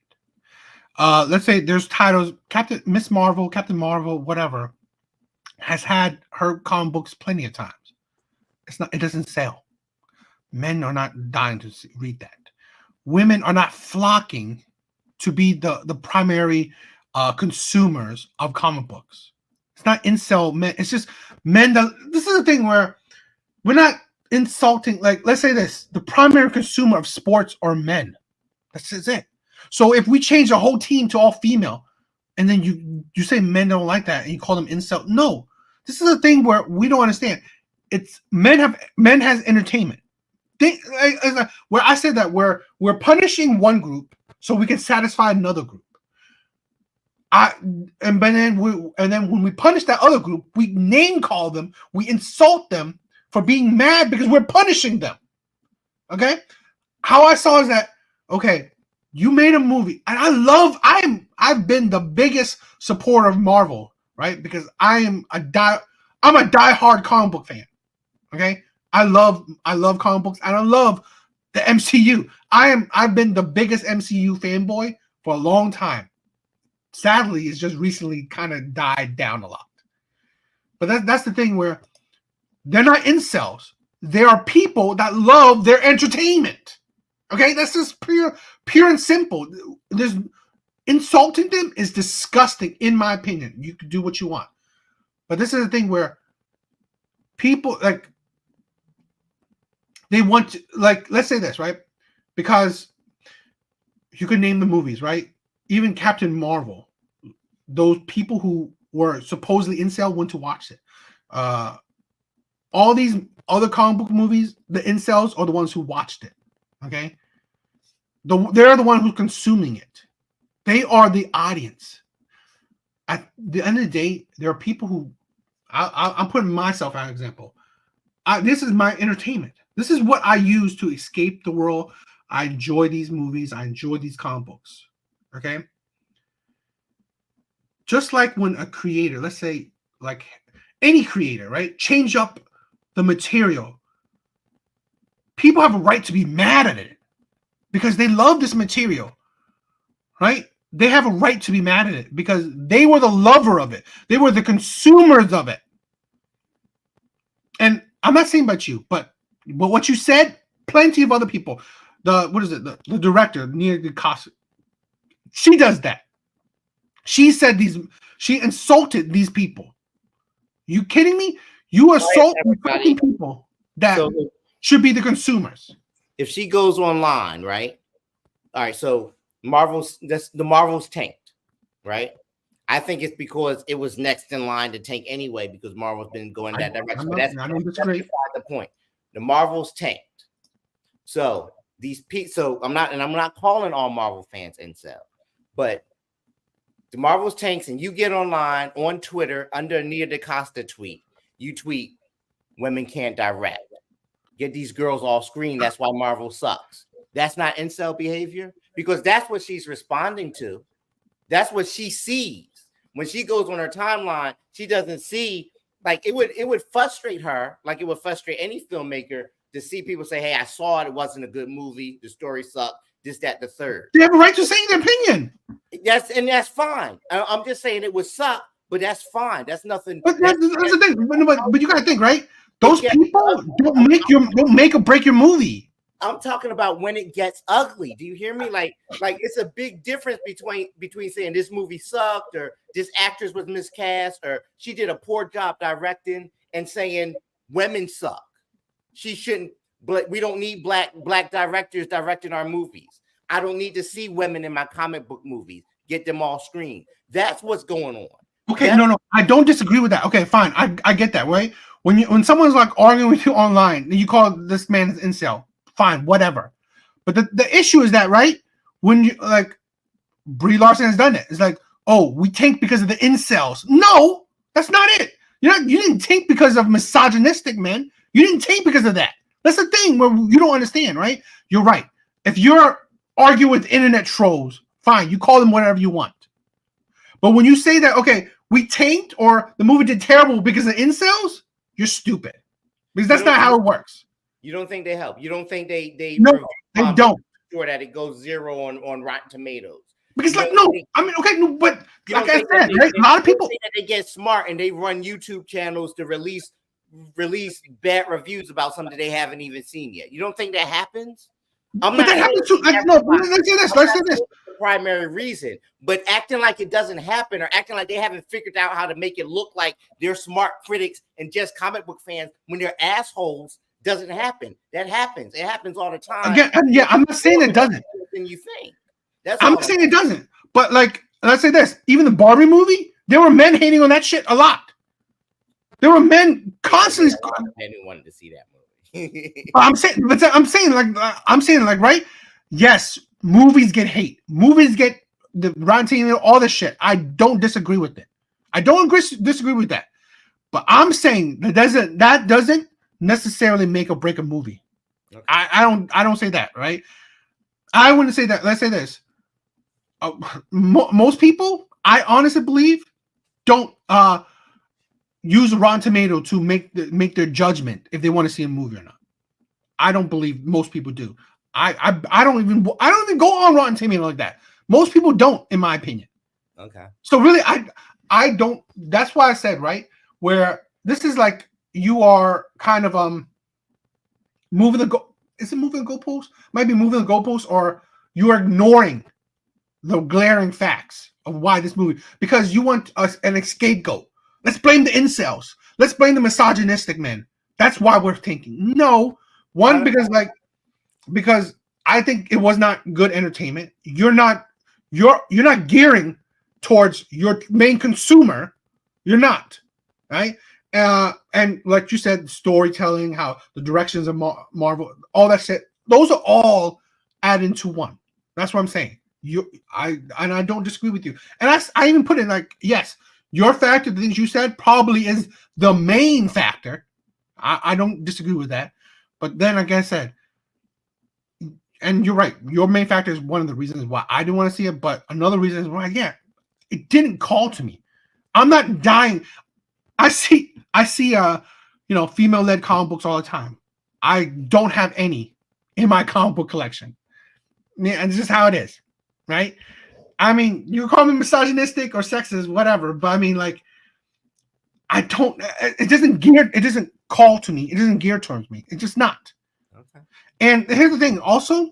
S1: Let's say there's titles, Miss Marvel, Captain Marvel, whatever, has had her comic books plenty of times. It doesn't sell. Men are not dying to read that. Women are not flocking to be the primary consumers of comic books. It's not incel men. It's just men that. This is the thing where we're not insulting. Like, let's say this: the primary consumer of sports are men. That's just it. So if we change the whole team to all female, and then you say men don't like that, and you call them incel, no. This is a thing where we don't understand. It's men has entertainment. Where I said that we're punishing one group so we can satisfy another group. And then when we punish that other group, we name call them, we insult them for being mad because we're punishing them. Okay? How I saw is that, okay, you made a movie, and I've been the biggest supporter of Marvel, right? Because I'm a diehard comic book fan. Okay? I love comic books, and I love the MCU. I've been the biggest MCU fanboy for a long time. Sadly, it's just recently kind of died down a lot. But that's the thing where they're not incels. They are people that love their entertainment. Okay, that's just pure and simple. There's insulting them is disgusting, in my opinion. You can do what you want, but this is the thing where people like they want to, like, let's say this, right? Because you can name the movies, right? Even Captain Marvel, those people who were supposedly incel went to watch it. All these other comic book movies, the incels are the ones who watched it. Okay, they're the one who's consuming it. They are the audience. At the end of the day, there are people who I'm putting myself as an example. This is my entertainment. This is what I use to escape the world. I enjoy these movies. I enjoy these comic books. Okay. Just like when a creator, let's say like any creator, right, change up the material, people have a right to be mad at it because they love this material, right? They have a right to be mad at it because they were the lover of it. They were the consumers of it. And I'm not saying about you, but what you said, plenty of other people. The director, Nia DaCosta, she does that. She said she insulted these people. You kidding me? You assault people that should be the consumers.
S2: If she goes online, right? All right, so the Marvel's tanked, right? I think it's because it was next in line to tank anyway because Marvel's been going that direction. But that's beside the point. The Marvel's tanked. So I'm not calling all Marvel fans incel, but the Marvel's tanks, and you get online on Twitter under a Nia DaCosta tweet. You tweet, "Women can't direct. Get these girls off screen. That's why Marvel sucks." That's not incel behavior because that's what she's responding to. That's what she sees when she goes on her timeline. She doesn't see, like, it would frustrate her, like it would frustrate any filmmaker to see people say, "Hey, I saw it. It wasn't a good movie. The story sucked. This, that, the third."
S1: They have a right to say their opinion.
S2: That's fine. I'm just saying it would suck, but that's fine. That's nothing.
S1: But that's the thing. But you got to think, right? Those people don't make or break your movie.
S2: I'm talking about when it gets ugly. Do you hear me? Like it's a big difference between saying this movie sucked or this actress was miscast or she did a poor job directing and saying women suck. She shouldn't. But we don't need black directors directing our movies. I don't need to see women in my comic book movies. Get them off screen. That's what's going on.
S1: Okay, no, I don't disagree with that. Okay, fine, I get that, right? When someone's like arguing with you online, and you call this man an incel, fine, whatever. But the issue is that, right? When you like Brie Larson has done it. It's like, oh, we tanked because of the incels. No, that's not it. You didn't tank because of misogynistic men. You didn't tank because of that. That's the thing where you don't understand, right? You're right. If you're arguing with internet trolls, fine, you call them whatever you want. But when you say that, okay, we tanked or the movie did terrible because of incels, you're stupid. Because that's not how it works.
S2: You don't think they help? You don't think they
S1: No, they don't.
S2: Sure that it goes 0 on Rotten Tomatoes.
S1: Because like no, I mean okay, no, but like I said, right? A lot of people
S2: think that they get smart and they run YouTube channels to release bad reviews about something they haven't even seen yet. You don't think that happens?
S1: But that happens too. Like, no, let's say this. Let's say this.
S2: The primary reason, but acting like it doesn't happen or acting like they haven't figured out how to make it look like they're smart critics and just comic book fans when they're assholes doesn't happen. That happens. It happens all the time.
S1: Again, yeah, I'm not saying it doesn't.
S2: Than you think.
S1: I'm not saying it doesn't. But like, let's say this. Even the Barbie movie, there were men hating on that shit a lot. There were men constantly.
S2: I didn't want to see that movie.
S1: I'm saying, right? Yes, movies get hate. Movies get the Rotten Tomato, all this shit. I don't disagree with it. I don't disagree with that. But I'm saying that doesn't necessarily make or break a movie. Okay. I don't say that, right? I wouldn't say that. Let's say this. Most people, I honestly believe, don't use Rotten Tomato to make their judgment if they want to see a movie or not. I don't believe most people do. I don't even go on Rotten Tomato like that. Most people don't, in my opinion.
S2: Okay.
S1: So really, I don't. That's why I said, right, where this is like you are kind of moving the go. Is it moving the goalpost? Might be moving the goalpost, or you are ignoring the glaring facts of why this movie, because you want an scapegoat. Let's blame the incels. Let's blame the misogynistic men. That's why we're thinking. No, because I think it was not good entertainment. You're not gearing towards your main consumer. You're not, right? And like you said, storytelling, how the directions of Marvel, all that shit, those are all added into one. That's what I'm saying. I don't disagree with you. And I even put in like, yes, your factor, the things you said, probably is the main factor. I don't disagree with that. But then, like I said, and you're right, your main factor is one of the reasons why I didn't want to see it. But another reason is why, yeah, it didn't call to me. I'm not dying. I see female-led comic books all the time. I don't have any in my comic book collection. And it's just how it is, right? I mean, you call me misogynistic or sexist, whatever, but I mean, like, it doesn't call to me. It doesn't gear towards me. It's just not. Okay. And here's the thing, also,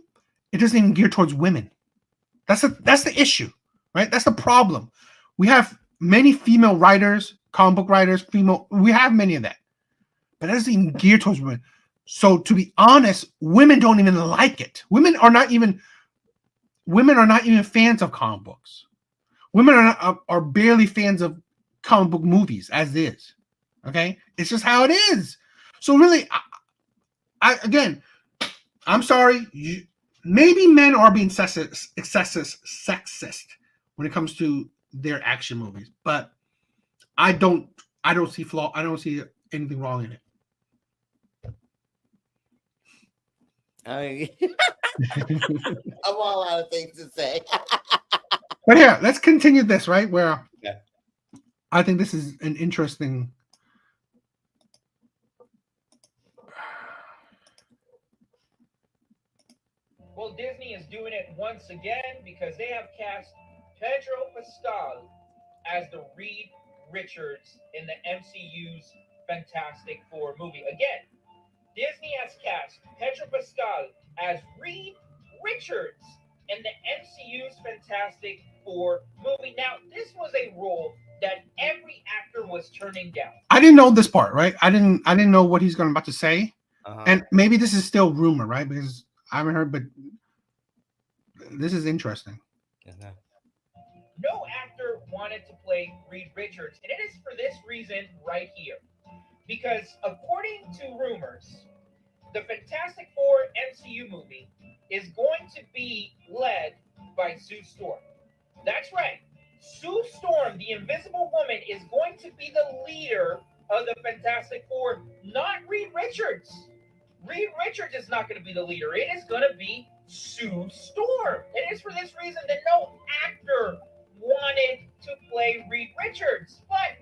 S1: it doesn't even gear towards women. That's the issue, right? That's the problem. We have many female writers, comic book writers, we have many of that. But it doesn't even gear towards women. So to be honest, women don't even like it. Women are not even fans of comic books. Women are barely fans of comic book movies as is. Okay? It's just how it is. So really, I'm sorry. Maybe men are being sexist when it comes to their action movies, but I don't see flaw. I don't see anything wrong in it.
S2: I'm all out of things to say.
S1: But here, let's continue this, right? Where I think this is an interesting.
S5: Well, Disney is doing it once again because they have cast Pedro Pascal as the Reed Richards in the MCU's Fantastic Four movie. Again, Disney has cast Pedro Pascal as Reed Richards in the MCU's Fantastic Four movie. Now, this was a role that every actor was turning down.
S1: I didn't know this part, right? I didn't know what he's about to say. And maybe this is still rumor, right? Because I haven't heard, but this is interesting.
S5: No actor wanted to play Reed Richards, and it is for this reason right here. Because according to rumors, the Fantastic Four MCU movie is going to be led by Sue Storm. That's right.
S7: Sue Storm, the Invisible Woman, is going to be the leader of the Fantastic Four, not Reed Richards. Reed Richards is not going to be the leader. It is going to be Sue Storm. It is for this reason that no actor wanted to play Reed Richards. But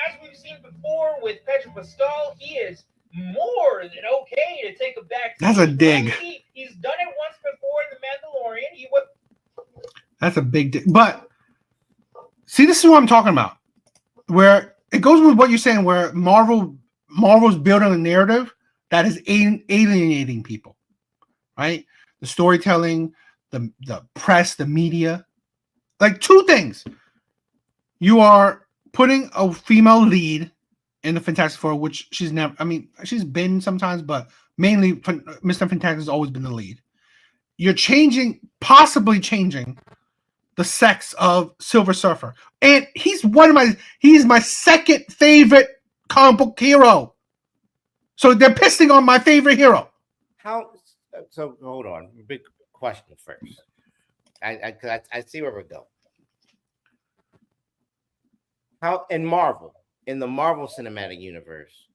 S7: as we've seen before with Pedro Pascal, he is more than okay to take a back.
S1: That's a dig.
S7: He's done it once before in The Mandalorian. He would.
S1: That's a big dig. But see, this is what I'm talking about. Where it goes with what you're saying, where Marvel's building a narrative that is alienating people, right? The storytelling, the press, the media. Like two things. You are putting a female lead in the Fantastic Four, which she's never, I mean, she's been sometimes, but mainly Mr. Fantastic has always been the lead. You're possibly changing the sex of Silver Surfer. And he's my second favorite comic book hero. So they're pissing on my favorite hero.
S2: So hold on, big question first. I see where we're going. How in the Marvel Cinematic Universe,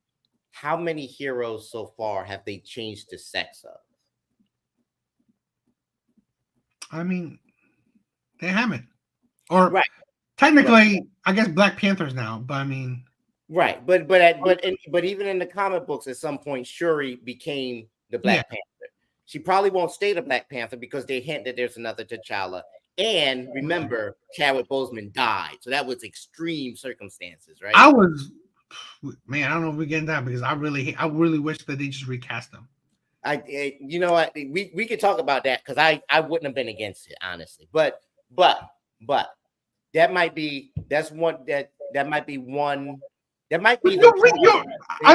S2: how many heroes so far have they changed the sex of?
S1: I mean, they haven't. Or
S2: right.
S1: Technically,
S2: right.
S1: I guess Black Panther's now, but I mean,
S2: right. But even in the comic books, at some point, Shuri became the Black Panther. She probably won't stay the Black Panther because they hint that there's another T'Challa. And remember, Chadwick Boseman died, so that was extreme circumstances, right?
S1: I don't know if we get into that because I really wish that they just recast them.
S2: You know what? We could talk about that because I wouldn't have been against it, honestly. But that might be one. I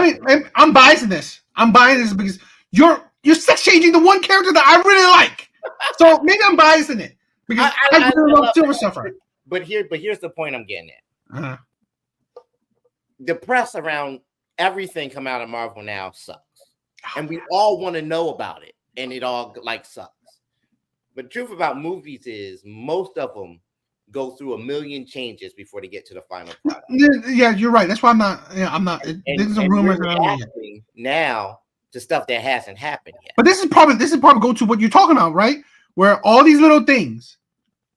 S2: mean,
S1: I'm biased in this. I'm biased because you're sex changing the one character that I really like. So maybe I'm biased in it. Because I really love Silver Surfer.
S2: But here's the point I'm getting at.
S1: Uh-huh.
S2: The press around everything come out of Marvel now sucks. And we all want to know about it. And it all sucks. But the truth about movies is most of them go through a million changes before they get to the final product.
S1: Yeah, you're right. That's why I'm not. There's some rumors
S2: now to stuff that hasn't happened yet.
S1: But this is probably go to what you're talking about, right? Where all these little things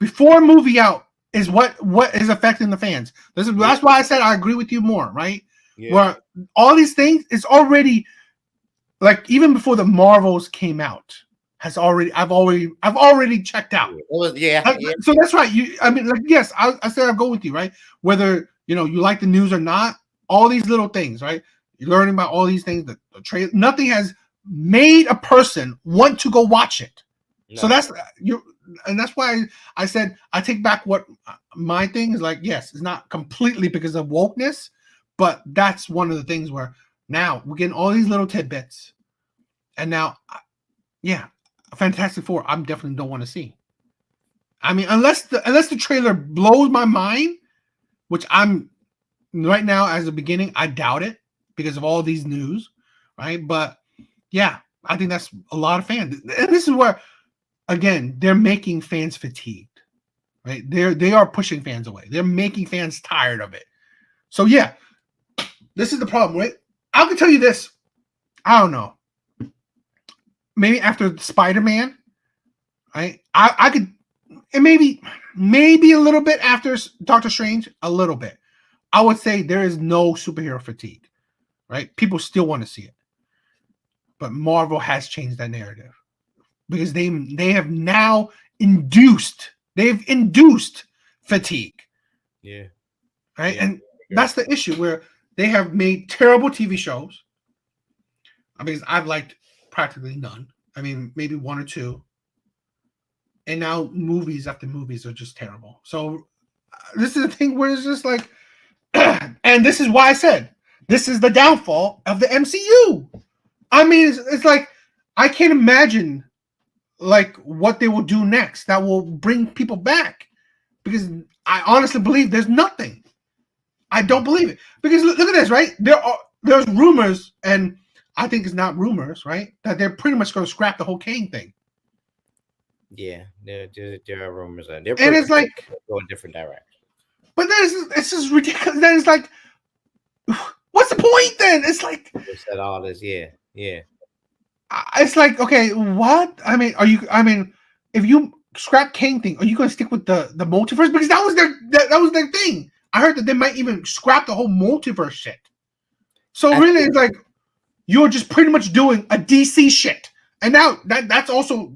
S1: before a movie out is what is affecting the fans. That's why I said I agree with you more, right? Yeah. Where all these things is already even before the Marvels came out I've already checked out. So that's right. Yes, I said I'll go with you, right? Whether you like the news or not, all these little things, right? You're learning about all these things. The trailer, nothing has made a person want to go watch it. No. So that's why I said I take back what my thing is like. Yes, it's not completely because of wokeness, but that's one of the things where now we're getting all these little tidbits, and now, Fantastic Four, I definitely don't want to see. I mean, unless the trailer blows my mind, which I'm right now as a beginning, I doubt it because of all these news, right? But yeah, I think that's a lot of fans, and this is where. Again, they're making fans fatigued, right? They are pushing fans away. They're making fans tired of it. So yeah, this is the problem, right? I can tell you this. I don't know. Maybe after Spider-Man, right? I could, and maybe a little bit after Doctor Strange, a little bit. I would say there is no superhero fatigue, right? People still want to see it, but Marvel has changed that narrative. Because they have now induced fatigue.
S2: Yeah.
S1: Right. Yeah. And that's the issue where they have made terrible TV shows. Because I've liked practically none. I mean, maybe one or two. And now movies after movies are just terrible. So this is the thing where it's just like, and this is why I said this is the downfall of the MCU. I mean, it's like I can't imagine what they will do next that will bring people back, because I honestly believe there's nothing. I don't believe it, because look at this, right? There's rumors, and I think it's not rumors, right? That they're pretty much going to scrap the whole Kang thing.
S2: Yeah, there are rumors, and
S1: it's like
S2: go in different directions.
S1: But then it's just ridiculous. Then it's like, what's the point? Then it's like,
S2: They said all this, yeah.
S1: it's like, okay, what? I mean, if you scrap Kang thing, are you gonna stick with the multiverse? Because that was their thing. I heard that they might even scrap the whole multiverse shit. So really, it's like you're just pretty much doing a DC shit, and now that's also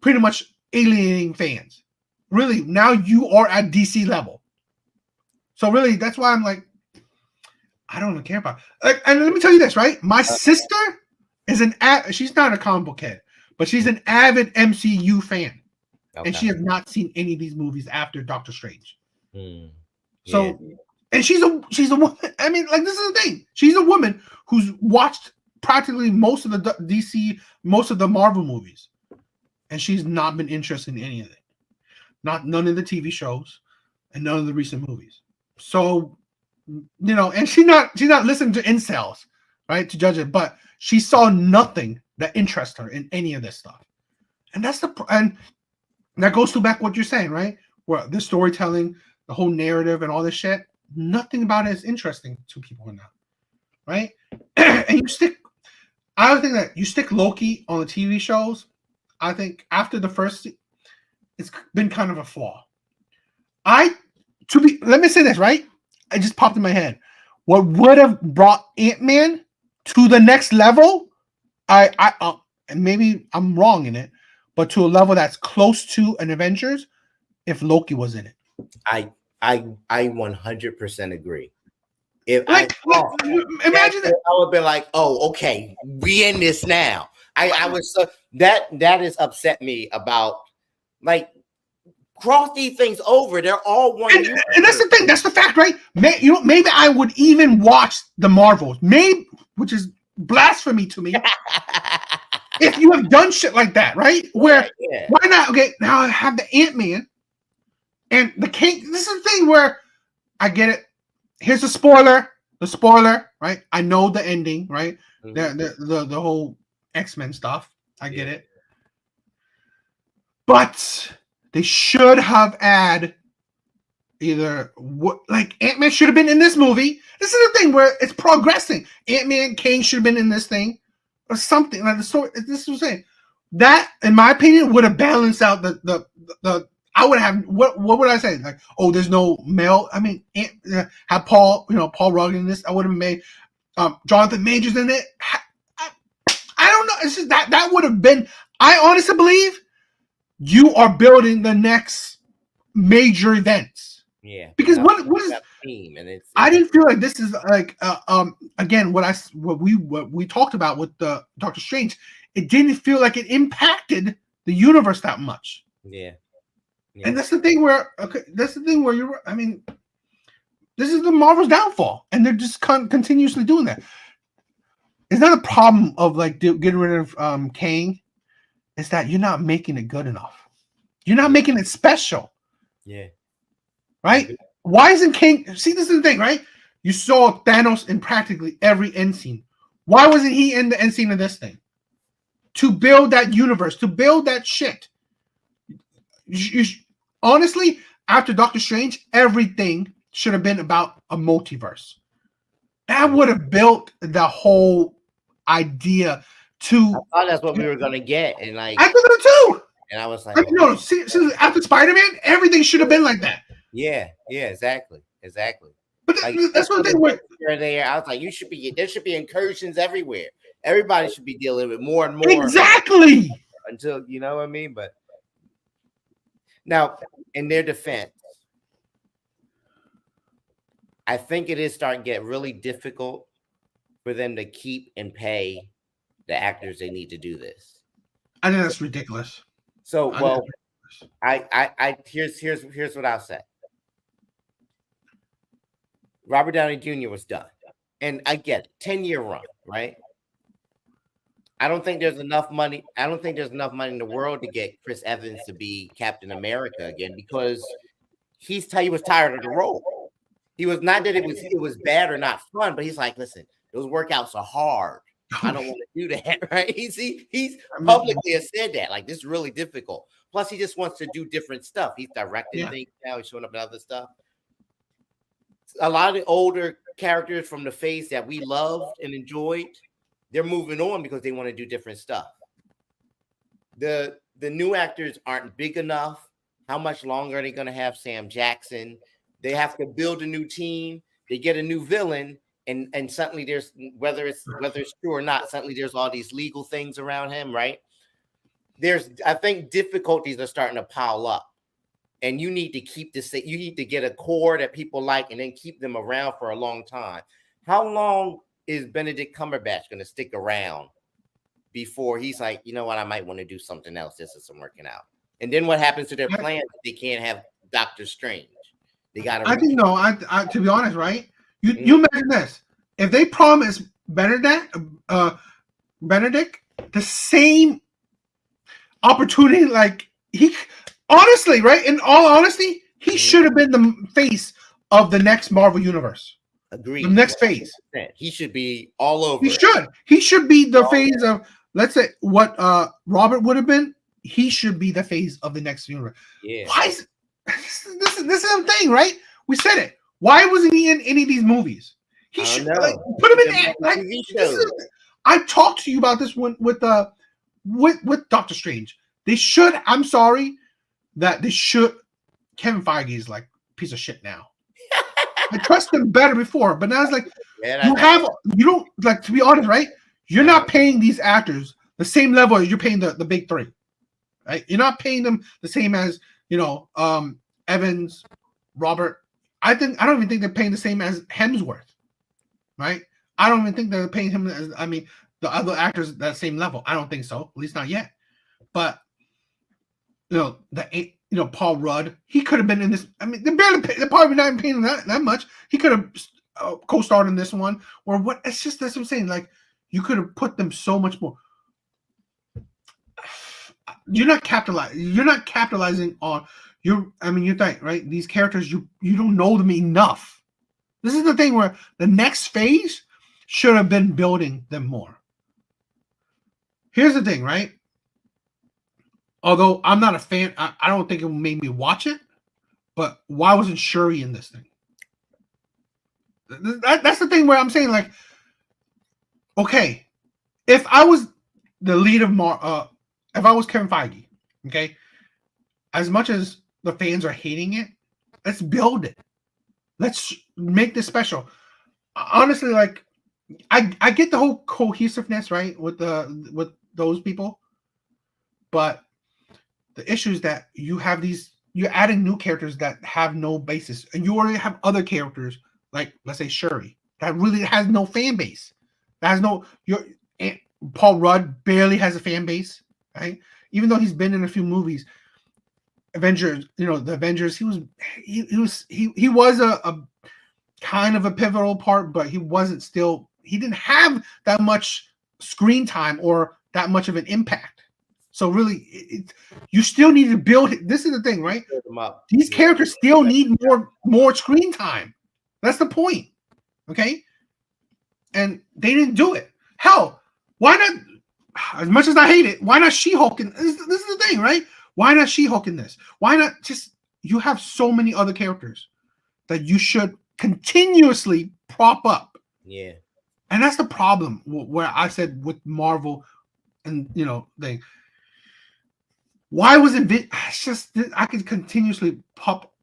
S1: pretty much alienating fans. Really, now you are at DC level. So really, that's why I'm like, I don't even care about. Like, and let me tell you this, right? My sister is she's not a comic book kid, but she's an avid MCU fan, and she has not seen any of these movies after Doctor Strange. So, and she's a woman. I mean, like, this is the thing. She's a woman who's watched practically most of the DC, most of the Marvel movies, and she's not been interested in any of it. None of the TV shows, and none of the recent movies. So, and she's not listening to incels, right, to judge it, but she saw nothing that interests her in any of this stuff, and and that goes to back what you're saying, right? Where the storytelling, the whole narrative, and all this shit, nothing about it is interesting to people now, right? And I would think that you stick Loki on the TV shows. I think after the first, it's been kind of a flaw. Let me say this, right? It just popped in my head. What would have brought Ant-Man to the next level? And maybe I'm wrong in it, but to a level that's close to an Avengers, if Loki was in it.
S2: I 100% agree. If
S1: imagine that,
S2: I would be like, oh, okay, we in this now. I was that has upset me about, like, cross these things over. They're all one.
S1: And that's the thing. That's the fact, right? Maybe I would even watch the Marvels, which is blasphemy to me. If you have done shit like that, right? Where why not? Okay, now I have the Ant-Man and the King. This is the thing where I get it. Here's the spoiler. The spoiler, right? I know the ending, right? The whole X-Men stuff. I get it. But they should have added like Ant-Man should have been in this movie. This is the thing where it's progressing. Ant-Man, Kang should have been in this thing or something like the story. This was saying that, in my opinion, would have balanced out the. I would have what would I say? Like, oh, there's no male. I mean, have Paul Rudd in this. I would have made Jonathan Majors in it. I don't know. It's just that would have been. I honestly believe you are building the next major events.
S2: Yeah.
S1: Because what is
S2: theme, and
S1: I didn't feel like this is like again what we talked about with the Doctor Strange. It didn't feel like it impacted the universe that much.
S2: Yeah.
S1: And that's the thing where you're. I mean, this is the Marvel's downfall, and they're just continuously doing that. It's not a problem of like getting rid of Kang. It's that you're not making it good enough. You're not making it special.
S2: Yeah.
S1: Right? Why isn't Kang? See, this is the thing, right? You saw Thanos in practically every end scene. Why wasn't he in the end scene of this thing? To build that universe, to build that shit. Honestly, after Doctor Strange, everything should have been about a multiverse. That would have built the whole idea to.
S2: I thought that's what we were gonna get, and like
S1: I thought that too.
S2: And I was like,
S1: no, see, after Spider-Man, everything should have been like that.
S2: Yeah, exactly.
S1: But
S2: Like,
S1: that's what they were
S2: there. I was like, there should be incursions everywhere. Everybody should be dealing with more and more.
S1: Exactly.
S2: Until, you know what I mean? But now, in their defense, I think it is starting to get really difficult for them to keep and pay the actors they need to do this.
S1: I think that's ridiculous.
S2: So, well, here's what I'll say. Robert Downey Jr. was done, and I get it, 10-year run, right? I don't think there's enough money. I don't think there's enough money in the world to get Chris Evans to be Captain America again, because he was tired of the role. He was not that it was bad or not fun, but he's like, listen, those workouts are hard. I don't want to do that, right? He's
S1: I mean,
S2: publicly has said that. Like, this is really difficult. Plus, he just wants to do different stuff. He's directing
S1: Yeah.
S2: things now. He's showing up in other stuff. A lot of the older characters from the phase that we loved and enjoyed, they're moving on because they want to do different stuff. The new actors aren't big enough. How much longer are they going to have Sam Jackson? They have to build a new team. They get a new villain, and suddenly there's whether it's true or not, suddenly there's all these legal things around him, right? I think difficulties are starting to pile up. And you need to keep this. You need to get a core that people like, and then keep them around for a long time. How long is Benedict Cumberbatch going to stick around before he's like, you know what, I might want to do something else? This isn't working out. And then what happens to their plans? They can't have Doctor Strange. They got to.
S1: I think no. I to be honest, right? You imagine this: if they promise Benedict the same opportunity, like he. Honestly, right? In all honesty, he should have been the face of the next Marvel universe.
S2: Agreed.
S1: The next phase.
S2: He should be all over.
S1: He should. He should be the phase of, let's say, what Robert would have been. He should be the phase of the next universe.
S2: Yeah.
S1: Why is this is the thing, right? We said it. Why wasn't he in any of these movies? He should put him in there. Like, I talked to you about this one with Doctor Strange. They should. I'm sorry. That they should. Kevin Feige is like a piece of shit now. I trust him better before, but now it's like you don't like, to be honest, right? You're not paying these actors the same level as you're paying the big three, right? You're not paying them the same as Evans, Robert. I don't even think they're paying the same as Hemsworth, right? I don't even think they're paying him as the other actors at that same level. I don't think so, at least not yet. But Paul Rudd, he could have been in this. I mean, they're probably not even paying him that much. He could have co-starred in this one, or what? It's just that's what I'm saying. Like, you could have put them so much more. You're not capitalizing on you think, right? These characters, you don't know them enough. This is the thing where the next phase should have been building them more. Here's the thing, right? Although I'm not a fan, I don't think it made me watch it. But why wasn't Shuri in this thing? That's the thing where I'm saying, like, okay, if I was the lead of if I was Kevin Feige, okay, as much as the fans are hating it, let's build it. Let's make this special. Honestly, like, I get the whole cohesiveness, right, with those people, but the issue is that you're adding new characters that have no basis, and you already have other characters like, let's say, Shuri, that really has no fan base. That has Paul Rudd barely has a fan base, right? Even though he's been in a few movies, Avengers, the Avengers, he was a kind of a pivotal part, but he didn't have that much screen time or that much of an impact. So really, you still need to build it. This is the thing, right? These characters still need more screen time. That's the point, okay? And they didn't do it. Hell, why not? As much as I hate it, why not She-Hulk? This is the thing, right? Why not She-Hulk in this? Why not just? You have so many other characters that you should continuously prop up.
S2: Yeah,
S1: and that's the problem. Where I said with Marvel, and they. Why was it? It's just I could continuously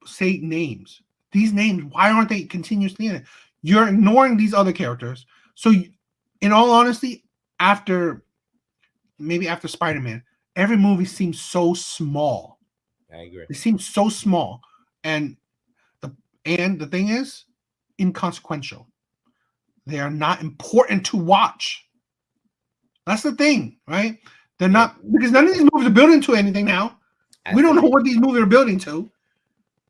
S1: say names. These names, why aren't they continuously in it? You're ignoring these other characters. So, in all honesty, after Spider-Man, every movie seems so small.
S2: I agree.
S1: It seems so small, and the thing is, inconsequential. They are not important to watch. That's the thing, right? They're not, because none of these movies are building to anything now. We don't know what these movies are building to.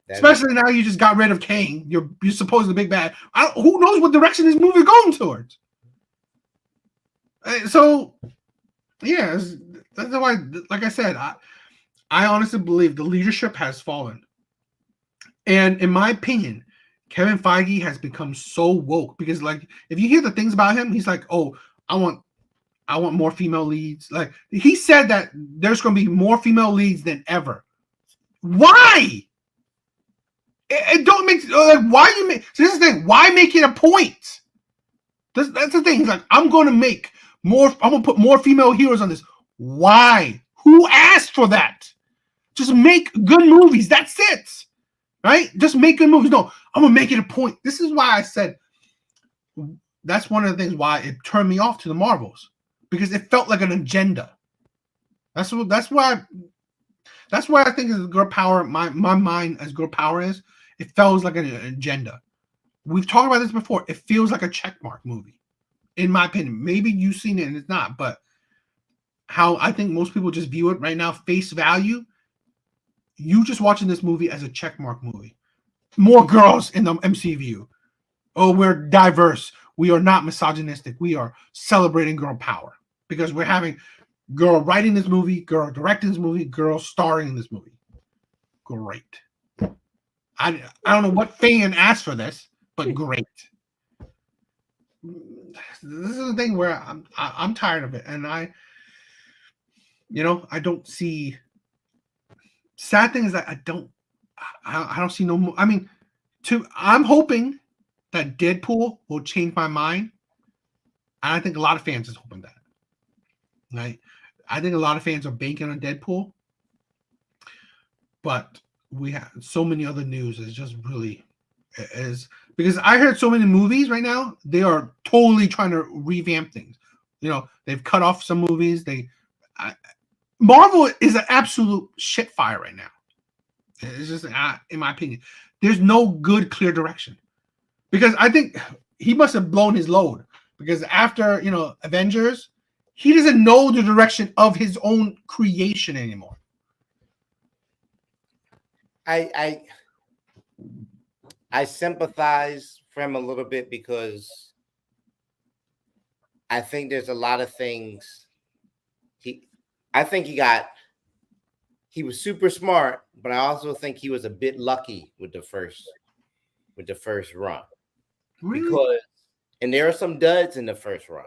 S1: Especially now you just got rid of Kang. You're supposed to be big bad. Who knows what direction this movie is going towards? So, yeah, that's why, like I said, I honestly believe the leadership has fallen. And in my opinion, Kevin Feige has become so woke because, like, if you hear the things about him, he's like, oh, I want I want more female leads. Like he said that there's going to be more female leads than ever. Why? It don't make like why you make. So this is the thing. Why make it a point? That's the thing. He's like, I'm going to make more. I'm going to put more female heroes on this. Why? Who asked for that? Just make good movies. That's it. Right? Just make good movies. No, I'm going to make it a point. This is why I said that's one of the things why it turned me off to the Marvels, because it felt like an agenda. That's why I think as girl power, my mind as girl power is, it feels like an agenda. We've talked about this before. It feels like a checkmark movie, in my opinion. Maybe you've seen it and it's not, but how I think most people just view it right now, face value, you just watching this movie as a checkmark movie. More girls in the MCU. Oh, we're diverse. We are not misogynistic. We are celebrating girl power because we're having girl writing this movie, girl directing this movie, girl starring in this movie. Great. I don't know what fan asked for this, but great. This is the thing where I'm tired of it, and I don't see. Sad thing is that I don't see no more. I mean, I'm hoping that Deadpool will change my mind, and I think a lot of fans is hoping that. Right? I think a lot of fans are banking on Deadpool, but we have so many other news is just really is because I heard so many movies right now, they are totally trying to revamp things. They've cut off some movies. Marvel is an absolute shit fire right now. It's just, in my opinion, there's no good, clear direction. Because I think he must have blown his load. Because after, Avengers, he doesn't know the direction of his own creation anymore.
S2: I sympathize for him a little bit because I think there's a lot of things he was super smart, but I also think he was a bit lucky with the first run.
S1: Really?
S2: And there are some duds in the first run.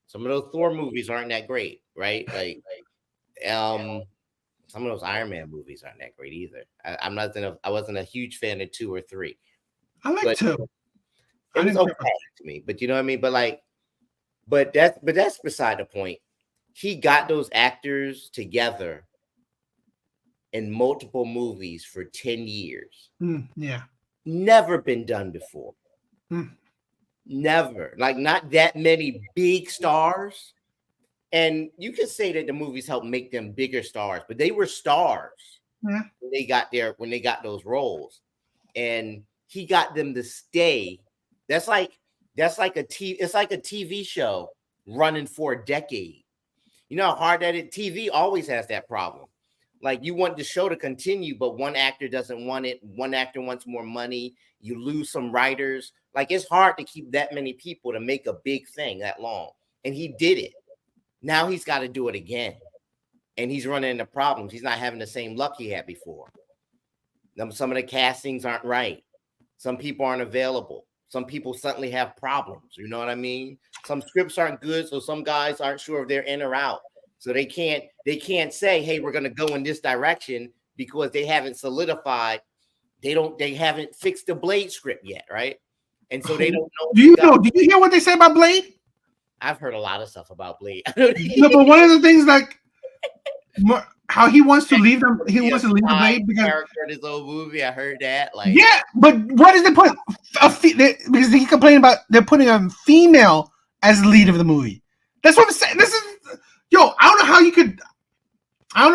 S2: Some of those Thor movies aren't that great, right? Like some of those Iron Man movies aren't that great either. I wasn't a huge fan of 2 or 3.
S1: I like 2.
S2: It was okay to me, but you know what I mean? But that's beside the point. He got those actors together in multiple movies for 10 years.
S1: Yeah.
S2: Never been done before. Never. Like, not that many big stars. And you could say that the movies helped make them bigger stars, but they were stars when they got those roles. And he got them to stay. It's like a TV show running for a decade. You know how hard that is? TV always has that problem. Like, you want the show to continue, but one actor doesn't want it. One actor wants more money. You lose some writers. Like, it's hard to keep that many people to make a big thing that long. And he did it. Now he's got to do it again. And he's running into problems. He's not having the same luck he had before. Some of the castings aren't right. Some people aren't available. Some people suddenly have problems. You know what I mean? Some scripts aren't good, so some guys aren't sure if they're in or out. So they can't say, hey, we're going to go in this direction because they haven't solidified. They haven't fixed the Blade script yet, right? And so they don't know.
S1: Did you hear what they say about Blade?
S2: I've heard a lot of stuff about Blade.
S1: No, but one of the things, like, how he wants to leave them, he wants to leave the Blade because
S2: character in his own movie. I heard that. Like,
S1: yeah, but what is the point? Because he complained about they're putting a female as the lead of the movie. That's what I'm saying. This is I don't know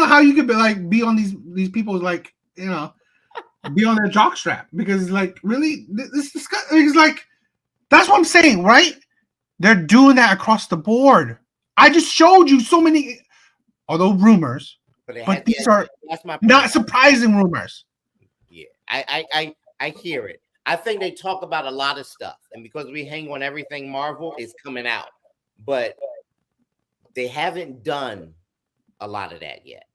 S1: how you could be on these people's, like, be on their jockstrap, because, like, really this is like, that's what I'm saying, right? They're doing that across the board. I just showed you so many, although rumors, but these are not surprising rumors.
S2: Yeah, I hear it. I think they talk about a lot of stuff, and because we hang on everything Marvel, it's coming out, but they haven't done a lot of that yet.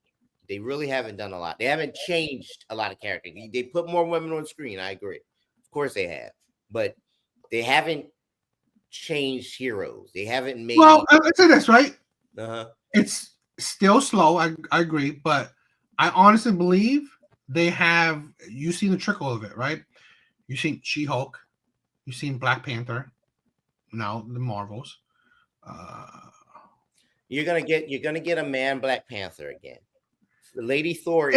S2: They really haven't done a lot. They haven't changed a lot of characters. They put more women on screen. I agree. Of course they have, but they haven't changed heroes. They haven't made.
S1: Well, I'll say this, right? It's still slow. I agree, but I honestly believe they have. You've seen the trickle of it, right? You've seen She-Hulk. You've seen Black Panther. Now the Marvels.
S2: You're gonna get a man Black Panther again. The Lady Thor.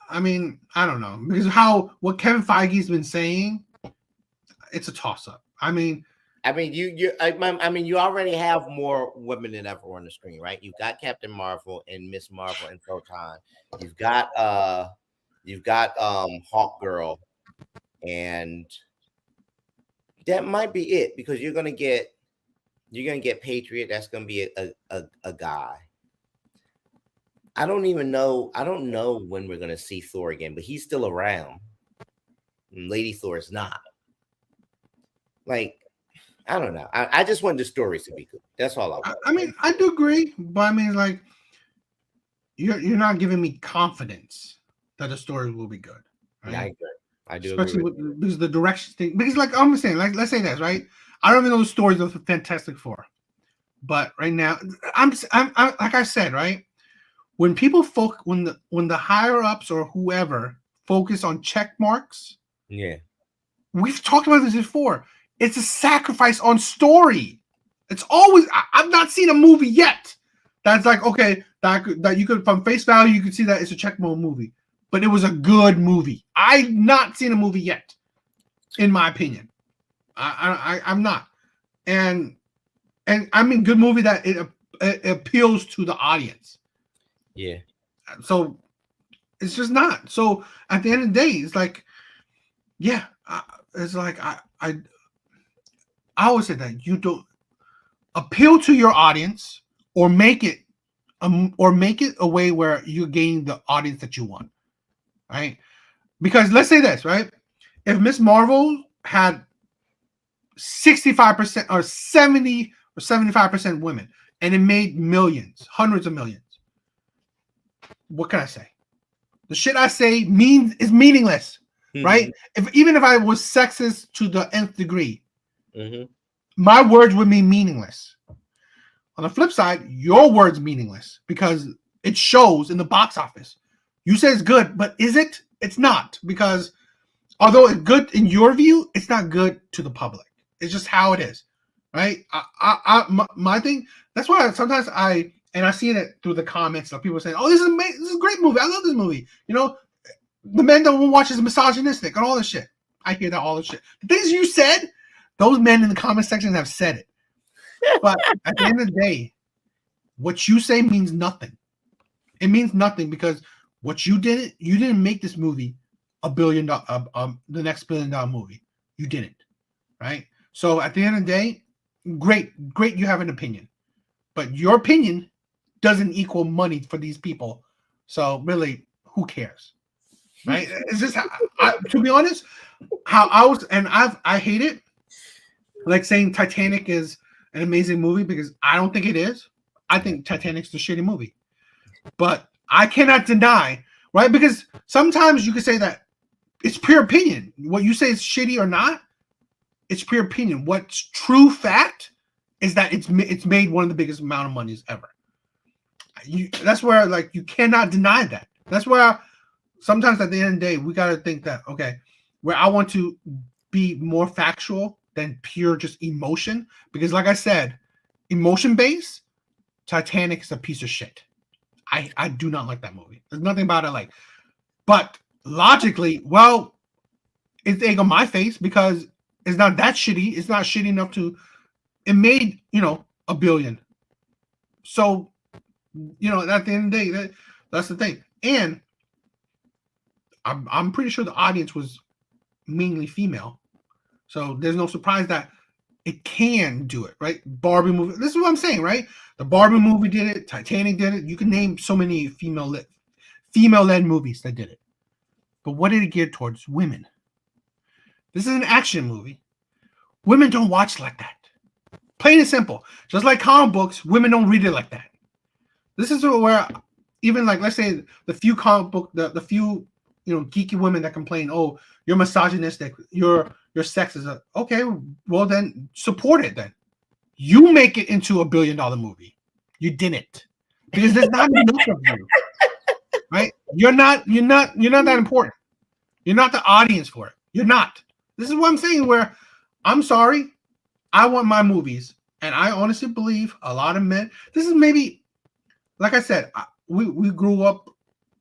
S1: I mean, I don't know, because what Kevin Feige's been saying, it's a toss up. I mean,
S2: you already have more women than ever on the screen, right? You've got Captain Marvel and Miss Marvel and Photon. You've got Hawk Girl, and that might be it, because you're gonna get Patriot. That's gonna be a guy. I don't know when we're gonna see Thor again, but he's still around. And Lady Thor is not. Like, I don't know. I just want the stories to be good. That's all I want.
S1: I mean, I do agree, but I mean, like, you're not giving me confidence that the story will be good. Right?
S2: I do
S1: Especially
S2: agree
S1: because the direction thing. Because, like I'm saying, like, let's say this, right? I don't even know the stories of the Fantastic Four, but right now, I'm like I said, right? When people when the higher ups or whoever focus on check marks,
S2: yeah,
S1: we've talked about this before. It's a sacrifice on story. It's always. I've not seen a movie yet that's like, okay, that you could, from face value, you could see that it's a check mark movie, but it was a good movie. I've not seen a movie yet, in my opinion. I'm not, and I mean, good movie that it appeals to the audience.
S2: Yeah.
S1: So it's just not. So at the end of the day, it's like, yeah, it's like I always say that you don't appeal to your audience, or make it a way where you're gaining the audience that you want, right? Because let's say this, right? If Miss Marvel had 65% or 70 or 75% women, and it made millions, hundreds of millions, what can I say? The shit I say is meaningless, right? Even if I was sexist to the nth degree, my words would be meaningless. On the flip side, your words meaningless, because it shows in the box office. You say it's good, but is it? It's not, because although it's good in your view, it's not good to the public. It's just how it is, right? My thing. That's why sometimes I see it through the comments of people saying, "Oh, this is amazing. This is a great movie. I love this movie." You know, the men that will watch is misogynistic and all this shit. I hear that all this shit. The things you said, those men in the comment section have said it. But at the end of the day, what you say means nothing. It means nothing, because what you didn't make this movie $1 billion, the next $1 billion movie. You didn't, right? So at the end of the day, great, you have an opinion, but your opinion doesn't equal money for these people. So really, who cares, right? It's just, to be honest, how I hate it, like saying Titanic is an amazing movie, because I don't think it is. I think Titanic's a shitty movie, but I cannot deny, right? Because sometimes you could say that it's pure opinion. What you say is shitty or not, it's pure opinion. What's true fact is that it's made one of the biggest amount of monies ever. That's where, like, you cannot deny that. That's where sometimes at the end of the day, we got to think that, okay, where I want to be more factual than pure just emotion, because like I said, emotion based, Titanic is a piece of shit. I do not like that movie. There's nothing about it like, but logically, well, it's egg on my face, because it's not that shitty. It's not shitty enough to, it made, $1 billion. So, at the end of the day, that's the thing. And I'm pretty sure the audience was mainly female. So there's no surprise that it can do it, right? Barbie movie. This is what I'm saying, right? The Barbie movie did it. Titanic did it. You can name so many female-led movies that did it. But what did it gear towards? Women. This is an action movie. Women don't watch like that. Plain and simple. Just like comic books, women don't read it like that. This is where, even like, let's say the few comic book, the few, geeky women that complain, oh, you're misogynistic, you're sexist. Okay, well then support it then. You make it into $1 billion movie. You didn't, because there's not enough of you, right? You're not that important. You're not the audience for it. You're not. This is what I'm saying. Where I'm sorry, I want my movies, and I honestly believe a lot of men. This is maybe, like I said, we grew up.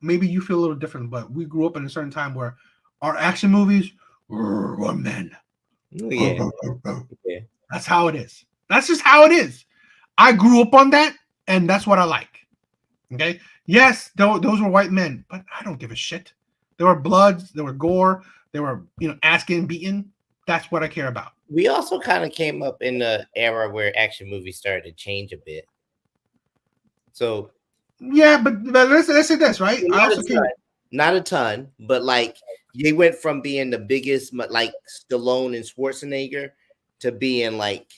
S1: Maybe you feel a little different, but we grew up in a certain time where our action movies were men.
S2: Oh, yeah. Yeah.
S1: That's how it is. That's just how it is. I grew up on that, and that's what I like. Okay. Yes, those were white men, but I don't give a shit. There were bloods, there were gore, there were ass getting beaten. That's what I care about.
S2: We also kind of came up in the era where action movies started to change a bit. So
S1: yeah, but let's say this, right?
S2: Not a ton, but like they went from being the biggest, like Stallone and Schwarzenegger, to being like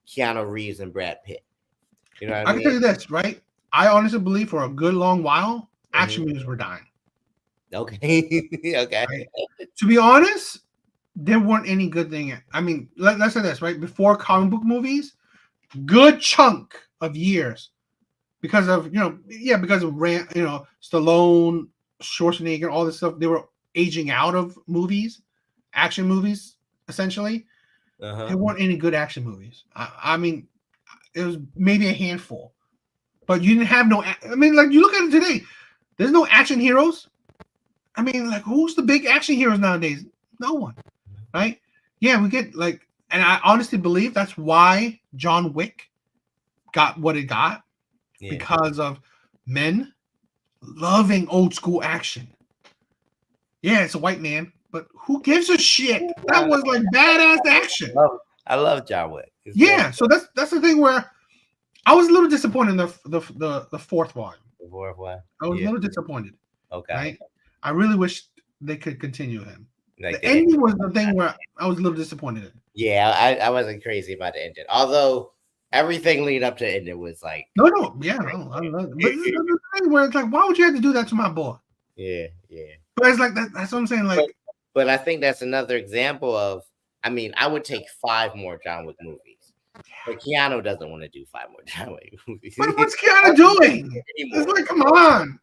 S2: Keanu Reeves and Brad Pitt. You know what I mean?
S1: can tell you this, right? I honestly believe for a good long while, action movies were dying.
S2: Okay. Okay.
S1: Right? To be honest, there weren't any good thing. I mean, let's say this, right? Before comic book movies, good chunk of years, because of because of Stallone, Schwarzenegger, all this stuff, they were aging out of movies, action movies, essentially. There weren't any good action movies. I mean, it was maybe a handful, but you didn't have no. I mean, like you look at it today, there's no action heroes. I mean, like who's the big action heroes nowadays? No one, right? Yeah, we get like, and I honestly believe that's why John Wick got what it got, because of men loving old school action. Yeah, it's a white man, but who gives a shit? That was like badass action.
S2: I love John Wick.
S1: So that's the thing where I was a little disappointed in the fourth one.
S2: The fourth one.
S1: I was a little disappointed.
S2: Okay.
S1: Right? I really wish they could continue him.
S2: Like
S1: the ending was the thing where I was a little disappointed in.
S2: Yeah, I wasn't crazy about the ending. Although everything leading up to the ending was like
S1: I love it. But it's the thing where it's like, why would you have to do that to my boy?
S2: Yeah.
S1: But it's like that's what I'm saying. Like,
S2: but I think that's another example of. I mean, I would take 5 more John Wick movies, but Keanu doesn't want to do 5 more John Wick movies.
S1: But what's Keanu doing? It's like, come on.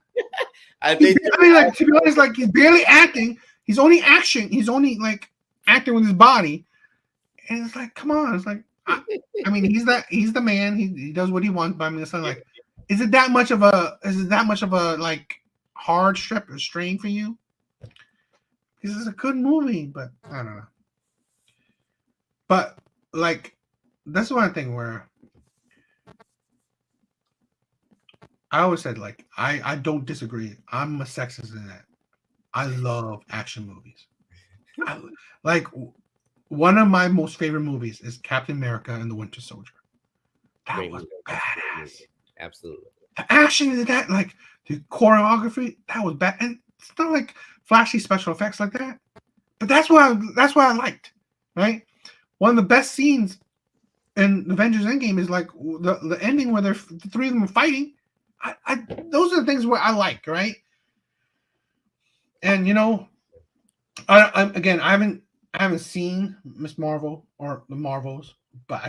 S1: I mean, like to be honest, like he's barely acting. He's only action. He's only like acting with his body, and it's like, come on. It's like, I mean, he's the man. He does what he wants. But I mean, it's not like, is it that much of a like hard strain for you? This is a good movie, but I don't know. But like, that's one thing where I always said, like, I don't disagree. I'm a sexist in that. I love action movies. Like, one of my most favorite movies is Captain America and the Winter Soldier. That was badass.
S2: Absolutely.
S1: The action in that, like the choreography, that was bad. And it's not like flashy special effects like that. But that's what I liked, right? One of the best scenes in Avengers Endgame is like the ending where the 3 of them are fighting. Those are the things where I like, right? And I haven't seen Miss Marvel or the Marvels, but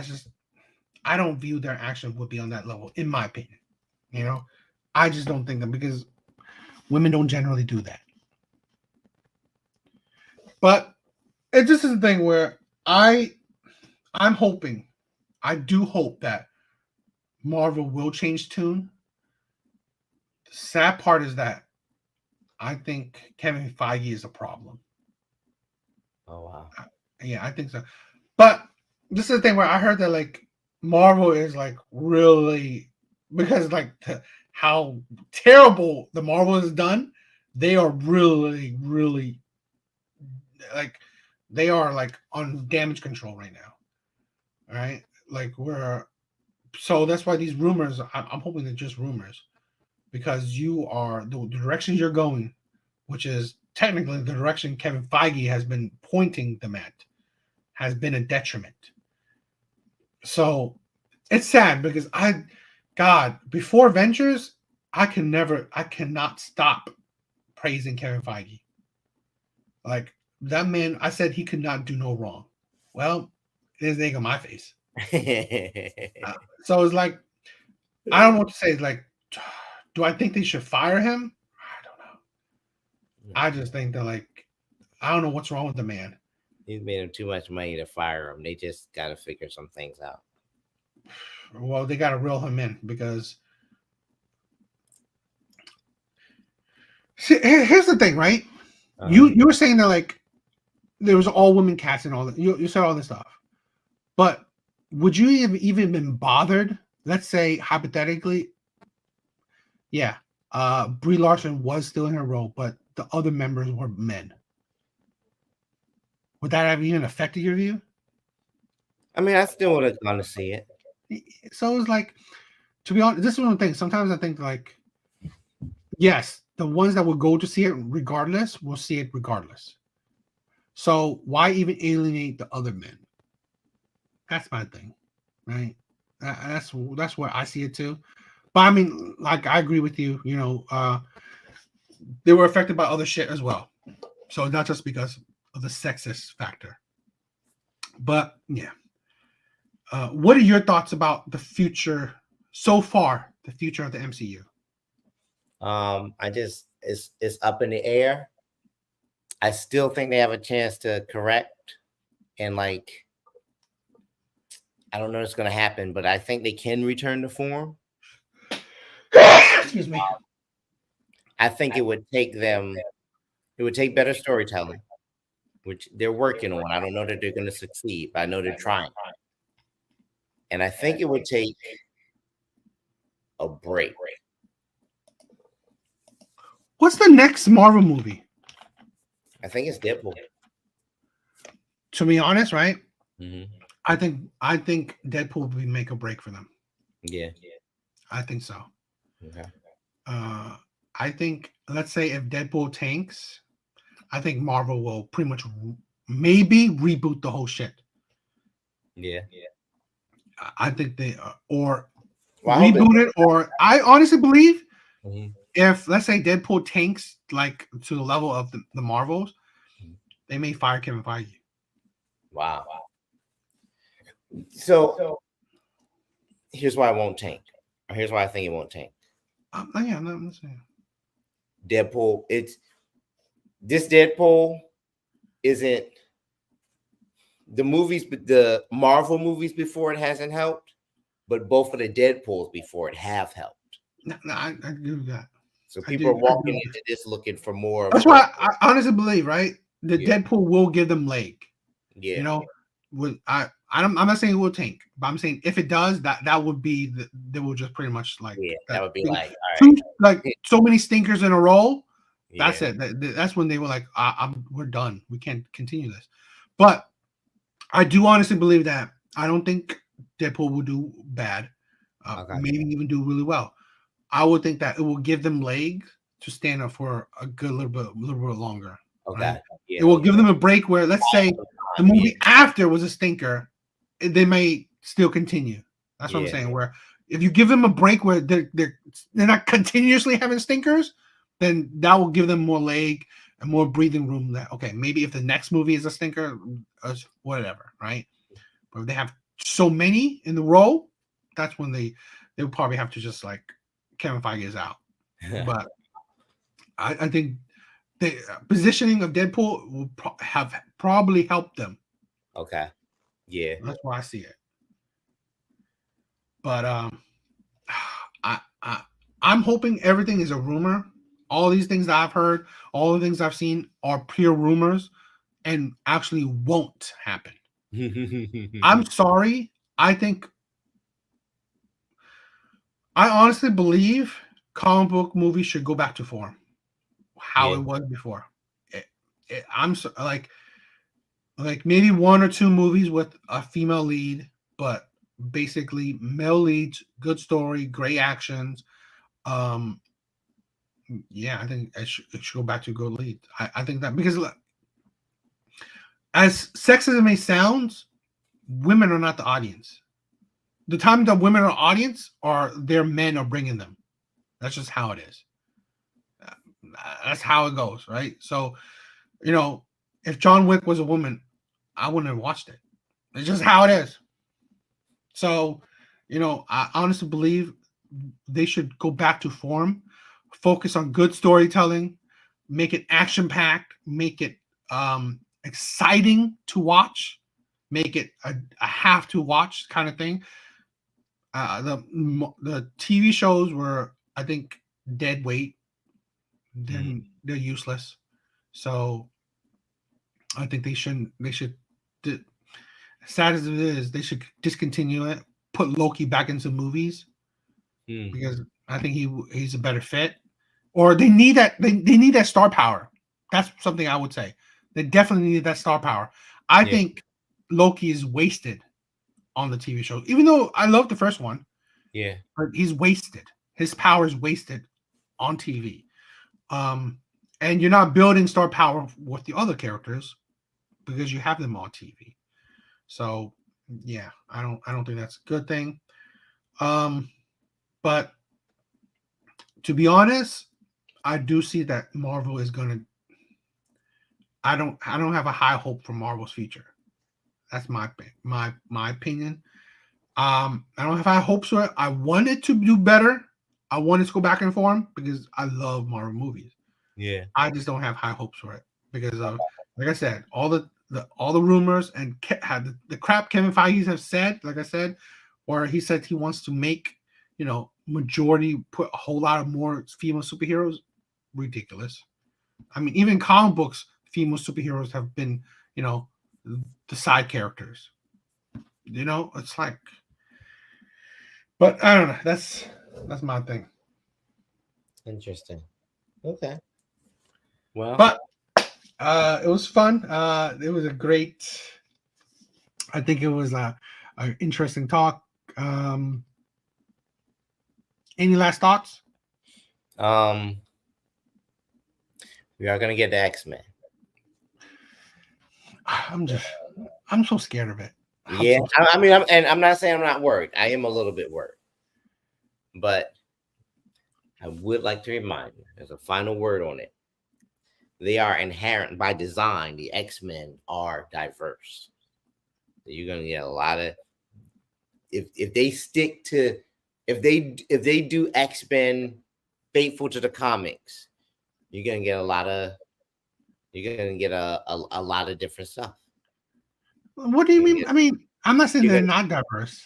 S1: I don't view their action would be on that level, in my opinion. I just don't think that, because women don't generally do that. But it just is a thing where I'm hoping, I do hope that Marvel will change tune. The sad part is that I think Kevin Feige is a problem.
S2: Oh wow.
S1: Yeah, I think so. But this is the thing where I heard that like Marvel is like really, because like how terrible the Marvel is done, they are really, really like they are like on damage control right now. All right, like so that's why these rumors. I'm hoping they're just rumors, because you are the direction you're going, which is technically the direction Kevin Feige has been pointing them at, has been a detriment. So it's sad because before Avengers, I cannot stop praising Kevin Feige. Like that man, I said he could not do no wrong. Well, there's an egg on my face. So it's like, I don't know what to say. It's like, do I think they should fire him? I don't know. I just think that, like, I don't know what's wrong with the man.
S2: He's made him too much money to fire him. They just got to figure some things out.
S1: Well, they got to reel him in because. See, here's the thing, right? You were saying that, like, there was all women cast and all that. You said all this stuff, but would you have even been bothered? Let's say hypothetically, yeah, Brie Larson was still in her role, but the other members were men. Would that have even affected your view?
S2: I mean, I still would have gone to see it.
S1: So it's like, to be honest, this is one of the things. Sometimes I think, like, yes, the ones that will go to see it regardless will see it regardless. So why even alienate the other men? That's my thing, right? That's where I see it too. But I mean, like, I agree with you. You know, they were affected by other shit as well. So not just because of the sexist factor. But yeah. What are your thoughts about the future so far? The future of the MCU?
S2: It's up in the air. I still think they have a chance to correct, and, like, I don't know what's going to happen, but I think they can return to form.
S1: Excuse me.
S2: I think it would take better storytelling, which they're working on. I don't know that they're going to succeed, but I know they're trying. And I think it would take a break.
S1: What's the next Marvel movie?
S2: I think it's Deadpool.
S1: To be honest, right?
S2: Mm-hmm.
S1: I think Deadpool will be make a break for them.
S2: Yeah.
S1: I think so.
S2: Okay.
S1: I think, let's say if Deadpool tanks, I think Marvel will pretty much maybe reboot the whole shit.
S2: Yeah.
S1: I think they or
S2: Well,
S1: reboot it, or I honestly believe
S2: mm-hmm.
S1: if, let's say, Deadpool tanks like to the level of the Marvels, they may fire Kevin Feige.
S2: Wow. So here's why it won't tank. Or here's why I think it won't tank.
S1: Yeah, I'm not saying.
S2: Deadpool, this Deadpool isn't the movies, but the Marvel movies before it hasn't helped, but both of the Deadpools before it have helped.
S1: No, I agree with that.
S2: So people are walking into this looking for more.
S1: That's why I honestly believe, right? The Deadpool will give them leg.
S2: Yeah.
S1: You know, I'm not saying it will tank, but I'm saying if it does, that would be they will just pretty much, like,
S2: that would be like, all right,
S1: like so many stinkers in a row.
S2: Yeah.
S1: That's it. That's when they were like, we're done. We can't continue this. But I do honestly believe that I don't think Deadpool will do bad. Maybe even do really well. I would think that it will give them legs to stand up for a good little bit longer.
S2: Okay.
S1: Right?
S2: Yeah.
S1: It will give them a break where, let's say, the movie after was a stinker, they may still continue. That's what I'm saying. Where if you give them a break where they're not continuously having stinkers, then that will give them more leg and more breathing room. That, okay, maybe if the next movie is a stinker, whatever, right? But if they have so many in the row, that's when they'll probably have to just, like, Kevin Feige is out. But I think the positioning of Deadpool will have probably helped them.
S2: Okay. Yeah.
S1: That's why I see it. But I'm hoping everything is a rumor. All these things that I've heard, all the things I've seen are pure rumors and actually won't happen. I'm sorry. I honestly believe comic book movies should go back to form, how it was before. I'm so, like maybe one or two movies with a female lead, but basically male leads, good story, great actions. Yeah, I think it should go back to good lead. I think that because as sexist as may sound, women are not the audience. The time that women are audience are their men are bringing them. That's just how it is. That's how it goes, right? So, you know, if John Wick was a woman, I wouldn't have watched it. It's just how it is. So, I honestly believe they should go back to form, focus on good storytelling, make it action packed, make it exciting to watch, make it a have to watch kind of thing. The TV shows were, I think, dead weight. They're useless. So I think they shouldn't. They should. Sad as it is, they should discontinue it. Put Loki back into movies because I think he's a better fit. Or they need that. They need that star power. That's something I would say. They definitely need that star power. I think Loki is wasted on the TV show, even though I love the first one.
S2: Yeah,
S1: But he's wasted. His power is wasted on TV. And you're not building star power with the other characters because you have them on TV. So yeah, I don't think that's a good thing. But to be honest, I do see that Marvel is gonna. I don't have a high hope for Marvel's future. That's my opinion. I don't have high hopes for it. I want it to do better. I want it to go back in form because I love Marvel movies.
S2: yeah.
S1: I just don't have high hopes for it because of, like I said, all the rumors and the crap Kevin Feige has said. Like I said, where he said he wants to make majority put a whole lot of more female superheroes. Ridiculous. I mean, even in comic books, female superheroes have been the side characters. It's like, but I don't know. That's my thing.
S2: Interesting. Okay. Well,
S1: But it was fun. It was a great. I think it was an interesting talk. Any last thoughts?
S2: we are gonna get the X-Men.
S1: I'm so scared of it.
S2: Yeah, I mean, I'm not saying I'm not worried. I am a little bit worried, but I would like to remind you, as a final word on it, they are inherent by design. The X-Men are diverse. You're gonna get a lot of if they stick to if they do X-Men faithful to the comics, you're gonna get a lot of different stuff.
S1: What do you mean? I mean, I'm not saying they're not diverse.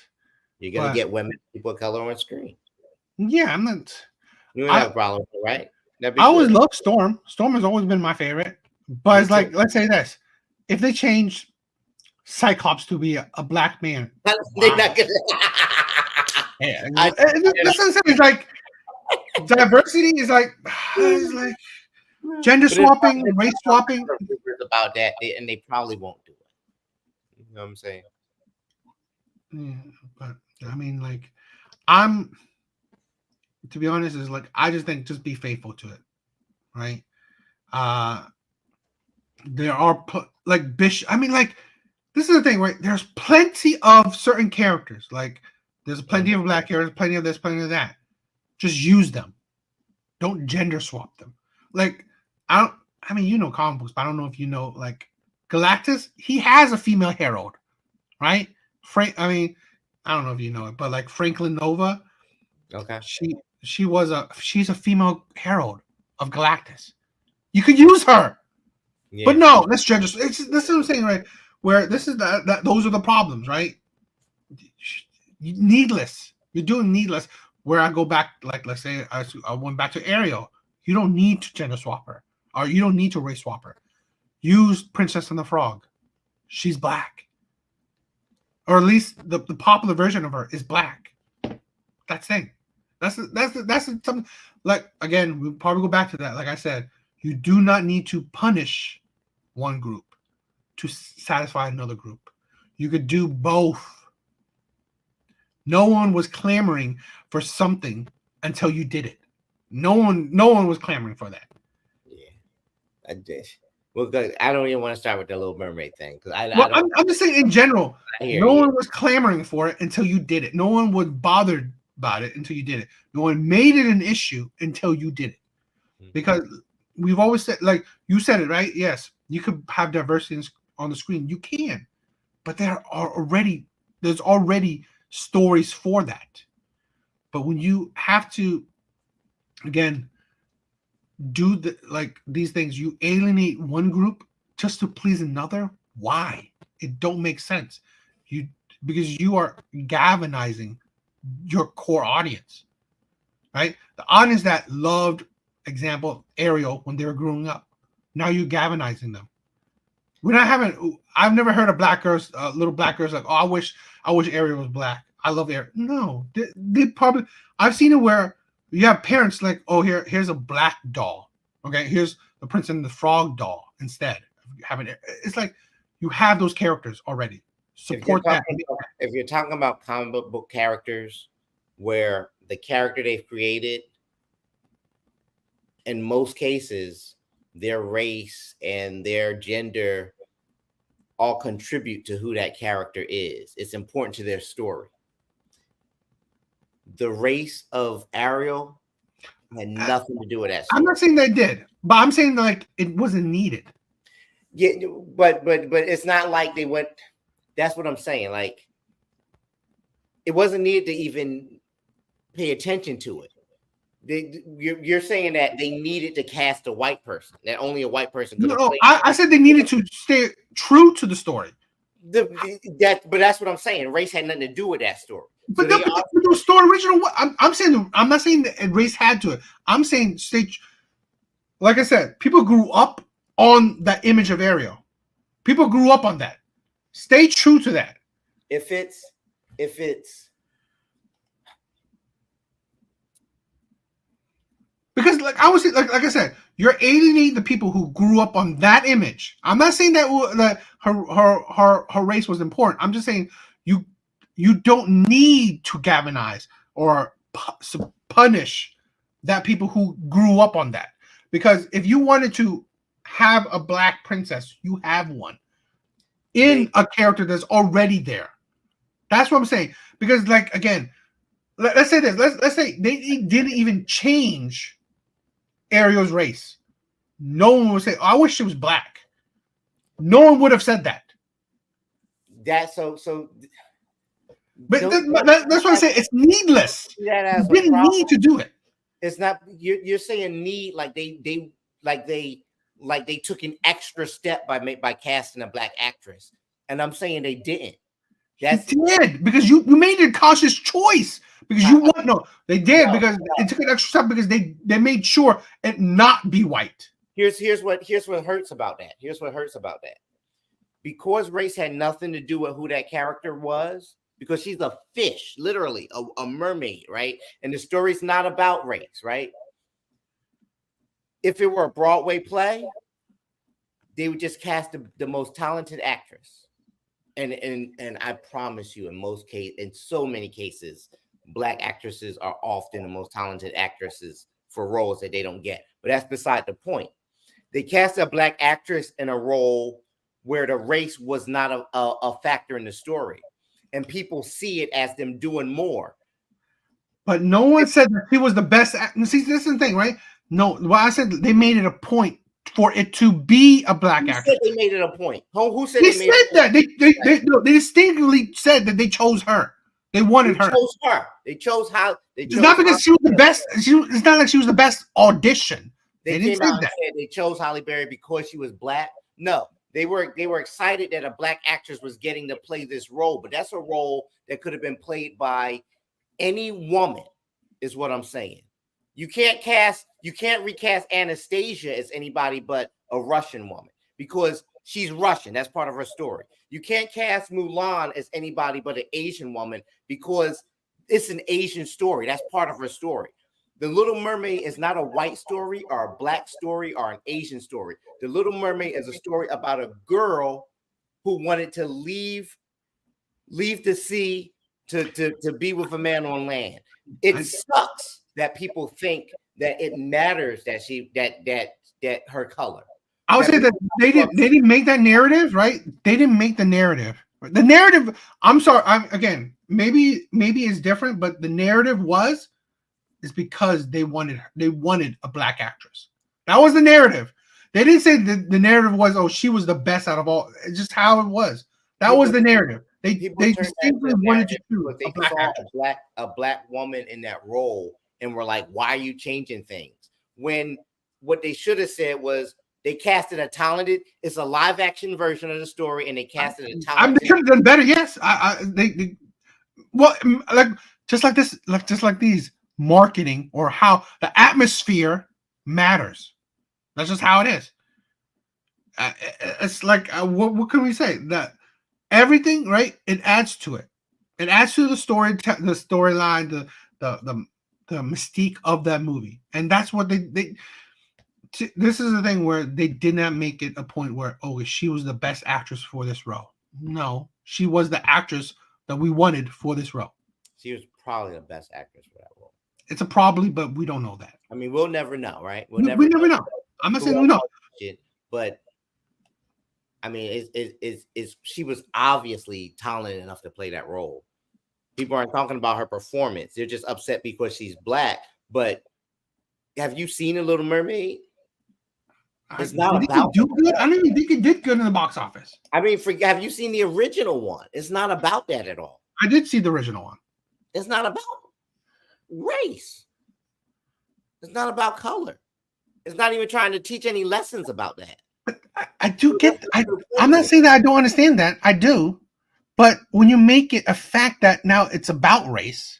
S2: You're gonna get women, people of color on screen.
S1: Yeah, I'm not.
S2: You don't have a problem with it, right?
S1: I always love Storm. Storm has always been my favorite. But it's like, let's say this: if they change Cyclops to be a black man,
S2: they're not gonna.
S1: Yeah, that's what I'm saying. It's like diversity is like gender swapping, race swapping.
S2: About that, and they probably won't do it. You know what I'm saying?
S1: Yeah, but I mean, like, to be honest, is like I just think just be faithful to it, right? There are like Bishop. I mean, like, this is the thing, right? There's plenty of certain characters. Like, there's plenty of black characters, plenty of this, plenty of that. Just use them. Don't gender swap them. Like, I mean, comic books, but I don't know if you know, like, Galactus, he has a female herald, right? I mean, I don't know if you know it, but like Franklin Nova,
S2: okay,
S1: she's a female herald of Galactus. You could use her, but no, let's gender. This is what I'm saying, right? Where this is that those are the problems, right? Needless. You're doing needless. Where I go back, like, let's say I went back to Ariel. You don't need to gender swap her, or you don't need to race swap her. Use Princess and the Frog. She's black, or at least the popular version of her is black. That's it. That's something. Like, again, we'll probably go back to that. Like I said, you do not need to punish one group to satisfy another group. You could do both. No one was clamoring for something until you did it. No one was clamoring for that.
S2: Yeah, I did. Well, I don't even want to start with the Little Mermaid thing because
S1: I'm just saying in general. No one was clamoring for it until you did it. No one was bothered about it until you did it. No one made it an issue until you did it. Because we've always said, like you said it, right? Yes, you could have diversity on the screen. You can, but there's already stories for that. But when you have to, again, do these things, you alienate one group just to please another. Why? It don't make sense. Because you are galvanizing your core audience, right? The audience that loved, example, Ariel when they were growing up. Now you're galvanizing them. I've never heard of black girls, little black girls like, oh, I wish Ariel was black. I love Ariel. No, they probably, I've seen it where you have parents like, oh, here's a black doll. Okay, here's the Prince and the Frog doll instead of having it. It's like you have those characters already. Support that.
S2: If you're talking about comic book characters where the character they've created, in most cases, their race and their gender all contribute to who that character is. It's important to their story. The race of Ariel had nothing to do with that story.
S1: I'm not saying they did, but I'm saying like it wasn't needed.
S2: Yeah, but it's not like they went. That's what I'm saying. Like, it wasn't needed to even pay attention to it. You're saying that they needed to cast a white person, that only a white person could have played.
S1: I said they needed to stay true to the story.
S2: But that's what I'm saying. Race had nothing to do with that story.
S1: But so the story original. I'm not saying that race had to it. I'm saying like I said, people grew up on that image of Ariel. People grew up on that. Stay true to that.
S2: If it's
S1: because like I said, you're alienating the people who grew up on that image. I'm not saying that her race was important. I'm just saying you don't need to galvanize or punish that people who grew up on that. Because if you wanted to have a black princess, you have one in a character that's already there. That's what I'm saying. Because, like, again, let's say this. Let's say they didn't even change Ariel's race. No one would say, oh, I wish she was black. No one would have said that.
S2: That's
S1: But that's what I say. It's needless. You didn't need to do it.
S2: It's not. You're saying need like they took an extra step by casting a black actress, and I'm saying they didn't.
S1: You did because you made a cautious choice because you want they did because they took an extra step because they made sure it not be white.
S2: Here's what hurts about that. Here's what hurts about that. Because race had nothing to do with who that character was, because she's a fish, literally a mermaid, right? And the story's not about race, right? If it were a Broadway play, they would just cast the most talented actress. And I promise you, in so many cases, black actresses are often the most talented actresses for roles that they don't get. But that's beside the point. They cast a black actress in a role where the race was not a factor in the story. And people see it as them doing more.
S1: But no one said that she was the best. See, this is the thing, right? No, well, I said they made it a point for it to be a black actress.
S2: Said they made it a point? Who said
S1: they made it that? They distinctly said that they chose her. They wanted her.
S2: Chose her. They chose how.
S1: It's not because she was the best. It's not like she was the best audition.
S2: They didn't say that. They chose Halle Berry because she was black. No, they were excited that a black actress was getting to play this role, but that's a role that could have been played by any woman, is what I'm saying. You can't recast Anastasia as anybody but a Russian woman because she's Russian. That's part of her story. You can't cast Mulan as anybody but an Asian woman because it's an Asian story. That's part of her story. The Little Mermaid is not a white story or a black story or an Asian story. The Little Mermaid is a story about a girl who wanted to leave the sea to be with a man on land. It sucks that people think that it matters that her color.
S1: I would say that they didn't make that narrative, right? They didn't make the narrative. The narrative, I'm sorry, maybe it's different, but the narrative is because they wanted a black actress. That was the narrative. They didn't say the narrative was, oh, she was the best out of all. It's just how it was. That was the narrative. They
S2: People
S1: they
S2: turned that
S1: distinctly
S2: into a
S1: wanted to
S2: narrative
S1: choose
S2: because
S1: a
S2: they
S1: black
S2: saw
S1: actress.
S2: a black woman in that role and were like, "Why are you changing things?" When what they should have said was they casted a talented. It's a live action version of the story, and they casted a
S1: They
S2: talented.
S1: could have done better. Yes, they well, like just like these marketing or how the atmosphere matters. That's just how it is. It's like what can we say? That everything, right? It adds to it. It adds to the the storyline, the mystique of that movie, and that's what they. This is the thing where they did not make it a point where she was the best actress for this role. No, she was the actress that we wanted for this role.
S2: She was probably the best actress for that role.
S1: It's a probably, but we don't know that.
S2: I mean, we'll never know, right?
S1: We never know. I'm not saying we know,
S2: but I mean, she was obviously talented enough to play that role. People aren't talking about her performance; they're just upset because she's black. But have you seen The Little Mermaid? It's not about
S1: do good. I don't even think it did good in the box office.
S2: I mean, have you seen the original one? It's not about that at all.
S1: I did see the original one.
S2: It's not about race. It's not about color. It's not even trying to teach any lessons about that.
S1: But I do get. I'm not saying that I don't understand that. I do, but when you make it a fact that now it's about race,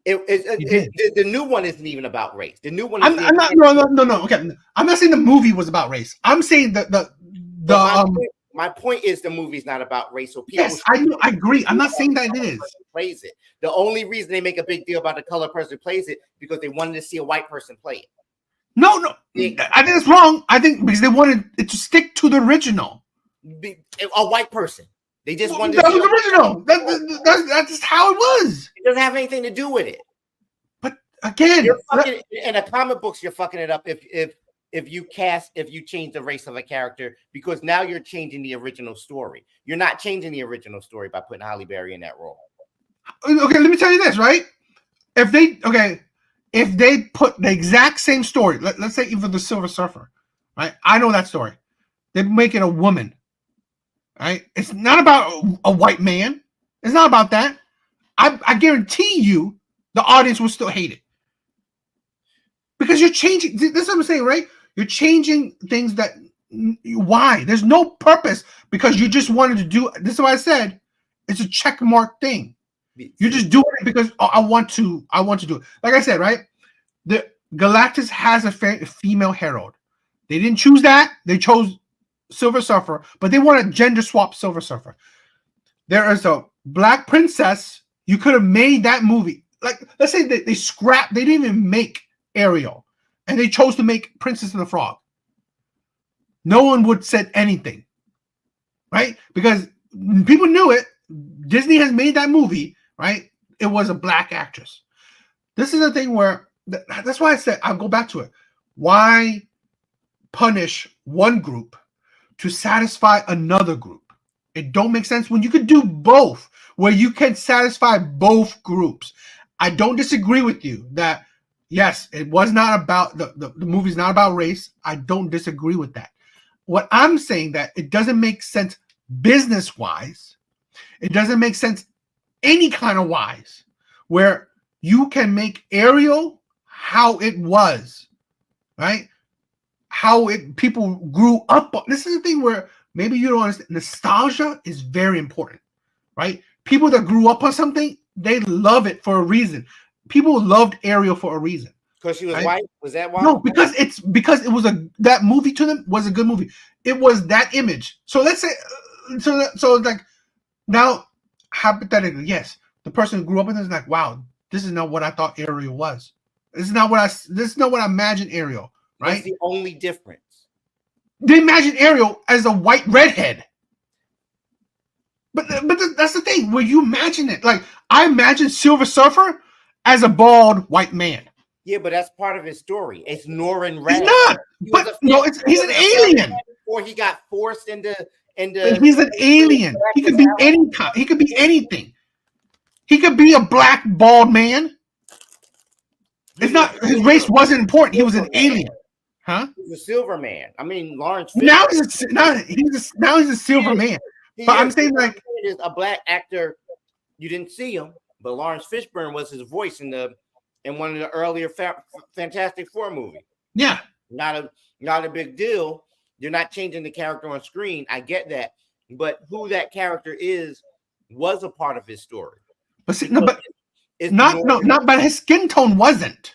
S2: the new one isn't even about race. The new one.
S1: I'm not. No. Okay, I'm not saying the movie was about race. I'm saying
S2: my point is the movie's not about race. So people.
S1: Yes, I agree. I'm not saying that it is.
S2: Plays it. The only reason they make a big deal about the color person who plays it because they wanted to see a white person play it.
S1: No, I think it's wrong. I think because they wanted it to stick to the original.
S2: A white person. They just wanted.
S1: That was original. That's just how it was.
S2: It doesn't have anything to do with it.
S1: But again,
S2: in a comic books, you're fucking it up if you change the race of a character because now you're changing the original story. You're not changing the original story by putting Halle Berry in that role.
S1: Okay, let me tell you this, right? If they put the exact same story, let's say even the Silver Surfer, right? I know that story. They make it a woman, right? It's not about a white man. It's not about that. I guarantee you the audience will still hate it. Because you're changing, this is what I'm saying, right? You're changing things that, why? There's no purpose because you just wanted to do, this is what I said, it's a check mark thing. You're just doing it because I want to do it. Like I said, right? The Galactus has a female herald. They didn't choose that. They chose Silver Surfer, but they want a gender swap Silver Surfer. There is a black princess. You could have made that movie. Like, let's say they scrapped, they didn't even make Ariel, and they chose to make Princess and the Frog. No one would said anything, right? Because people knew it. Disney has made that movie, right? It was a black actress. This is the thing where that's why I said I'll go back to it. Why punish one group to satisfy another group? It don't make sense when you could do both, where you can satisfy both groups. I don't disagree with you that yes, it was not about the movie's not about race. I don't disagree with that. What I'm saying that it doesn't make sense business wise. It doesn't make sense any kind of wise where you can make Ariel how it was, right? How people grew up. This is the thing where maybe you don't understand. Nostalgia is very important, right? People that grew up on something, they love it for a reason. People loved Ariel for a reason.
S2: Because she was white? Was that why?
S1: No, because it was that movie to them was a good movie. It was that image. So let's say so like now hypothetically, yes, the person who grew up with it is like, wow, this is not what I thought Ariel was. This is not what I imagined Ariel, right?
S2: That's the only difference.
S1: They imagine Ariel as a white redhead. But that's the thing, where you imagine it. Like, I imagine Silver Surfer as a bald white man.
S2: Yeah, but that's part of his story. It's Norrin Radd.
S1: He's not. But no, he's an alien.
S2: Before he got forced into
S1: he's an alien. He could be any kind. He could be anything. He could be a black bald man. It's not his race wasn't important. He was an alien. Huh?
S2: He's a silver man. I mean, Lawrence.
S1: Now he's a silver man. But I'm saying, like,
S2: is a black actor. You didn't see him, but Lawrence Fishburne was his voice in one of the earlier Fantastic Four movie.
S1: Yeah,
S2: not a big deal. You're not changing the character on screen. I get that, but who that character is was a part of his story.
S1: but see, but his skin tone wasn't.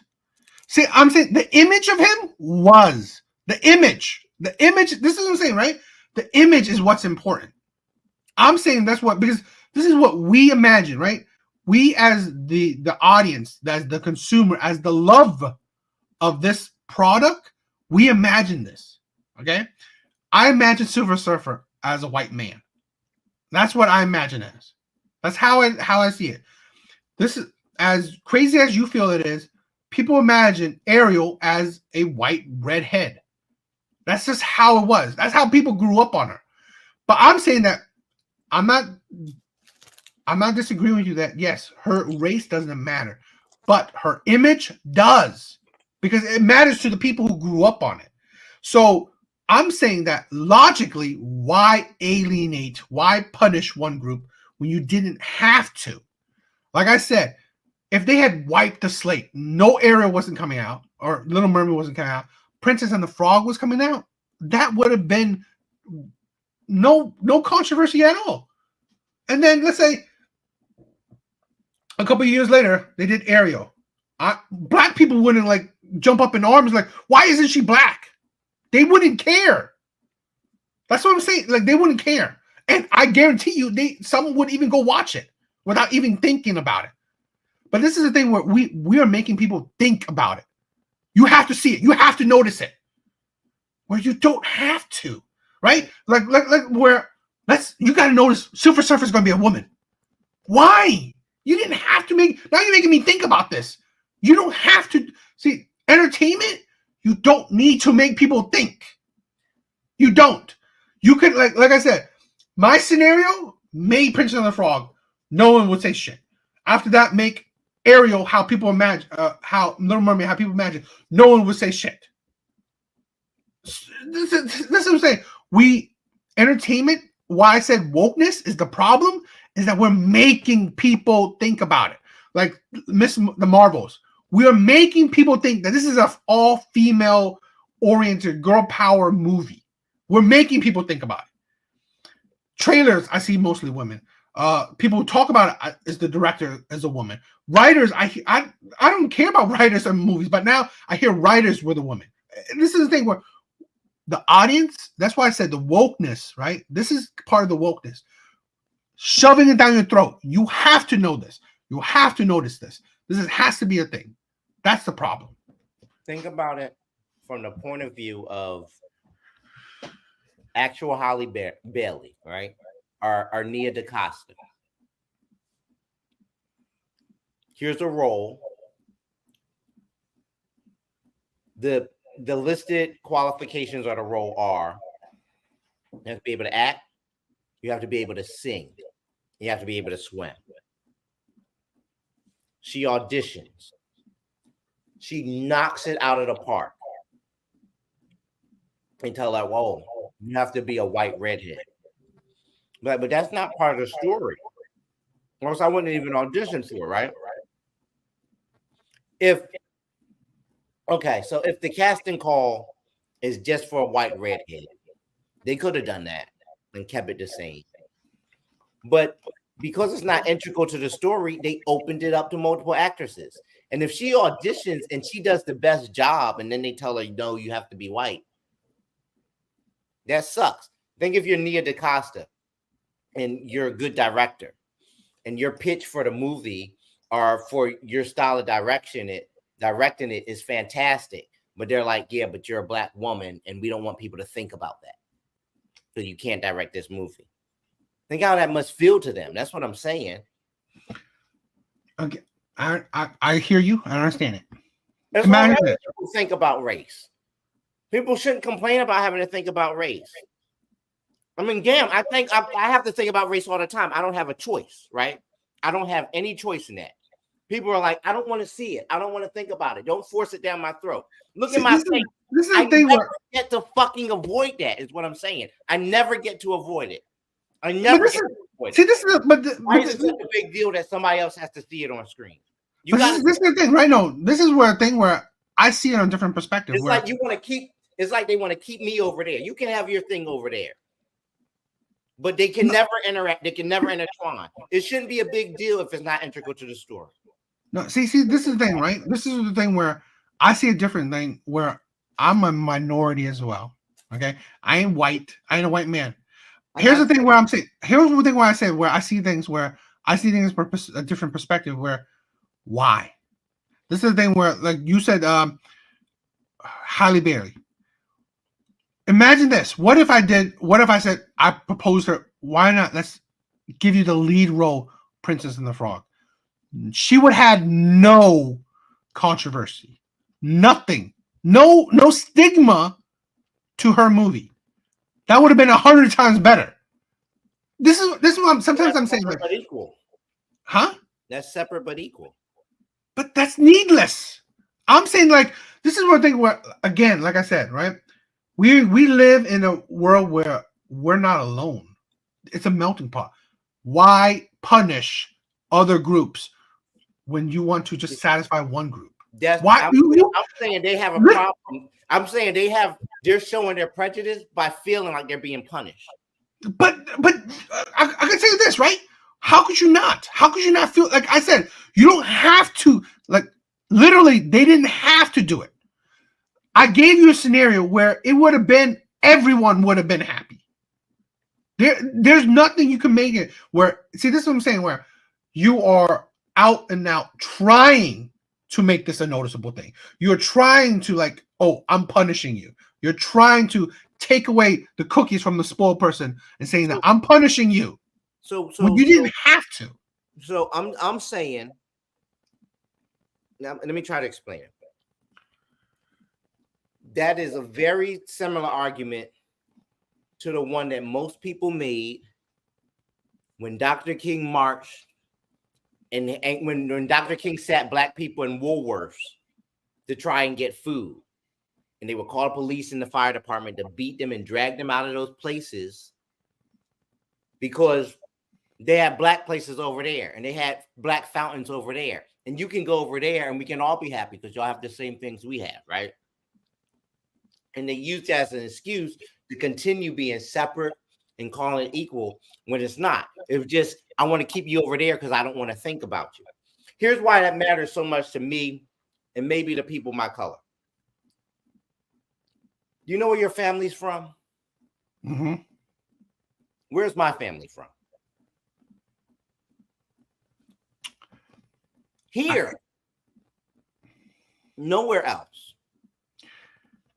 S1: See, I'm saying the image of him was the image. The image. This is what I'm saying, right? The image is what's important. I'm saying that's what, because this is what we imagine, right? We as the audience, as the consumer, as the love of this product, we imagine this. Okay, I imagine Silver Surfer as a white man. That's what I imagine as. That's how I see it. This is as crazy as you feel it is. People imagine Ariel as a white redhead. That's just how it was. That's how people grew up on her. But I'm saying that I'm not disagreeing with you that yes, her race doesn't matter, but her image does, because it matters to the people who grew up on it. So I'm saying that logically, why alienate, why punish one group when you didn't have to? Like I said, if they had wiped the slate, no Ariel wasn't coming out, or Little Mermaid wasn't coming out, Princess and the Frog was coming out, that would have been no controversy at all. And then let's say a couple of years later, they did Ariel. Black people wouldn't like jump up in arms like, why isn't she black? They wouldn't care. That's what I'm saying. Like, they wouldn't care. And I guarantee you, someone would even go watch it without even thinking about it. But this is the thing where we are making people think about it. You have to see it. You have to notice it. Where you don't have to, right? Like where you got to notice Silver Surfer is going to be a woman. Why? You didn't have to make. Now you're making me think about this. You don't have to see entertainment. You don't need to make people think. You don't. You could like I said, my scenario made Princess and the Frog. No one would say shit. After that, make Ariel how people imagine, how Little Mermaid, how people imagine. No one would say shit. This is what I'm saying. Entertainment, why I said wokeness is the problem, is that we're making people think about it. Like the Marvels. We are making people think that this is an all-female oriented girl power movie. We're making people think about it. Trailers, I see mostly women. People who talk about it as the director as a woman. Writers, I don't care about writers in movies, but now I hear writers were the woman. This is the thing where the audience, that's why I said the wokeness, right? This is part of the wokeness. Shoving it down your throat. You have to know this. You have to notice this. Has to be a thing. That's the problem.
S2: Think about it from the point of view of actual Holly Bailey, right? Or Nia DaCosta. Here's a role. The listed qualifications of the role are: you have to be able to act, you have to be able to sing, you have to be able to swim. She auditions. She knocks it out of the park. And tell her, whoa, you have to be a white redhead. But that's not part of the story. Or else I wouldn't even audition for it, right? So if the casting call is just for a white redhead, they could have done that and kept it the same. But because it's not integral to the story, they opened it up to multiple actresses. And if she auditions and she does the best job, and then they tell her, no, you have to be white, that sucks. Think if you're Nia DaCosta and you're a good director, and your pitch for the movie or for your style of directing it is fantastic. But they're like, yeah, but you're a black woman, and we don't want people to think about that. So you can't direct this movie. Think how that must feel to them. That's what I'm saying.
S1: Okay, I hear you. I understand it.
S2: That's why people think about race. People shouldn't complain about having to think about race. I mean, damn, I think I have to think about race all the time. I don't have a choice, right? I don't have any choice in that. People are like, I don't want to see it. I don't want to think about it. Don't force it down my throat. Look at my face.
S1: This is
S2: I
S1: the thing
S2: never get to fucking avoid that, is what I'm saying. I never get to avoid it. I never. point.
S1: See, this is
S2: Why is it such a big deal that somebody else has to see it on screen? You
S1: this
S2: got
S1: is the thing, right? No, this is where a thing where I see it on a different perspective.
S2: it's
S1: where,
S2: like you want to keep. It's like they want to keep me over there. You can have your thing over there, but they can never interact. They can never intertwine. It shouldn't be a big deal if it's not integral to the story.
S1: no, see, this is the thing, right? This is the thing where I see a different thing where I'm a minority as well. Okay, I ain't white. I ain't a white man. Here's the thing where I'm saying. Here's the thing where I say where I see things from a different perspective. Where why? This is the thing where, like you said, Halle Berry. Imagine this. What if I said I proposed her? Why not? Let's give you the lead role, Princess and the Frog. She would have no controversy, nothing, no stigma to her movie. That would have been 100 times better. This is what I'm saying. Like,
S2: but equal,
S1: huh?
S2: That's separate but equal.
S1: But that's needless. I'm saying, like, this is one thing where, again, like I said, right? We live in a world where we're not alone. It's a melting pot. Why punish other groups when you want to just satisfy one group?
S2: That's
S1: why.
S2: I'm saying they have a problem. I'm saying they're showing their prejudice by feeling like they're being punished.
S1: But I can say this, right? How could you not? How could you not feel like I said? You don't have to, like, literally. They didn't have to do it. I gave you a scenario where it would have been everyone would have been happy. There's nothing you can make it where. See, this is what I'm saying. Where you are out and out trying to make this a noticeable thing. You're trying to, like, oh, I'm punishing you. You're trying to take away the cookies from the spoiled person and saying that I'm punishing you. So you didn't have to.
S2: So I'm saying. Now let me try to explain it. That is a very similar argument to the one that most people made when Dr. King marched and when Dr. King sat black people in Woolworths to try and get food. And they would call the police and the fire department to beat them and drag them out of those places because they had black places over there and they had black fountains over there. And you can go over there and we can all be happy because y'all have the same things we have, right? And they use that as an excuse to continue being separate and calling it equal when it's not. It's just, I want to keep you over there because I don't want to think about you. Here's why that matters so much to me and maybe the people my color. You know where your family's from?
S1: Mm-hmm.
S2: Where's my family from? Here. Nowhere else.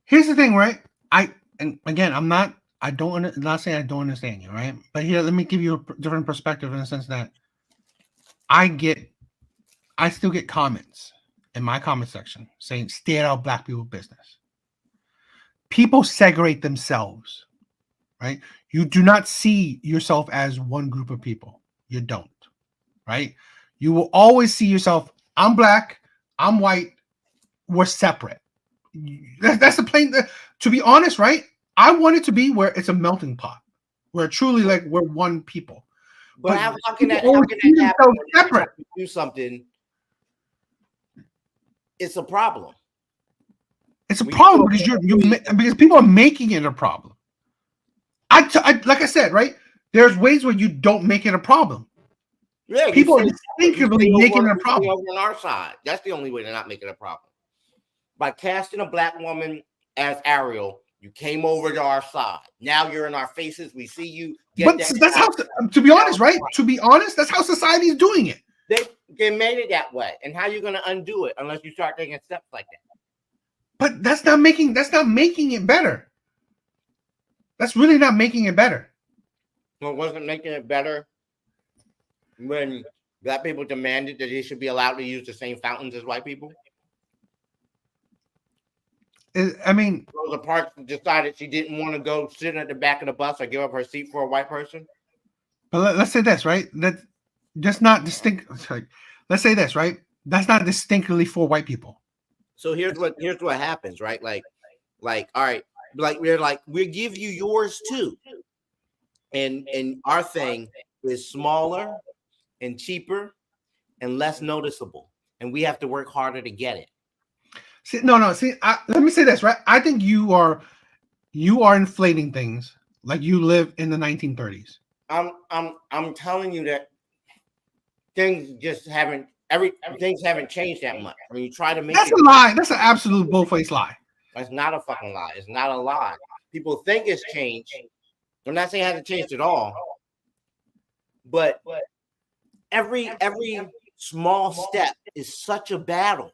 S1: Here's the thing, right? I'm not saying I don't understand you, right? But here, let me give you a different perspective in the sense that I still get comments in my comment section saying, stay out of black people business. People segregate themselves, right? You do not see yourself as one group of people. You don't, right? You will always see yourself, I'm black, I'm white, we're separate. That's the plain, to be honest, right? I want it to be where it's a melting pot, where truly, like, we're one people.
S2: But how can that happen? Separate. Do something. It's a problem.
S1: It's a problem because because people are making it a problem. Like I said, right? There's ways where you don't make it a problem.
S2: Yeah,
S1: people are distinctively making it a problem.
S2: Over on our side, that's the only way they're not making it a problem. By casting a black woman as Ariel, you came over to our side. Now you're in our faces. We see you.
S1: But that's how, to be honest, right? To be honest, that's how society is doing it.
S2: They made it that way. And how are you going to undo it unless you start taking steps like that?
S1: But that's not making it better. That's really not making it better.
S2: Well, it wasn't making it better when black people demanded that they should be allowed to use the same fountains as white people.
S1: I mean,
S2: Rosa Parks decided she didn't want to go sit at the back of the bus or give up her seat for a white person.
S1: But let's say this, right? That's not distinct. Sorry. Let's say this, right? That's not distinctly for white people.
S2: So here's what happens, right? Like, all right, like we'll give you yours too. And our thing is smaller and cheaper and less noticeable, and we have to work harder to get it.
S1: See, no. See, let me say this, right? I think you are inflating things like you live in the 1930s.
S2: I'm telling you that things just haven't things haven't changed that much. I mean, you try to make
S1: That's
S2: it.
S1: a lie. That's an absolute bull-faced lie.
S2: It's not a fucking lie. It's not a lie. People think it's changed. I'm not saying it hasn't changed at all, but every small step is such a battle.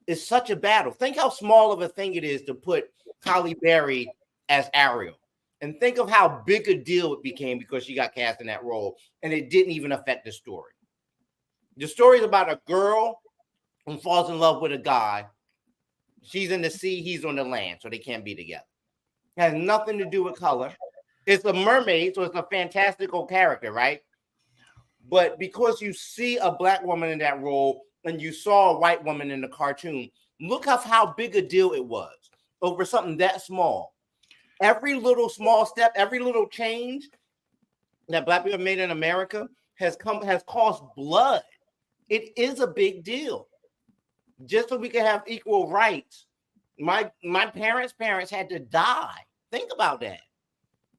S2: It's such a battle. Think how small of a thing it is to put Halle Berry as Ariel. And think of how big a deal it became because she got cast in that role, and it didn't even affect the story. The story is about a girl who falls in love with a guy. She's in the sea, he's on the land, so they can't be together. It has nothing to do with color. It's a mermaid, so it's a fantastical character, right? But because you see a black woman in that role and you saw a white woman in the cartoon, look at how big a deal it was over something that small. Every little small step, every little change that black people made in America has cost blood. It is a big deal. Just so we can have equal rights. My parents' had to die. Think about that.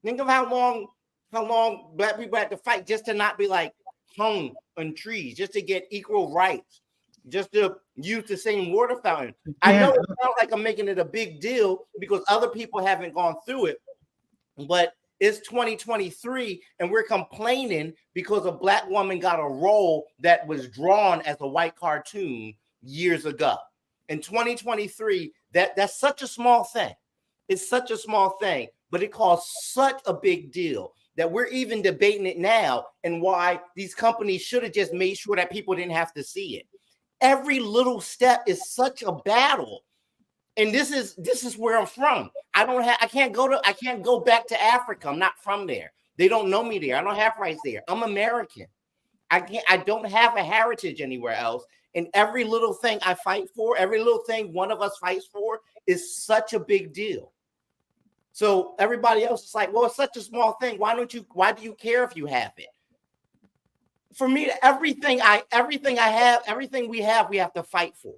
S2: Think of how long black people had to fight just to not be like hung on trees, just to get equal rights, just to use the same water fountain. Yeah. I know it sounds like I'm making it a big deal because other people haven't gone through it, but it's 2023 and we're complaining because a black woman got a role that was drawn as a white cartoon years ago. In 2023, that's such a small thing. It's such a small thing, but it caused such a big deal that we're even debating it now and why these companies should have just made sure that people didn't have to see it. Every little step is such a battle. And this is where I'm from. I can't go back to Africa. I'm not from there. They don't know me there. I don't have rights there. I'm American. I don't have a heritage anywhere else. And every little thing I fight for, every little thing one of us fights for is such a big deal. So everybody else is like, well, it's such a small thing. Why do you care if you have it? For me, everything we have to fight for.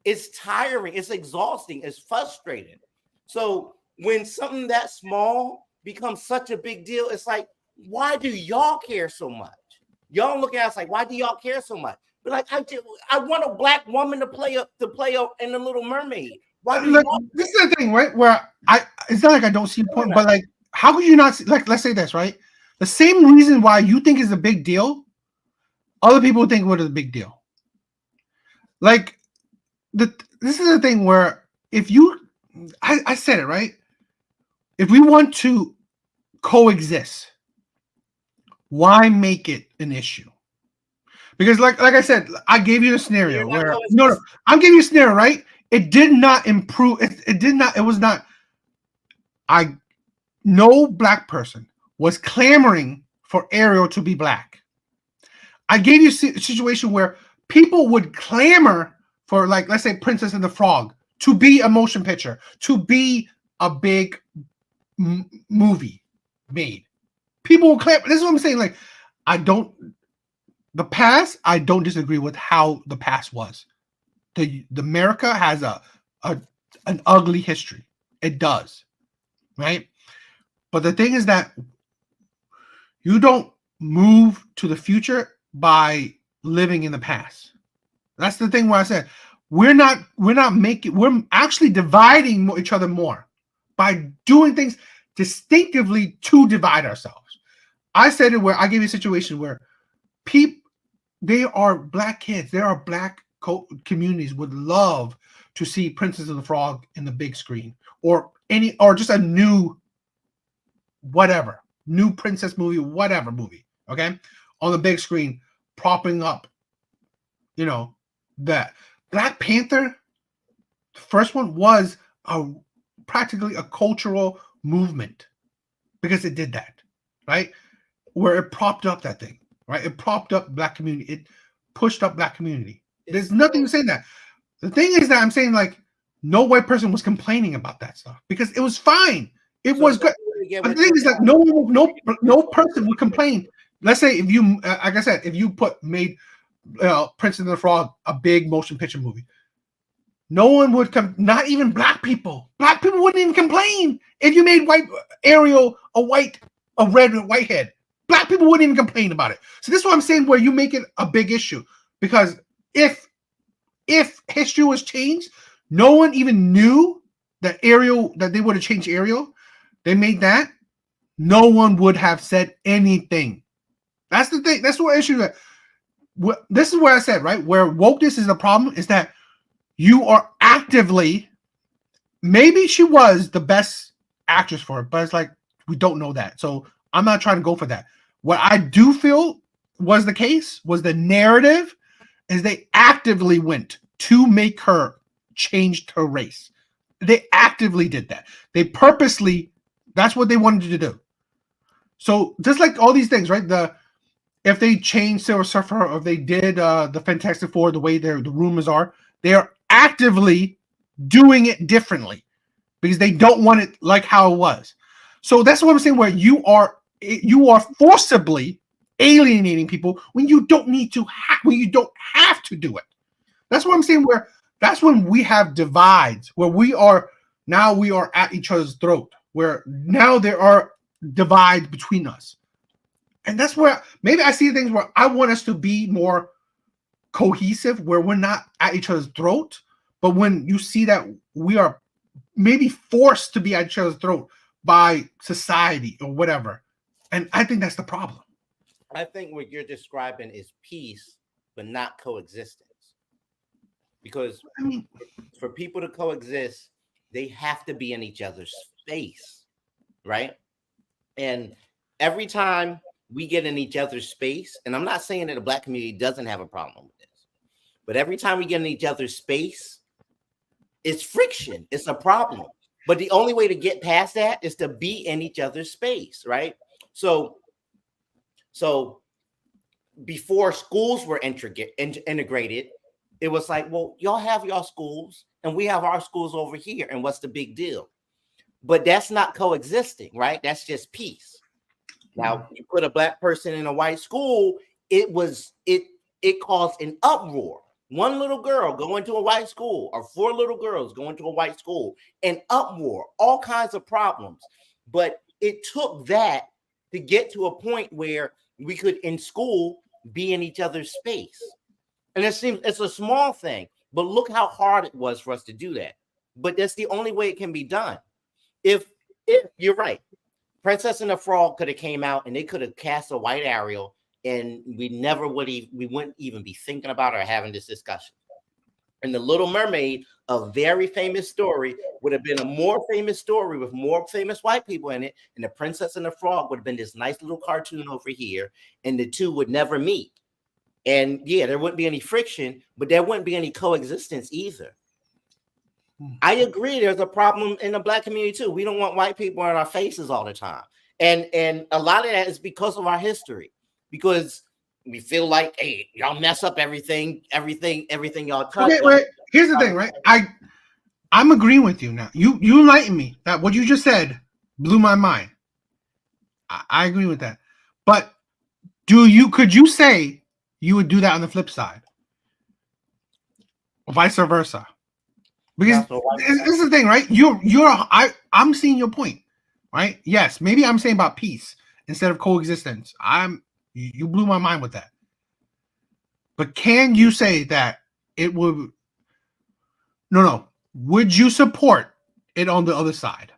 S2: It's tiring, it's exhausting, it's frustrating. So when something that small becomes such a big deal, it's like, why do y'all care so much? Y'all look at us like, why do y'all care so much? But like, I want a black woman to play in The Little Mermaid. Why do
S1: this is the thing, right? Where it's not like I don't see a point, but like, how could you not see, like, let's say this, right? The same reason why you think is a big deal, other people think what is a big deal. Like, this is the thing where if you, I said it, right? If we want to coexist, why make it an issue? Because like I said, I gave you a scenario where no, I'm giving you a scenario, right? It did not improve. It was not. No black person was clamoring for Ariel to be black. I gave you a situation where people would clamor for, like, let's say Princess and the Frog to be a motion picture, to be a big movie made. People will clamor. This is what I'm saying. Like, the past, I don't disagree with how the past was. The America has an ugly history. It does, right? But the thing is that you don't move to the future by living in the past. That's the thing where I said we're actually dividing each other more by doing things distinctively to divide ourselves. I said it where I gave you a situation where they are black kids, there are black communities would love to see Princess and the Frog in the big screen, or just a new princess movie, whatever movie, okay, on the big screen, propping up, that Black Panther, the first one, was practically a cultural movement because it did that, right? Where it propped up that thing, right? It propped up black community. It pushed up black community. There's nothing to say that. The thing is that I'm saying, like, no white person was complaining about that stuff because it was fine. It was good.
S2: get
S1: But
S2: what
S1: the thing
S2: you're
S1: is that no person would complain. Let's say if you, like I said, if you made Prince and the Frog a big motion picture movie, no one would come. Not even black people. Black people wouldn't even complain if you made Ariel a red and white head. Black people wouldn't even complain about it. So this is what I'm saying, where you make it a big issue, because if history was changed, no one even knew that they would have changed Ariel. They made that. No one would have said anything. That's the thing. That's what issue. This is where I said, right, where wokeness is the problem, is that you are actively, maybe she was the best actress for it, but it's like, we don't know that. So I'm not trying to go for that. What I do feel was the case was the narrative is they actively went to make her change her race. They actively did that. They purposely, that's what they wanted to do. So just like all these things, right? If they changed Silver Surfer, or if they did the Fantastic Four the way the rumors are, they are actively doing it differently because they don't want it like how it was. So that's what I'm saying, where you are forcibly alienating people when you don't need to, when you don't have to do it. That's what I'm saying, where that's when we have divides, where we are at each other's throat, where now there are divides between us. And that's where maybe I see things where I want us to be more cohesive, where we're not at each other's throat. But when you see that we are maybe forced to be at each other's throat by society or whatever, and I think that's the problem.
S2: I think what you're describing is peace, but not coexistence. Because for people to coexist, they have to be in each other's space, right? And every time we get in each other's space, and I'm not saying that the Black community doesn't have a problem with this, but every time we get in each other's space, it's friction. It's a problem. But the only way to get past that is to be in each other's space, right? So before schools were integrated, it was like, well, y'all have y'all schools and we have our schools over here. And what's the big deal? But that's not coexisting, right? That's just peace. Now, you put a Black person in a white school, it caused an uproar. One little girl going to a white school, or 4 little girls going to a white school, an uproar, all kinds of problems. But it took that to get to a point where we could, in school, be in each other's space. And it seems it's a small thing, but look how hard it was for us to do that. But that's the only way it can be done. If you're right, Princess and the Frog could have came out and they could have cast a white Ariel, and we wouldn't even be thinking about or having this discussion. And The Little Mermaid, a very famous story, would have been a more famous story with more famous white people in it. And The Princess and the Frog would have been this nice little cartoon over here, and the two would never meet. And yeah, there wouldn't be any friction, but there wouldn't be any coexistence either. I agree. There's a problem in the Black community too. We don't want white people in our faces all the time. And a lot of that is because of our history, because we feel like, hey, y'all mess up everything y'all touch.
S1: Okay, wait. Here's the thing, right? I'm agreeing with you now. You enlightened me. That what you just said blew my mind. I agree with that. But could you say you would do that on the flip side? Or vice versa? Because this is the thing, right? I'm seeing your point, right? Yes, maybe I'm saying about peace instead of coexistence. You blew my mind with that. But can you say that it would? No. Would you support it on the other side?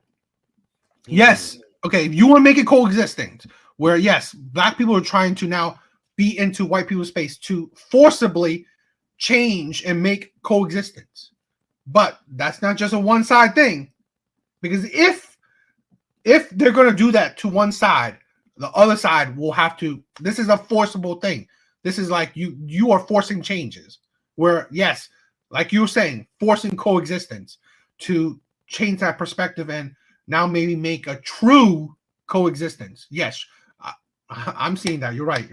S1: Yes. Okay. If you want to make it coexisting, where yes, Black people are trying to now be into white people's space to forcibly change and make coexistence. But that's not just a one-side thing, because if they're going to do that to one side, the other side will have to. This is a forcible thing. This is like you are forcing changes. Where yes, like you were saying, forcing coexistence to change that perspective and now maybe make a true coexistence. Yes, I'm seeing that. You're right.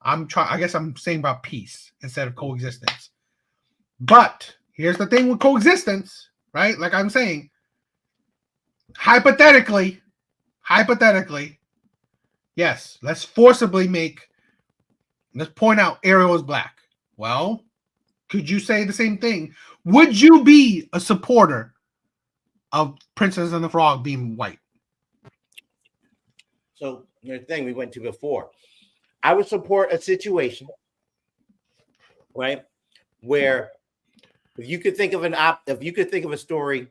S1: I guess I'm saying about peace instead of coexistence. But here's the thing with coexistence, right? Like I'm saying, hypothetically, hypothetically, yes, let's point out Ariel is black. Well, could you say the same thing? Would you be a supporter of Princess and the Frog being white?
S2: So the thing we went to before, I would support a situation, right, where if you could think of a story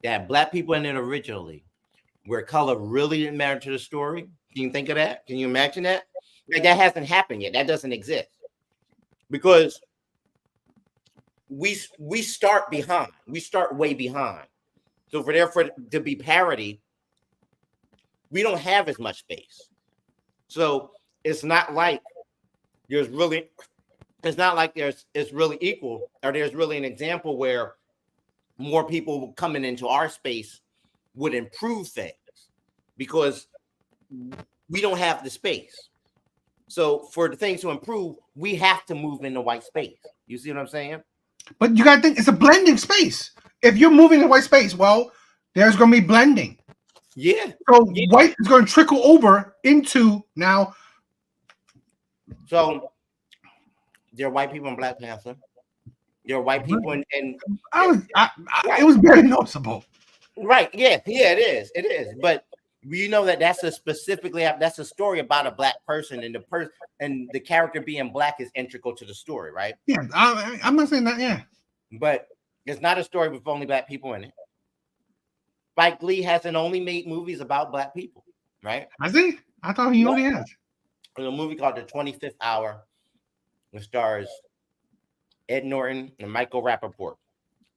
S2: that had black people in it originally, where color really didn't matter to the story. Can you think of that? Can you imagine that? Like, that hasn't happened yet. That doesn't exist because we start behind. We start way behind. So for to be parity, we don't have as much space. So it's not like it's really equal, or there's really an example where more people coming into our space would improve things because we don't have the space. So for the things to improve, we have to move into white space. You see what I'm saying?
S1: But you got to think it's a blending space. If you're moving in white space, well, there's going to be blending.
S2: Yeah.
S1: So white is going to trickle over into now.
S2: So there are white people in Black Panther. There are white people in
S1: it was very noticeable.
S2: Right. Yeah. Yeah. It is. But you know that's a story about a black person, and the character being black is integral to the story, right?
S1: Yeah. I'm not saying that. Yeah.
S2: But it's not a story with only black people in it. Spike Lee hasn't only made movies about black people, right?
S1: Has he? I thought he only has.
S2: There's a movie called The 25th Hour, which stars Ed Norton and Michael Rappaport.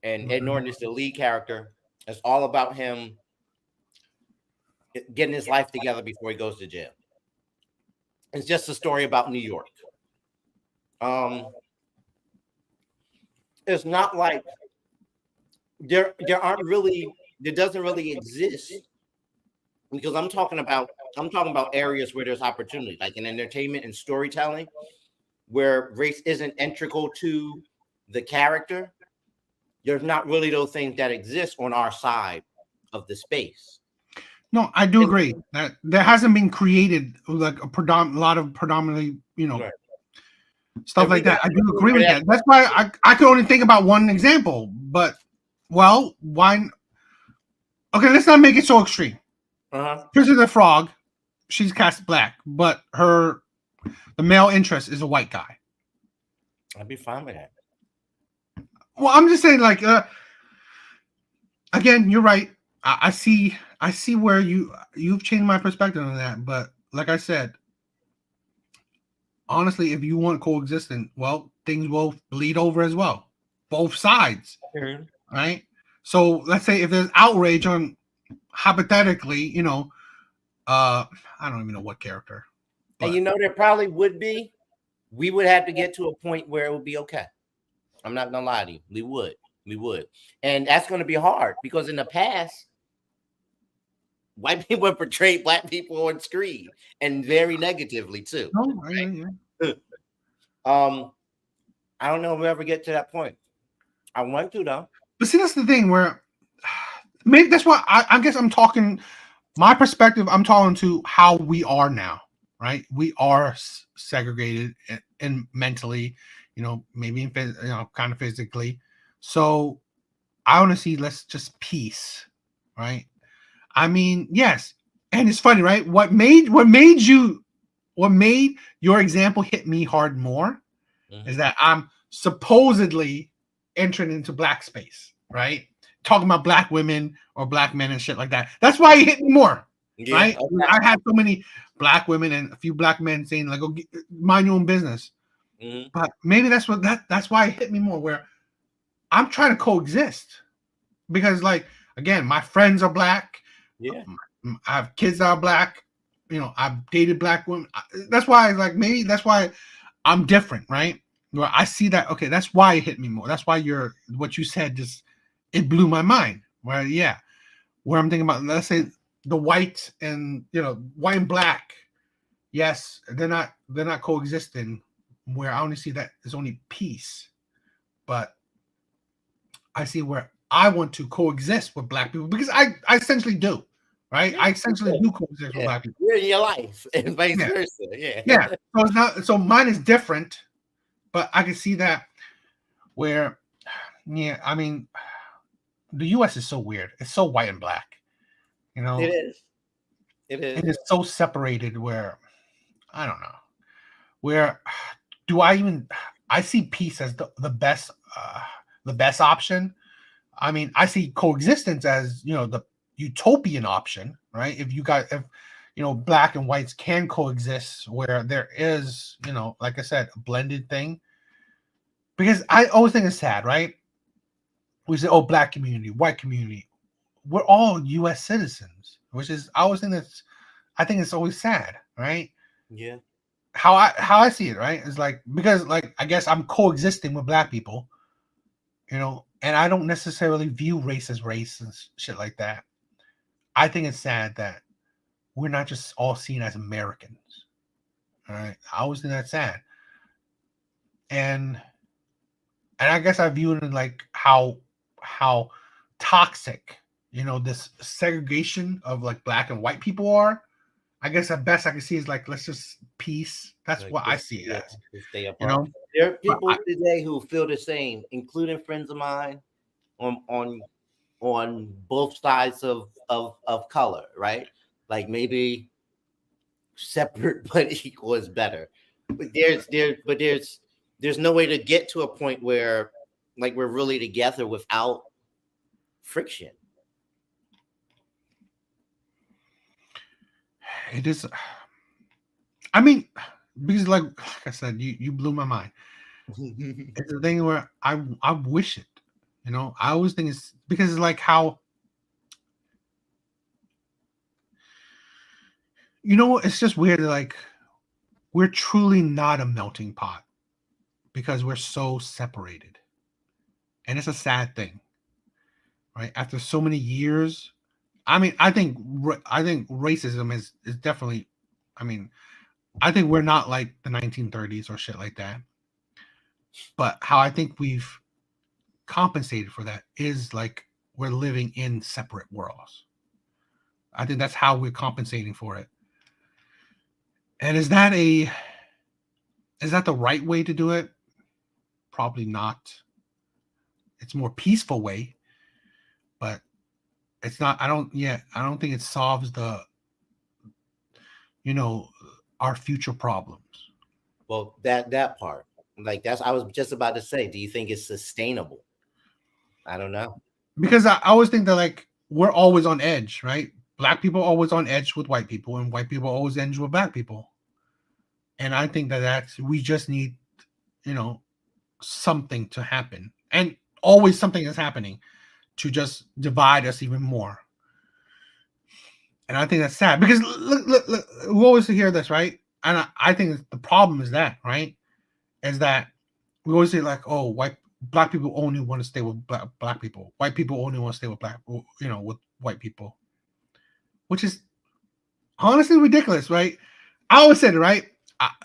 S2: And Ed Norton is the lead character. It's all about him getting his life together before he goes to jail. It's just a story about New York. It's not like there doesn't really exist, because I'm talking about areas where there's opportunity, like in entertainment and storytelling, where race isn't integral to the character. There's not really those things that exist on our side of the space.
S1: No, I do agree that there hasn't been created like a lot of predominantly, right, stuff like that. I do agree with that. That's why I could only think about one example. But well, why? Okay, let's not make it so extreme. Princess the Frog, she's cast black, but the male interest is a white guy.
S2: I'd be fine with that.
S1: Well, I'm just saying, like, again, you're right. I see where you've changed my perspective on that. But like I said, honestly, if you want coexistence, well, things will bleed over as well, both sides, right? So let's say if there's outrage on, hypothetically, I don't even know what character.
S2: But. And there probably would be. We would have to get to a point where it would be okay. I'm not gonna lie to you. We would. And that's gonna be hard because in the past, white people have portrayed black people on screen and very negatively too. I don't know if we'll ever get to that point. I want to though.
S1: But see, that's the thing where maybe that's why I guess I'm talking my perspective. I'm talking to how we are now, right? We are segregated and mentally, maybe kind of physically. So I want to see let's just peace, right? I mean, yes, and it's funny, right? What made your example hit me hard more is that I'm supposedly entering into black space, right? Talking about black women or black men and shit like that. That's why it hit me more, right? Okay. I had so many black women and a few black men saying like, "Go mind your own business." But maybe that's why it hit me more. Where I'm trying to coexist because, like, again, my friends are black.
S2: Yeah,
S1: I have kids that are black. I've dated black women. That's why, like, maybe that's why I'm different, right? Where I see that. Okay, that's why it hit me more. That's why what you said it blew my mind. Where I'm thinking about, let's say the white and white and black. Yes, they're not coexisting. Where I only see that there's only peace, but I see where I want to coexist with black people because I essentially do, right? I essentially do coexist with black people.
S2: You're in your life and vice
S1: Yeah.
S2: versa. Yeah.
S1: Yeah. So it's not. So mine is different, but I can see that where, yeah. I mean, the U.S. is so weird. It's so white and black, you know.
S2: It is. It is.
S1: And it's so separated. Where I don't know. Where do I even? I see peace as the best option. I mean, I see coexistence as, you know, the utopian option, right? If you know, black and whites can coexist where there is, you know, like I said, a blended thing. Because I always think it's sad, right? We say, oh, black community, white community. We're all US citizens, which is, I think it's always sad, right?
S2: Yeah.
S1: How I see it, right? Is like, because like I guess I'm coexisting with black people, you know, and I don't necessarily view race as race and shit like that. I think it's sad that we're not just all seen as Americans. All right. I always think that's sad. And I guess I view it in like how toxic, you know, this segregation of like black and white people are. I guess the best I can see is like, let's just peace. That's
S2: Like
S1: what I
S2: this-
S1: see it
S2: yeah,
S1: as.
S2: to stay apart.
S1: You know,
S2: There are people
S1: I-
S2: today who feel the same, including friends of mine on both sides of color, right? Like maybe separate but equal is better. But there's no way to get to a point where like we're really together without friction.
S1: it is. I mean, because like I said, you blew my mind. It's a thing where I wish it. You know, I always think it's because it's like how, you know, it's just weird. Like we're truly not a melting pot because we're so separated, and it's a sad thing, right? After so many years, I mean, I think racism is definitely. I mean, I think we're not like the 1930s or shit like that. But how I think we've compensated for that is like we're living in separate worlds. I think that's how we're compensating for it. And is that the right way to do it? Probably not. It's a more peaceful way, but it's not. I don't think it solves the, you know, our future problems.
S2: Well, that part, like that's I was just about to say. Do you think it's sustainable? I don't know.
S1: Because I always think that like we're always on edge, right? Black people always on edge with white people, and white people always edge with black people. And I think that's we just need, you know, something to happen, and always something is happening to just divide us even more. And I think that's sad because look, we always hear this, right? And I think the problem is that, right? Is that we always say like, oh, black people only want to stay with black people. White people only want to stay with with white people, which is honestly ridiculous, right? I always said it, right?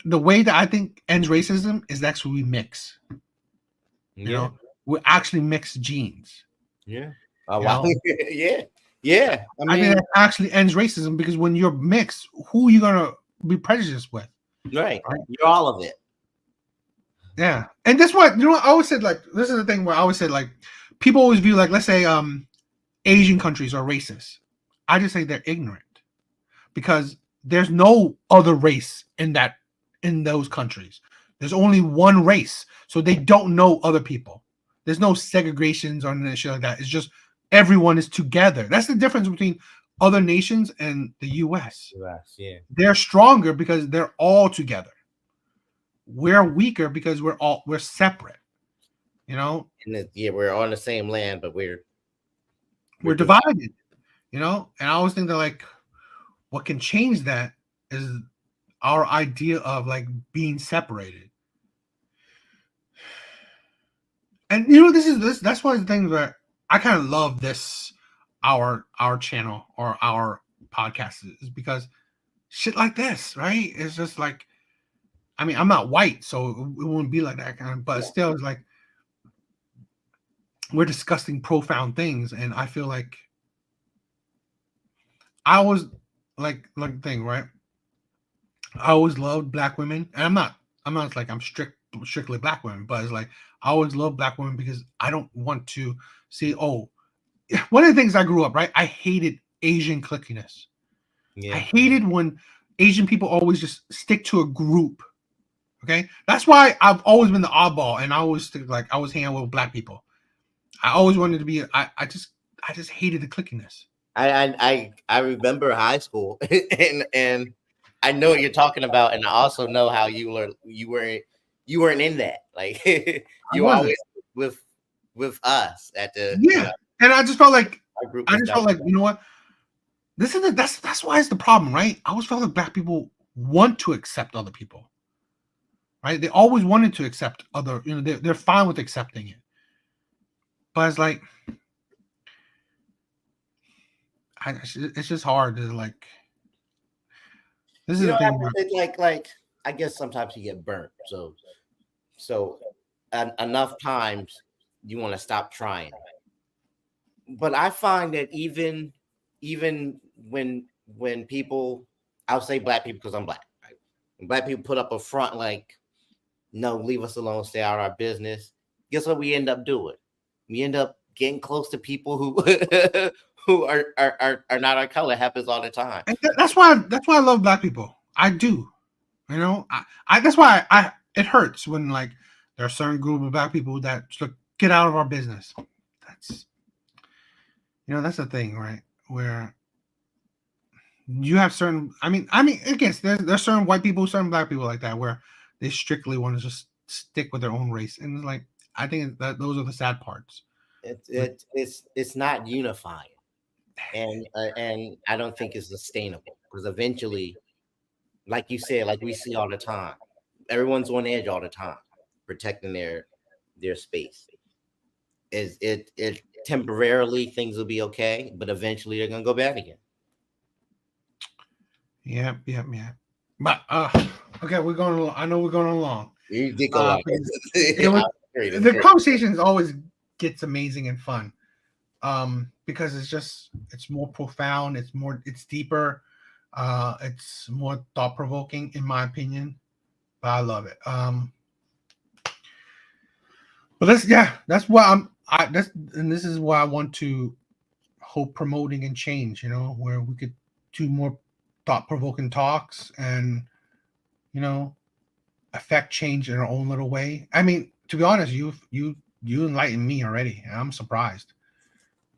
S1: The way that I think ends racism is actually we mix. You know, we actually mix genes.
S2: Yeah. Oh wow. Yeah. Yeah.
S1: I mean, that actually ends racism because when you're mixed, who are you gonna be prejudiced with?
S2: Right. You're all of it.
S1: Yeah. And that's what, you know, I always said, like, this is the thing where I always said, like, people always view, like, let's say Asian countries are racist. I just say they're ignorant because there's no other race in those countries. There's only one race, so they don't know other people. There's no segregations or shit like that. It's just everyone is together. That's the difference between other nations and the U.S.
S2: Yeah.
S1: They're stronger because they're all together. We're weaker because we're separate. You know.
S2: And we're on the same land, but we're
S1: divided. You know, and I always think that like what can change that is our idea of like being separated. And you know, that's one of the things where I kind of love this our channel or our podcast is because shit like this, right? It's just like, I mean, I'm not white, so it wouldn't be like that kind of, but still it's like we're discussing profound things, and I feel like I was like thing, right? I always loved black women, and I'm not like I'm strictly black women, but it's like I always loved black women because I don't want to see. Oh, one of the things I grew up, right? I hated Asian clickiness. I hated when Asian people always just stick to a group. Okay, that's why I've always been the oddball, and I always like I was hanging out with black people. I always wanted to be. I just hated the clickiness.
S2: I remember high school, and I know what you're talking about, and I also know how you weren't in that. Like you were always with us at the
S1: and I just felt like
S2: our group.
S1: I just felt like, you know what, this is that's why it's the problem, right? I always felt like black people want to accept other people, right? They always wanted to accept other, you know, they're fine with accepting it, but it's like it's just hard to like. This is the thing.
S2: It's like I guess sometimes you get burnt. So enough times you want to stop trying. But I find that even when people, I'll say black people because I'm black, right? When black people put up a front like, no, leave us alone, stay out of our business. Guess what we end up doing? We end up getting close to people who who are not our color. It happens all the time.
S1: And that's why I love black people. I do. You know, I that's why it hurts when like there are certain group of black people that just get out of our business. That's, you know, that's the thing, right? Where you have certain, I mean, I guess there's certain white people, certain black people like that, where they strictly want to just stick with their own race, and it's like I think that those are the sad parts.
S2: It's not unifying, and I don't think it's sustainable because eventually, like you said, like we see all the time, everyone's on edge all the time, protecting their space. Is it temporarily things will be okay, but eventually they're gonna go bad again.
S1: Yeah. But okay, we're going. I know we're going along.
S2: You did go long.
S1: The conversations always gets amazing and fun, because it's more profound, it's deeper, it's more thought provoking, in my opinion. But I love it. But that's what this is what I want to hope promoting and change. You know, where we could do more thought-provoking talks and, you know, affect change in our own little way. I mean, to be honest, you enlightened me already, and I'm surprised.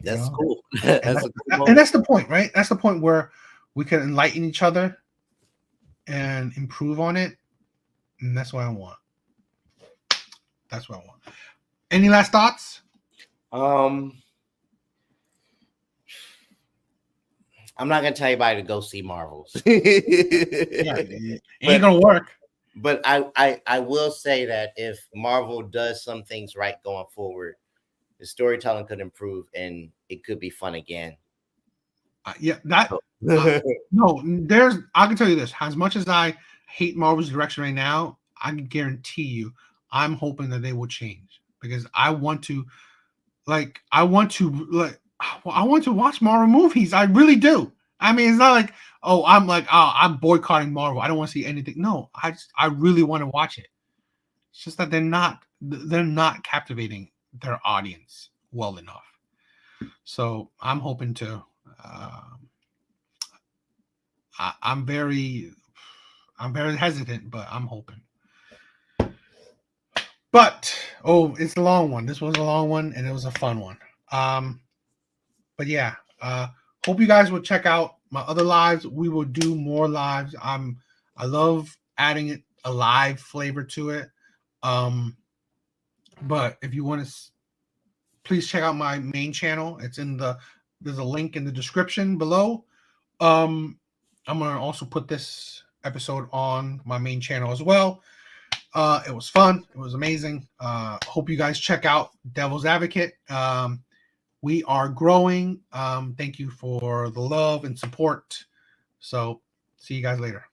S2: That's cool.
S1: And that's the point, right? That's the point where we can enlighten each other and improve on it, and that's what I want. That's what I want. Any last thoughts?
S2: I'm not gonna tell anybody to go see Marvels.
S1: It ain't gonna work.
S2: But I will say that if Marvel does some things right going forward, the storytelling could improve and it could be fun again.
S1: No, I can tell you this. As much as I hate Marvel's direction right now, I can guarantee you, I'm hoping that they will change, because I want to watch Marvel movies. I really do. I mean, it's not like, I'm boycotting Marvel. I don't want to see anything. No, I really want to watch it. It's just that they're not captivating their audience well enough. So I'm hoping to. I'm very hesitant, but I'm hoping. But it's a long one. This was a long one, and it was a fun one. But yeah, hope you guys will check out my other lives. We will do more lives. I love adding a live flavor to it. But if you want to, please check out my main channel. There's a link in the description below. I'm gonna also put this episode on my main channel as well. It was fun. It was amazing. Hope you guys check out Devil's Advocate. We are growing. Thank you for the love and support. So see you guys later.